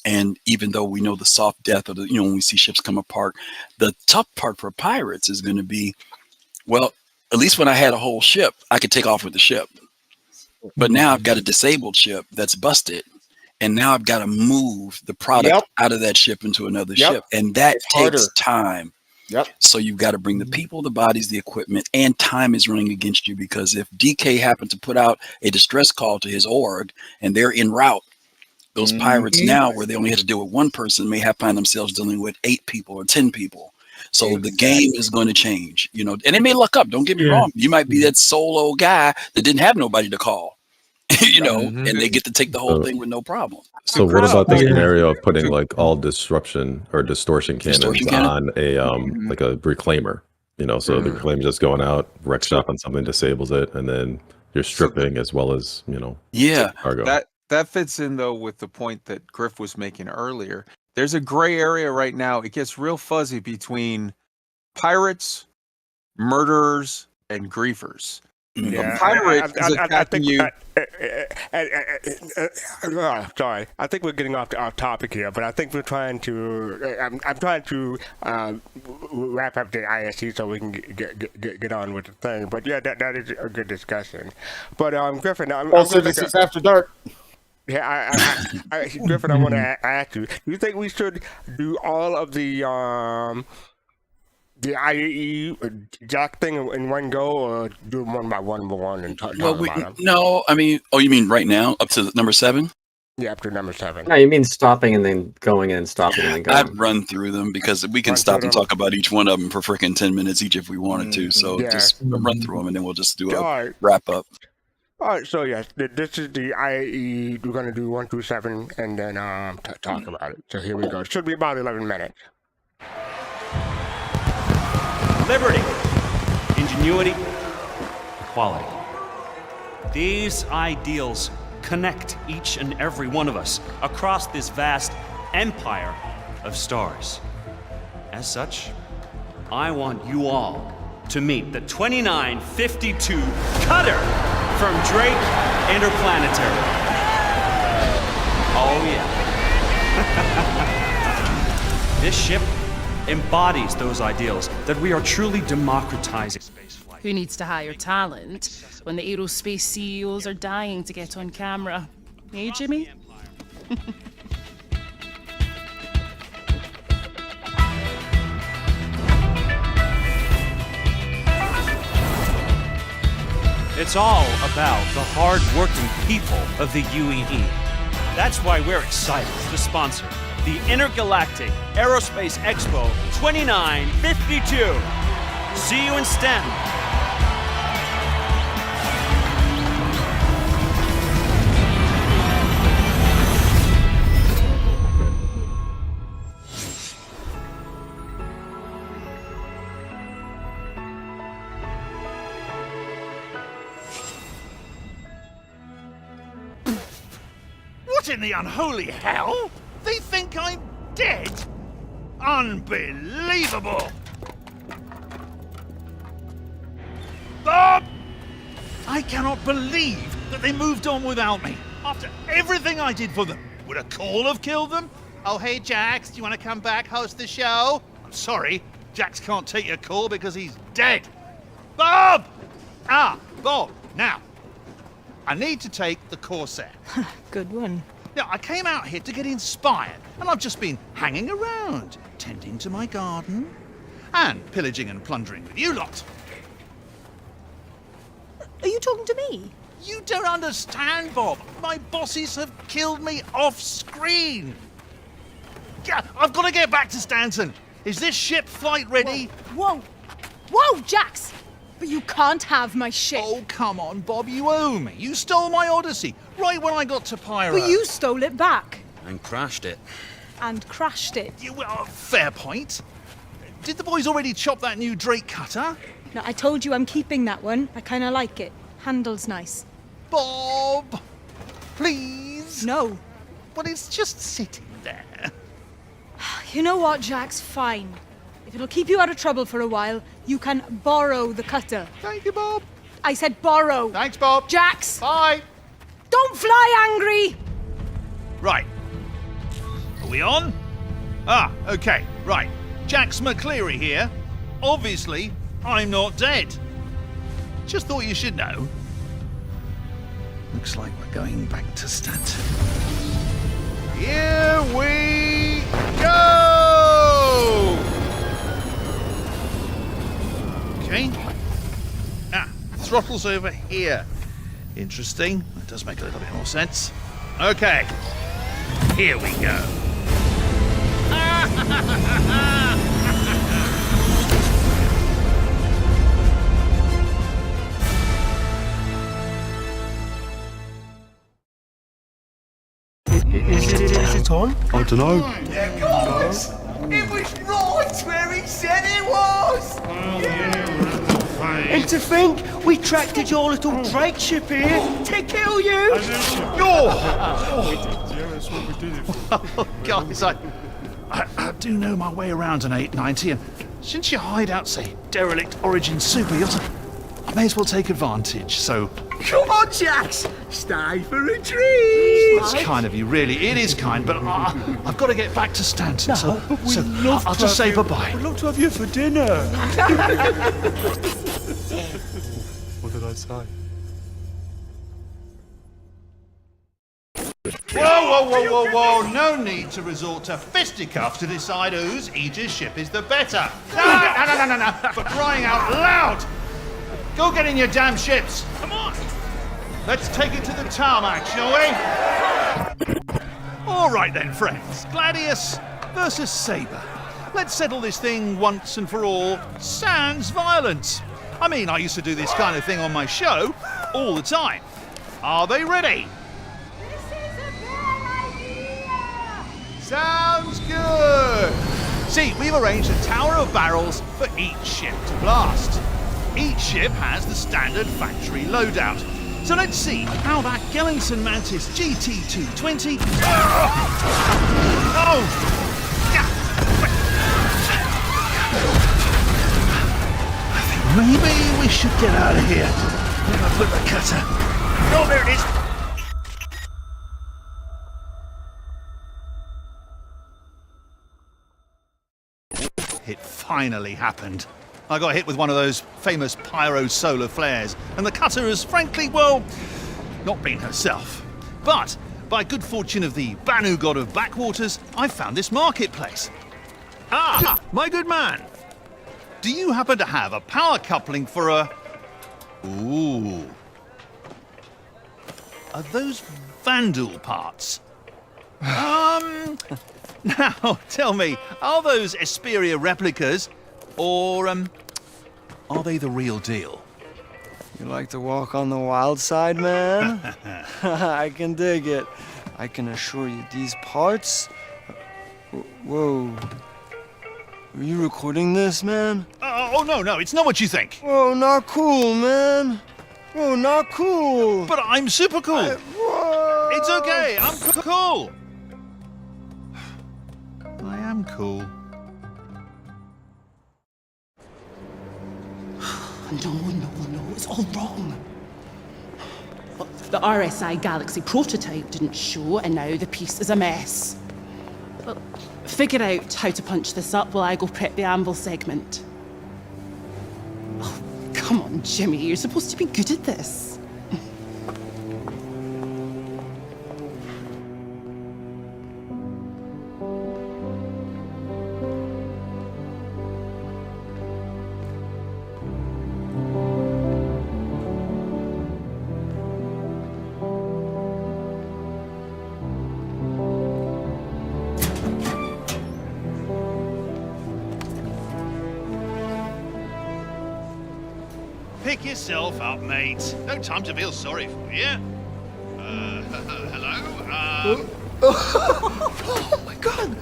And even though we know the soft death of when we see ships come apart, the tough part for pirates is going to be, well, at least when I had a whole ship, I could take off with the ship. But now I've got a disabled ship that's busted. And now I've got to move the product out of that ship into another ship. And that takes time. So you've got to bring the people, the bodies, the equipment, and time is running against you, because if DK happened to put out a distress call to his org and they're en route, those pirates now, where they only had to deal with one person, may have find themselves dealing with 8 people or 10 people. So the game is going to change, and it may luck up. Don't get me wrong. You might be that solo guy that didn't have nobody to call, and they get to take the whole thing with no problem. So what about the scenario of putting like all disruption or distortion cannons on a like a reclaimer? So the reclaimer just going out, wrecks up on something, disables it, and then you're stripping as well as cargo. That fits in though with the point that Griff was making earlier. There's a gray area right now. It gets real fuzzy between pirates, murderers, and griefers. Yeah, a pirate is attacking you. Sorry, I think we're getting off topic here, but I think we're trying to. I'm trying to wrap up the ISC so we can get on with the thing. But yeah, that is a good discussion. But Griffin, also this is after dark. Yeah, Griffin, I want to ask you. Do you think we should do all of the IAE Jack thing in one go, or do them one by one and talk about them? No, I mean, you mean right now up to number 7? Yeah, up to number 7. No, you mean stopping and then going and stopping and then going. I'd run through them because we can stop and talk about each one of them for freaking 10 minutes each if we wanted to. So just run through them and then we'll just do a wrap up. All right, so yes, this is the IAE. We're going to do 1 through 7 and then talk about it. So here we go. It should be about 11 minutes. Liberty, ingenuity, equality. These ideals connect each and every one of us across this vast empire of stars. As such, I want you all to meet the 2952 Cutter from Drake Interplanetary. Oh yeah. This ship embodies those ideals that we are truly democratizing spaceflight. Who needs to hire talent when the aerospace CEOs are dying to get on camera? Hey, Jimmy? It's all about the hard-working people of the UEE. That's why we're excited to sponsor the Intergalactic Aerospace Expo 2952. See you in STEM. What in the unholy hell? They think I'm dead? Unbelievable! Bob! I cannot believe that they moved on without me. After everything I did for them. Would a call have killed them? Oh, hey, Jax, do you want to come back, host the show? I'm sorry, Jax can't take your call because he's dead. Bob! Ah, Bob, now, I need to take the Corsair. Good one. Now, I came out here to get inspired, and I've just been hanging around, tending to my garden, and pillaging and plundering with you lot. Are you talking to me? You don't understand, Bob. My bosses have killed me off screen. Yeah, I've got to get back to Stanton. Is this ship flight ready? Whoa! Whoa, Jax! But you can't have my ship. Oh, come on, Bob, you owe me. You stole my Odyssey right when I got to Pyro. But you stole it back. And crashed it. And crashed it. Well, fair point. Did the boys already chop that new Drake cutter? No, I told you I'm keeping that one. I kind of like it. Handle's nice. Bob! Please? No. But it's just sitting there. You know what, Jax? Fine. If it'll keep you out of trouble for a while, you can borrow the cutter. Thank you, Bob. I said borrow. Thanks, Bob. Jax! Bye. Don't fly angry! Right. Are we on? Ah, okay, right. Jax McCleary here. Obviously, I'm not dead. Just thought you should know. Looks like we're going back to Stanton. Here we go! Okay. Ah, throttle's over here. Interesting. That does make a little bit more sense. Okay. Here we go. Is it on? I don't know. Guys, it was right where he said it was! And to think, we tracked your little Drake ship here to kill you! Well, guys, I do know my way around an 890, and since your hideout's a derelict Origin super yacht, I may as well take advantage, so... Come on, Jax! Stay for a treat! It's kind of you, really. It is kind, but I've got to get back to Stanton, so I'll just say bye-bye. We'd love to have you for dinner. What did I say? Whoa! No need to resort to fisticuffs to decide whose Aegis ship is the better. No! For crying out loud! Go get in your damn ships! Come on! Let's take it to the tarmac, shall we? All right then, friends. Gladius versus Saber. Let's settle this thing once and for all. Sans violence. I mean, I used to do this kind of thing on my show all the time. Are they ready? Sounds good! See, we've arranged a tower of barrels for each ship to blast. Each ship has the standard factory loadout. So let's see how that Gellinson Mantis GT220... Oh! I think maybe we should get out of here. Where have I put the cutter? Oh, there it is! It finally happened. I got hit with one of those famous pyro solar flares, and the cutter has frankly, well, not been herself. But by good fortune of the Banu god of backwaters, I found this marketplace. Ah, my good man. Do you happen to have a power coupling for a... Ooh. Are those Vandal parts? Now, tell me, are those Esperia replicas, or, are they the real deal? You like to walk on the wild side, man? I can dig it. I can assure you these parts... Whoa. Are you recording this, man? Oh, no, it's not what you think. Whoa, not cool, man. Whoa, not cool. But I'm super cool. Whoa. It's okay, I'm cool. I am cool. No, it's all wrong. Well, the RSI Galaxy prototype didn't show, and now the piece is a mess. Well, figure out how to punch this up while I go prep the Anvil segment. Oh, come on, Jimmy, you're supposed to be good at this. Pick yourself up, mate. No time to feel sorry for you. Hello? Oh my god!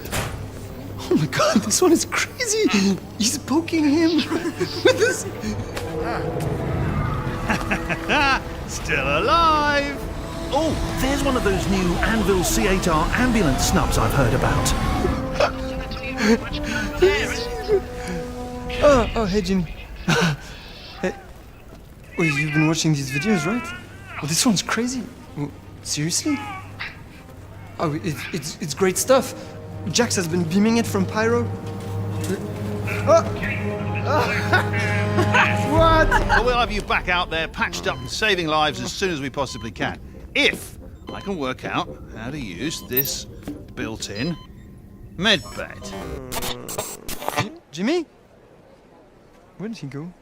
Oh my god, this one is crazy! He's poking him with this. Still alive! Oh, there's one of those new Anvil C8R ambulance snubs I've heard about. Oh, hey, Jimmy. Hey. Wait, you've been watching these videos, right? Well, this one's crazy. Seriously? Oh, it's great stuff. Jax has been beaming it from Pyro. What? Well, we'll have you back out there, patched up and saving lives as soon as we possibly can. If I can work out how to use this built-in med bed. Jimmy? Where did he go?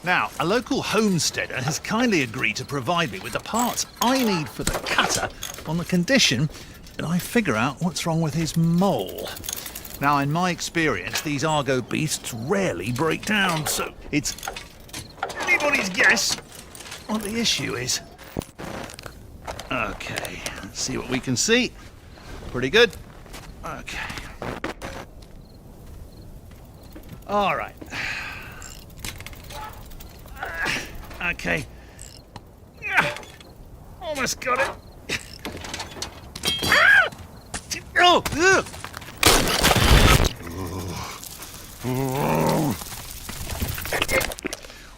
Now, a local homesteader has kindly agreed to provide me with the parts I need for the cutter on the condition that I figure out what's wrong with his mole. Now, in my experience, these Argo beasts rarely break down, so it's anybody's guess what the issue is. Okay, let's see what we can see. Pretty good. Okay. All right. Okay. Almost got it. Oh!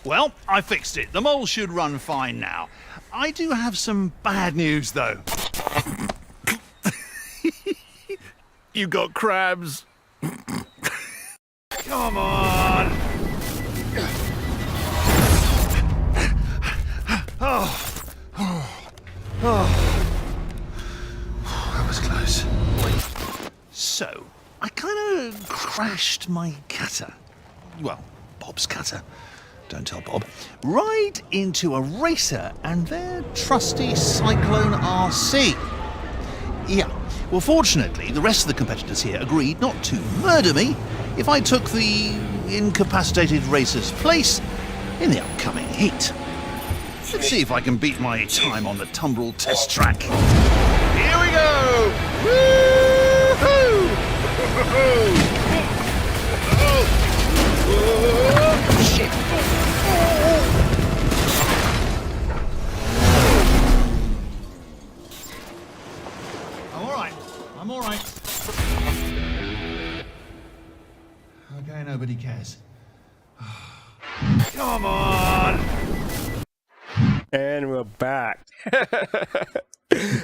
Well, I fixed it. The mole should run fine now. I do have some bad news, though. You got crabs. Come on! That was close. So, I kind of crashed my cutter. Well, Bob's cutter. Don't tell Bob. Right into a racer and their trusty Cyclone RC. Yeah. Well, fortunately, the rest of the competitors here agreed not to murder me if I took the incapacitated racer's place in the upcoming heat. Let's see if I can beat my time on the tumbrel test track. Here we go! Woo-hoo! Shit! I'm all right. Okay, nobody cares. Come on! And we're back.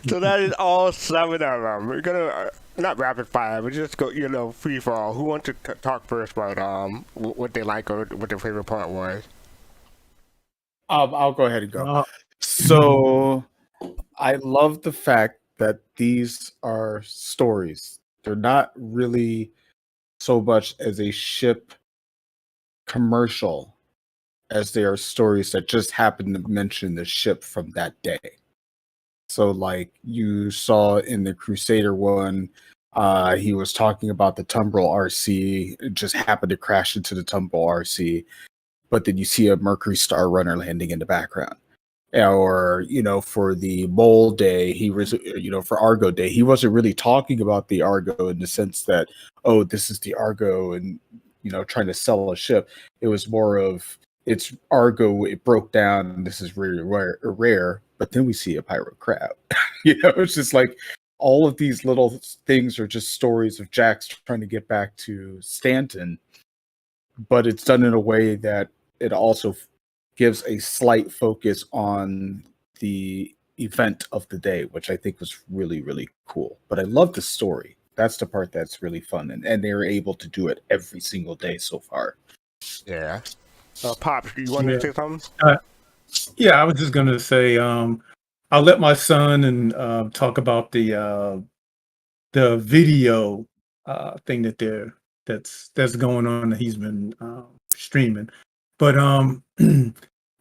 So that is all 7 of them. We're gonna not rapid fire, but just go, free for all. Who wants to talk first about what they like or what their favorite part was? I'll go ahead and go. So I love the fact that these are stories. They're not really so much as a ship commercial as they are stories that just happen to mention the ship from that day. So like you saw in the Crusader one, he was talking about the Tumbrel RC. It just happened to crash into the Tumbrel RC. But then you see a Mercury Star Runner landing in the background. Or, for the Mole Day, he was, for Argo Day, he wasn't really talking about the Argo in the sense that, oh, this is the Argo and, trying to sell a ship. It was more of, it's Argo, it broke down, and this is really rare. But then we see a Pyro Crab. It's just like all of these little things are just stories of Jax trying to get back to Stanton. But it's done in a way that it also gives a slight focus on the event of the day, which I think was really, really cool. But I love the story. That's the part that's really fun, and they're able to do it every single day so far. Yeah. Pops, you want to say something? Yeah, I was just gonna say, I'll let my son and talk about the video thing that's going on that he's been streaming. But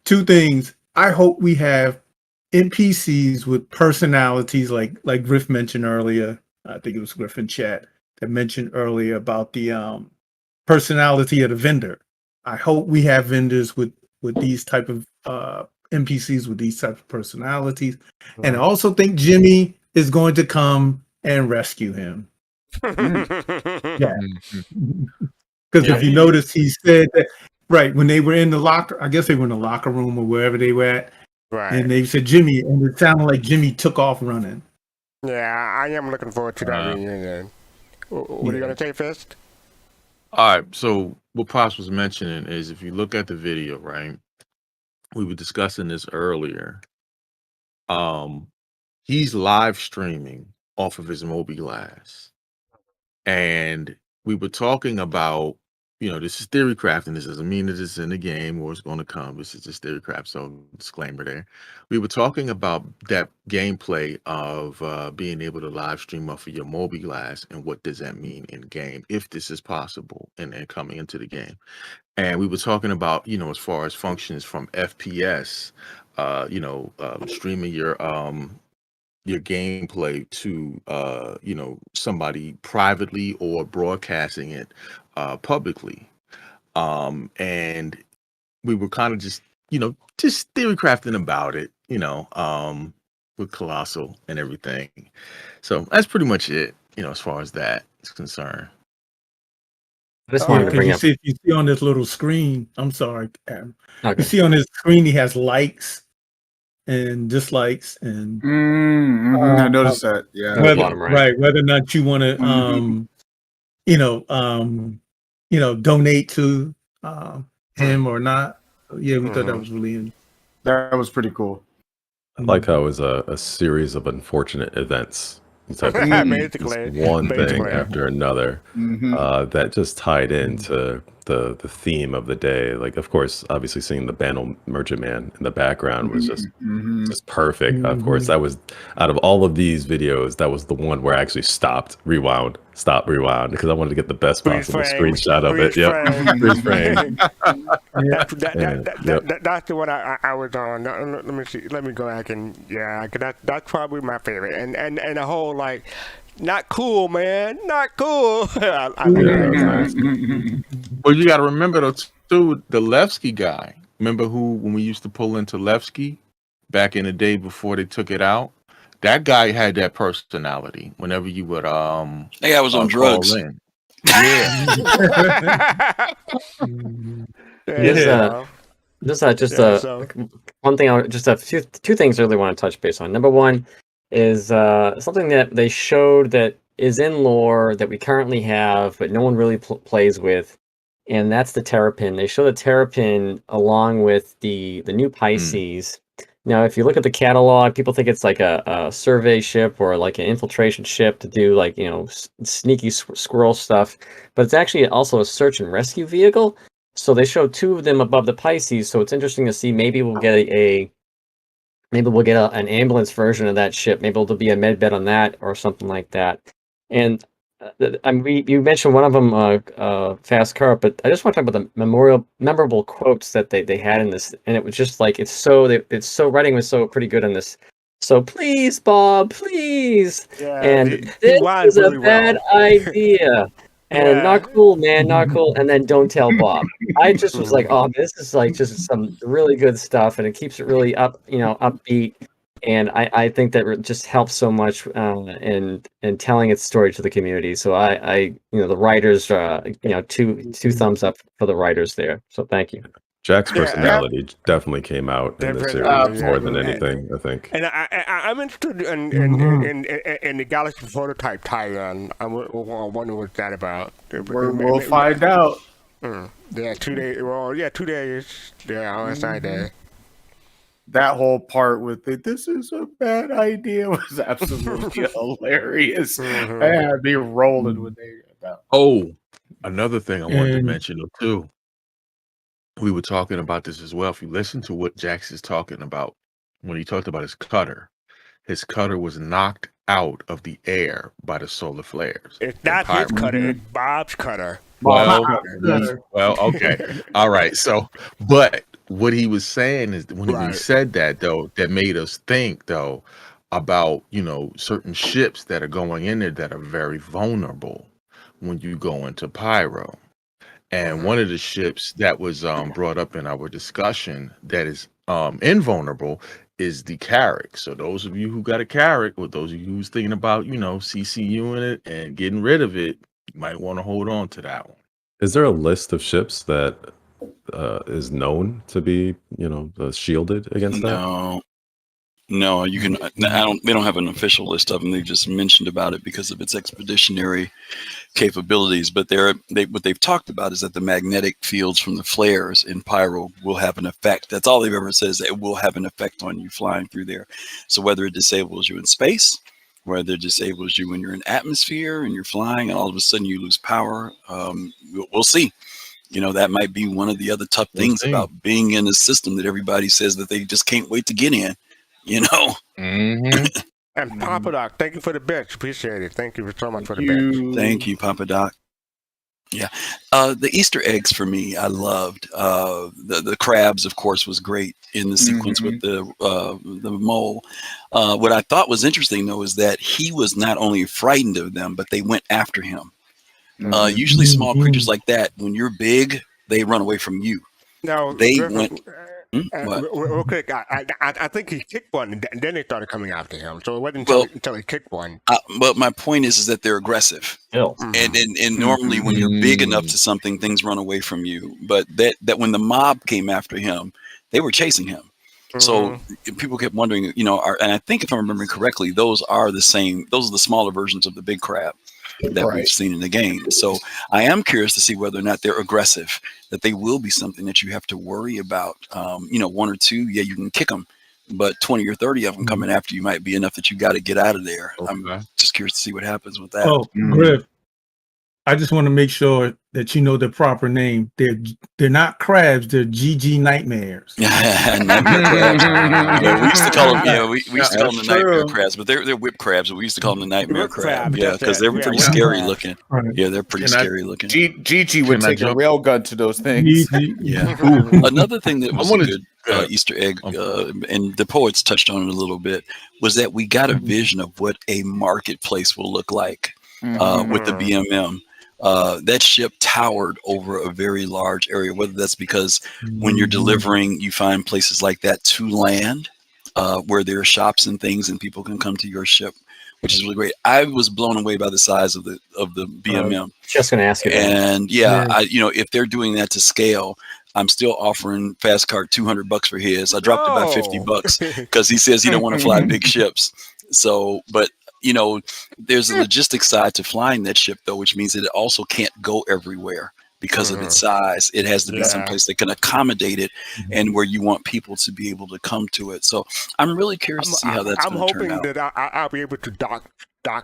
two things. I hope we have NPCs with personalities like Griff mentioned earlier. I think it was Griff in chat that mentioned earlier about the personality of the vendor. I hope we have vendors with these type of NPCs with these type of personalities. And I also think Jimmy is going to come and rescue him. Yeah. Because if you notice, he said that, right, when they were in the locker, I guess they were in the locker room or wherever they were at. Right. And they said Jimmy, and it sounded like Jimmy took off running. Yeah, I am looking forward to that reunion. What are you going to say first? All right. So what Pops was mentioning is if you look at the video, right, we were discussing this earlier. He's live streaming off of his Moby Glass. And we were talking about, this is theory crafting. This doesn't mean that it's in the game or it's going to come. This is just theory craft. So disclaimer there. We were talking about that gameplay of being able to live stream off of your Moby Glass and what does that mean in game, if this is possible and coming into the game. And we were talking about, as far as functions from FPS, streaming your gameplay to somebody privately or broadcasting it publicly, and we were kind of just theory crafting about it, with Colossal and everything. So that's pretty much it, as far as that is concerned. I just wanted to bring up. If you see on this little screen, I'm sorry, Adam. Okay. You see on his screen he has likes and dislikes, and I noticed that. Yeah, whether or not you want to, donate to him or not. Yeah, we thought that was really. That was pretty cool. I like how it was a series of unfortunate events. Type of Basically, one thing after another that just tied into the theme of the day. Like, of course, obviously seeing the Banal Merchant Man in the background was just perfect. Of course, that was, out of all of these videos, that was the one where I actually stopped, rewound, because I wanted to get the best possible screenshot of it. Yep, freeze frame. That's the one I was on. Let me see. Let me go back and that's probably my favorite. And the whole like, not cool, man, not cool. I think that was nice. Well, you got to remember though, too, the Levski guy. Remember when we used to pull into Levski back in the day before they took it out? That guy had that personality. Whenever you would that guy was on drugs. One thing, two things I really want to touch base on. Number one is something that they showed that is in lore that we currently have, but no one really plays with, and that's the Terrapin. They show the Terrapin along with the new Pisces. Now, if you look at the catalog, people think it's like a survey ship or like an infiltration ship to do like, sneaky squirrel stuff, but it's actually also a search and rescue vehicle. So they show two of them above the Pisces. So it's interesting to see. Maybe we'll get an ambulance version of that ship. Maybe there'll be a med bed on that or something like that. And you mentioned one of them, fastcart, but I just want to talk about the memorable quotes that they had in this, and it was just like writing was so pretty good on this. So please, Bob, please, and this is a bad idea. And not cool, man, not cool. And then don't tell Bob. I just was like, oh, this is like just some really good stuff, and it keeps it really upbeat. And I think that just helps so much in telling its story to the community. So the writers, two thumbs up for the writers there. So thank you. Jack's personality definitely came out in the series more than anything, I think. And I'm interested in the Galaxy Prototype tie-in. I wonder what's that about. We'll find out. Yeah, 2 days. Well, 2 days. Yeah, on Friday. that whole part with this is a bad idea was absolutely hilarious. Mhm. They had me rolling when they that. Oh, another thing I wanted to And- mention too. We were talking about this as well. If you listen to what Jax is talking about when he talked about his cutter was knocked out of the air by the solar flares. It's not his cutter, it's Bob's cutter. Well, okay. All right. So, but what he was saying is when he said that, though, that made us think, though, about, certain ships that are going in there that are very vulnerable when you go into pyro. And one of the ships that was brought up in our discussion that is invulnerable is the Carrack. So those of you who got a Carrack, or those of you who's thinking about, CCUing it and getting rid of it, you might want to hold on to that one. Is there a list of ships that is known to be, shielded against that? No, you can. They don't have an official list of them. They've just mentioned about it because of its expeditionary capabilities. But what they've talked about is that the magnetic fields from the flares in pyro will have an effect. That's all they've ever said, is that it will have an effect on you flying through there. So whether it disables you in space, whether it disables you when you're in atmosphere and you're flying, and all of a sudden you lose power, we'll see. That might be one of the other tough things about being in a system that everybody says that they just can't wait to get in. And Papa Doc, thank you for the bits. Appreciate it. Thank you so much for the bits. Thank you, Papa Doc. Yeah. The Easter eggs for me, I loved. The crabs, of course, was great in the sequence with the mole. What I thought was interesting, though, is that he was not only frightened of them, but they went after him. Usually small creatures like that, when you're big, they run away from you. No, they Griffin, went. real quick, I think he kicked one, and then they started coming after him. So it wasn't until he kicked one. But my point is that they're aggressive, and normally when you're big enough to something, things run away from you. But that when the mob came after him, they were chasing him. So people kept wondering, and I think if I'm remembering correctly, those are the same. Those are the smaller versions of the big crab that we've seen in the game. So I am curious to see whether or not they're aggressive, that they will be something that you have to worry about. One or two, you can kick them, but 20 or 30 of them coming after you might be enough that you got to get out of there. I'm just curious to see what happens with that. Oh, Griff, I just want to make sure that you know the proper name. They're not crabs. They're GG nightmares. Nightmare crabs. We used to call them. We used to call them the nightmare crabs, but they're whip crabs. But we used to call them the nightmare crab. Yeah, because they're pretty scary looking. Yeah, they're pretty scary looking. Gigi would take a railgun to those things. Yeah. Another thing that was a good Easter egg, and the poets touched on it a little bit, was that we got a vision of what a marketplace will look like with the BMM. That ship towered over a very large area, whether that's because when you're delivering, you find places like that to land, where there are shops and things and people can come to your ship, which is really great. I was blown away by the size of the BMM. Just going to ask you that. And if they're doing that to scale, I'm still offering fastcart $200 for his. I dropped it by $50 because he says he don't want to fly big ships. So, but there's a logistics side to flying that ship, though, which means that it also can't go everywhere because of its size. It has to be someplace that can accommodate it and where you want people to be able to come to it. So I'm really curious to see how that's going to turn out. I'm hoping that I'll be able to dock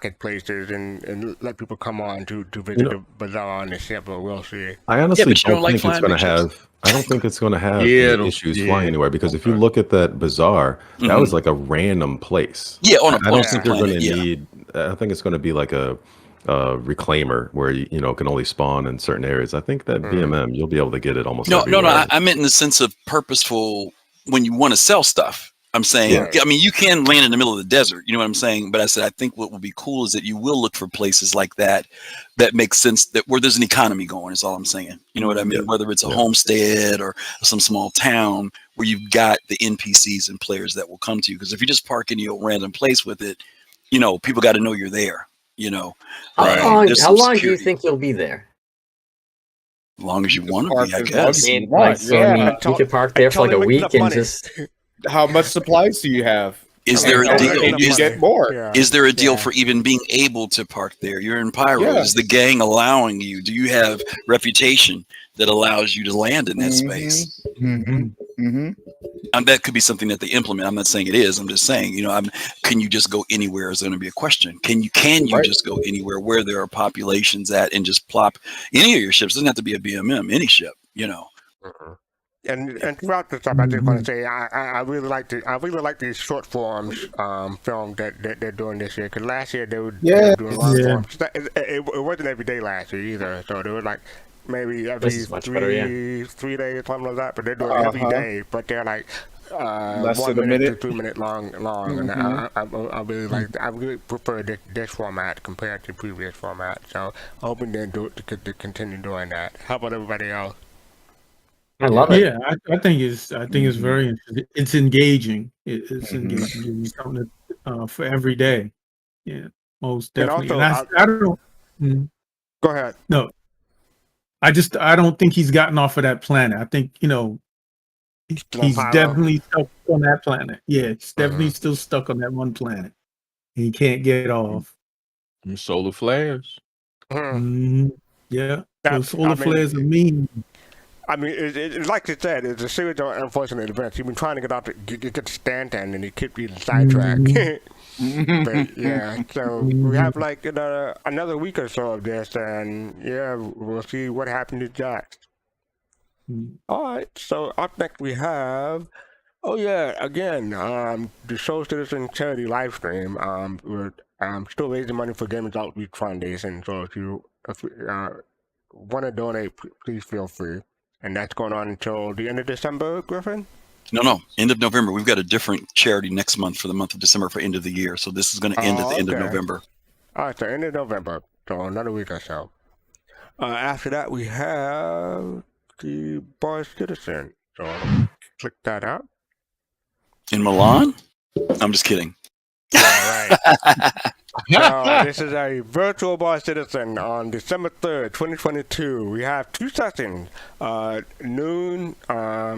at places and let people come on to visit the bazaar on the ship, but we'll see. I honestly don't think it's going to have. I don't think it's going to have any issues flying anywhere, because if you look at that bazaar, that was like a random place. Yeah, on a I don't think they're planet, going to need. I think it's going to be like a reclaimer where you can only spawn in certain areas. I think that BMM, you'll be able to get it almost everywhere. No. I meant in the sense of purposeful when you want to sell stuff. I'm saying, I mean, you can land in the middle of the desert, you know what I'm saying? But I said, I think what would be cool is that you will look for places like that makes sense, that where there's an economy going, is all I'm saying. You know what I mean? Whether it's a homestead or some small town where you've got the NPCs and players that will come to you. Because if you just park in your random place with it, people got to know you're there, How long do you think you'll be there? As long as you want to be, I guess. You could park there for like a week and just... How much supplies do you have? Is there a deal? Get more? Is there a deal for even being able to park there? You're in Pyro. Yeah. Is the gang allowing you? Do you have reputation that allows you to land in that space? that could be something that they implement. I'm not saying it is. I'm just saying, can you just go anywhere is going to be a question. Can you just go anywhere where there are populations at and just plop any of your ships? It doesn't have to be a BMM, any ship, And throughout the stuff, I just want to say I really like these short forms film that they're doing this year. Because last year they were doing long forms. It wasn't every day last year either, so they were like maybe every 3 days, something like that. But they're doing every day, but they're like less 1 than a minute minute to 2 minute long, and I really like. I really prefer this format compared to previous format. So hoping they do it to continue doing that. How about everybody else? I love it. Yeah, I think it's very interesting. It's engaging. It's engaging. Give you something for every day. Yeah, most definitely. And also, I don't. Go ahead. No, I don't think he's gotten off of that planet. I think he's definitely stuck on that planet. Yeah, he's definitely still stuck on that one planet. He can't get off. Solar flares. Yeah, those solar flares are mean. I mean, it's like you said, it's a series of unfortunate events. You've been trying to get out to get to Stanton, and you keep getting sidetracked. But yeah, so we have like another week or so of this, and yeah, we'll see what happened to Jax. All right, so up next we have, the Soul Citizen charity live stream. We're still raising money for Gamers Outreach Foundation, so if you want to donate, please feel free. And that's going on until the end of December, Griffin? No, end of November. We've got a different charity next month for the month of December for end of the year. So this is going to end at the end of November. All right, so end of November. So another week or so. After that, we have the Bar Citizen. So I'll click that out. In Milan? I'm just kidding. Yeah, right. So this is a virtual Bar Citizen on December 3rd, 2022. We have 2 sessions, noon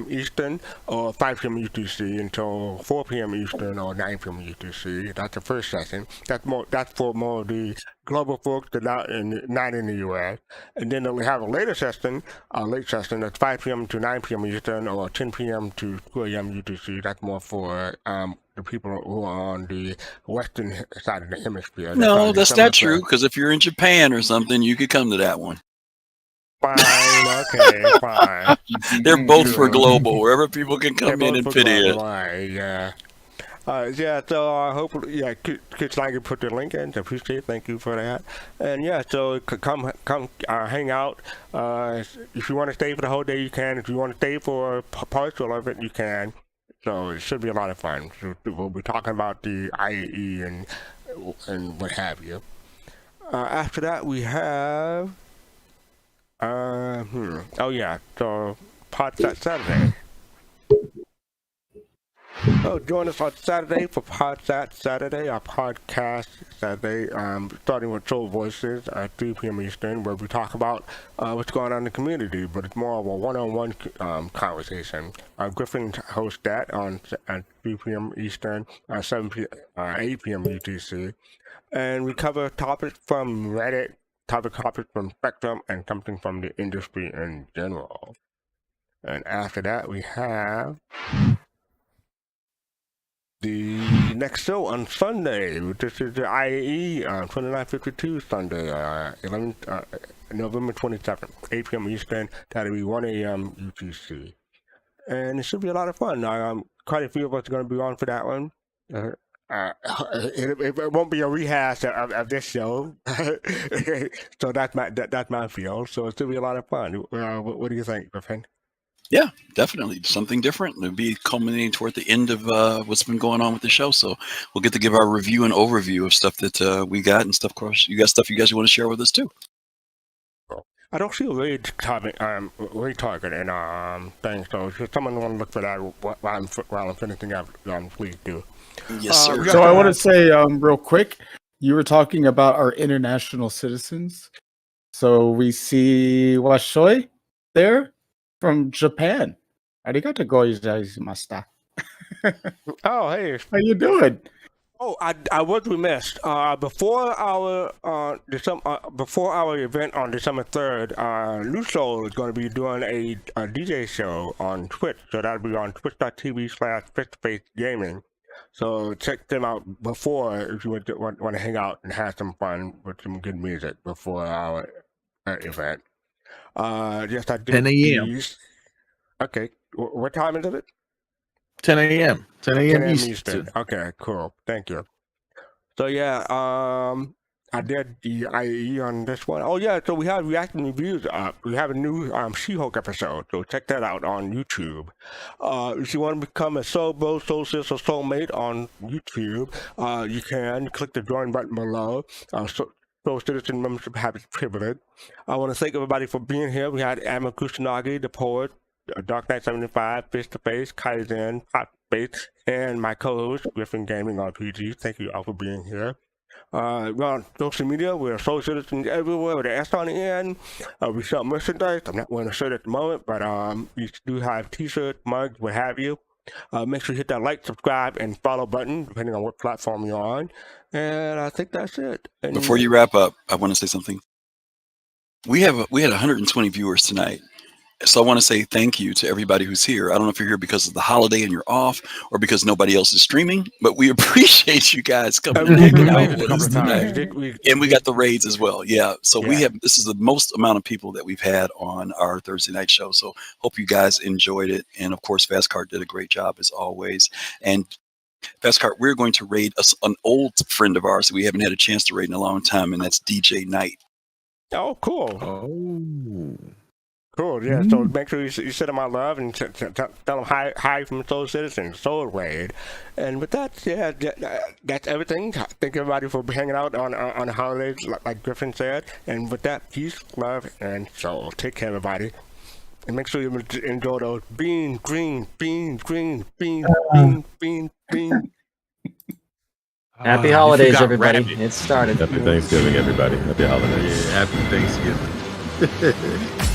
Eastern or 5 p.m. UTC until 4 p.m. Eastern or 9 p.m. UTC. That's the first session. That's for more of the global folks that are not in the U.S. And then we have a late session that's 5 p.m. to 9 p.m. Eastern or 10 p.m. to 2 a.m. UTC. That's more for the people who are on the western side of the hemisphere. No, that's not true, because if you're in Japan or something, you could come to that one. Fine, okay, fine. They're both for global, wherever people can come in and fit in. Yeah. So hopefully, Chris Lang put the link in. I appreciate it. Thank you for that. And yeah, so come hang out. If you want to stay for the whole day, you can. If you want to stay for partial of it, you can. So it should be a lot of fun. So we'll be talking about the IAE and what have you. After that, we have so Podcast Saturday. So join us on Saturday for Podsat Saturday, our podcast Saturday, starting with Soul Voices at 3 p.m. Eastern, where we talk about what's going on in the community, but it's more of a one-on-one conversation. Griffin hosts that at 3 p.m. Eastern, 8 p.m. UTC, and we cover topics from Reddit, topics from Spectrum, and something from the industry in general. And after that, we have the next show on Sunday. This is the IAE 2952 Sunday, November 27th, 8 p.m. Eastern. That'll be 1 a.m. UTC. And it should be a lot of fun. Quite a few of us are going to be on for that one. It won't be a rehash of this show. So that's my feel. So it should be a lot of fun. What do you think, Griffin? Yeah, definitely. Something different. It'll be culminating toward the end of what's been going on with the show. So we'll get to give our review and overview of stuff that we got and stuff. Of course, you got stuff you guys want to share with us too. I don't see a raid target and thing. So if someone want to look for that while I'm finishing up, please do. Yes, sir. So I want to say real quick, you were talking about our international citizens. So we see Washoi there from Japan. Arigato gozaimashita. Oh, hey. How you doing? Oh, I was remiss. Before our event on December 3rd, Luso is going to be doing a DJ show on Twitch. So that'll be on twitch.tv/fastcart. So check them out before if you want to hang out and have some fun with some good music before our event. Yes, I did. 10 a.m. these. Okay, what time is it? 10 a.m. 10 a.m. Eastern. Okay, cool. Thank you. So yeah, I did the IE on this one. Oh yeah, so we have reaction reviews up. We have a new She-Hulk episode, so check that out on YouTube. If you want to become a Soul Bro, Soul Sis, or Soulmate on YouTube, you can click the join button below. Soul Citizen membership has privilege. I want to thank everybody for being here. We had Amma Kusanagi, the poet, Dark Knight 75, Face to Face, Kaizen, Hot Space, and my co-host, GriffinGamingRPG. Thank you all for being here. We're on social media. We're Soul Citizens everywhere with an S on the end. We sell merchandise. I'm not wearing a shirt at the moment, but we do have t-shirts, mugs, what have you. Make sure you hit that like, subscribe, and follow button, depending on what platform you're on. And I think that's it. And before you wrap up, I want to say something. We had 120 viewers tonight. So I want to say thank you to everybody who's here. I don't know if you're here because of the holiday and you're off or because nobody else is streaming, but we appreciate you guys coming and hanging out with us tonight. And we got the raids as well. Yeah. So this is the most amount of people that we've had on our Thursday night show. So hope you guys enjoyed it. And of course, Fastcart did a great job as always. And Fastcart, we're going to raid an old friend of ours that we haven't had a chance to raid in a long time, and that's DJ Knight. Oh, cool. Oh. Cool, yeah. So make sure you send them my love and tell them hi from Soul Citizen, Soul Raid. And with that, yeah, that's everything. Thank everybody for hanging out on the holidays, like Griffin said. And with that, peace, love, and soul. Take care, everybody. And make sure you enjoy those green. Happy holidays, everybody. It started. Happy Thanksgiving, everybody. Happy holidays. Yeah, happy Thanksgiving.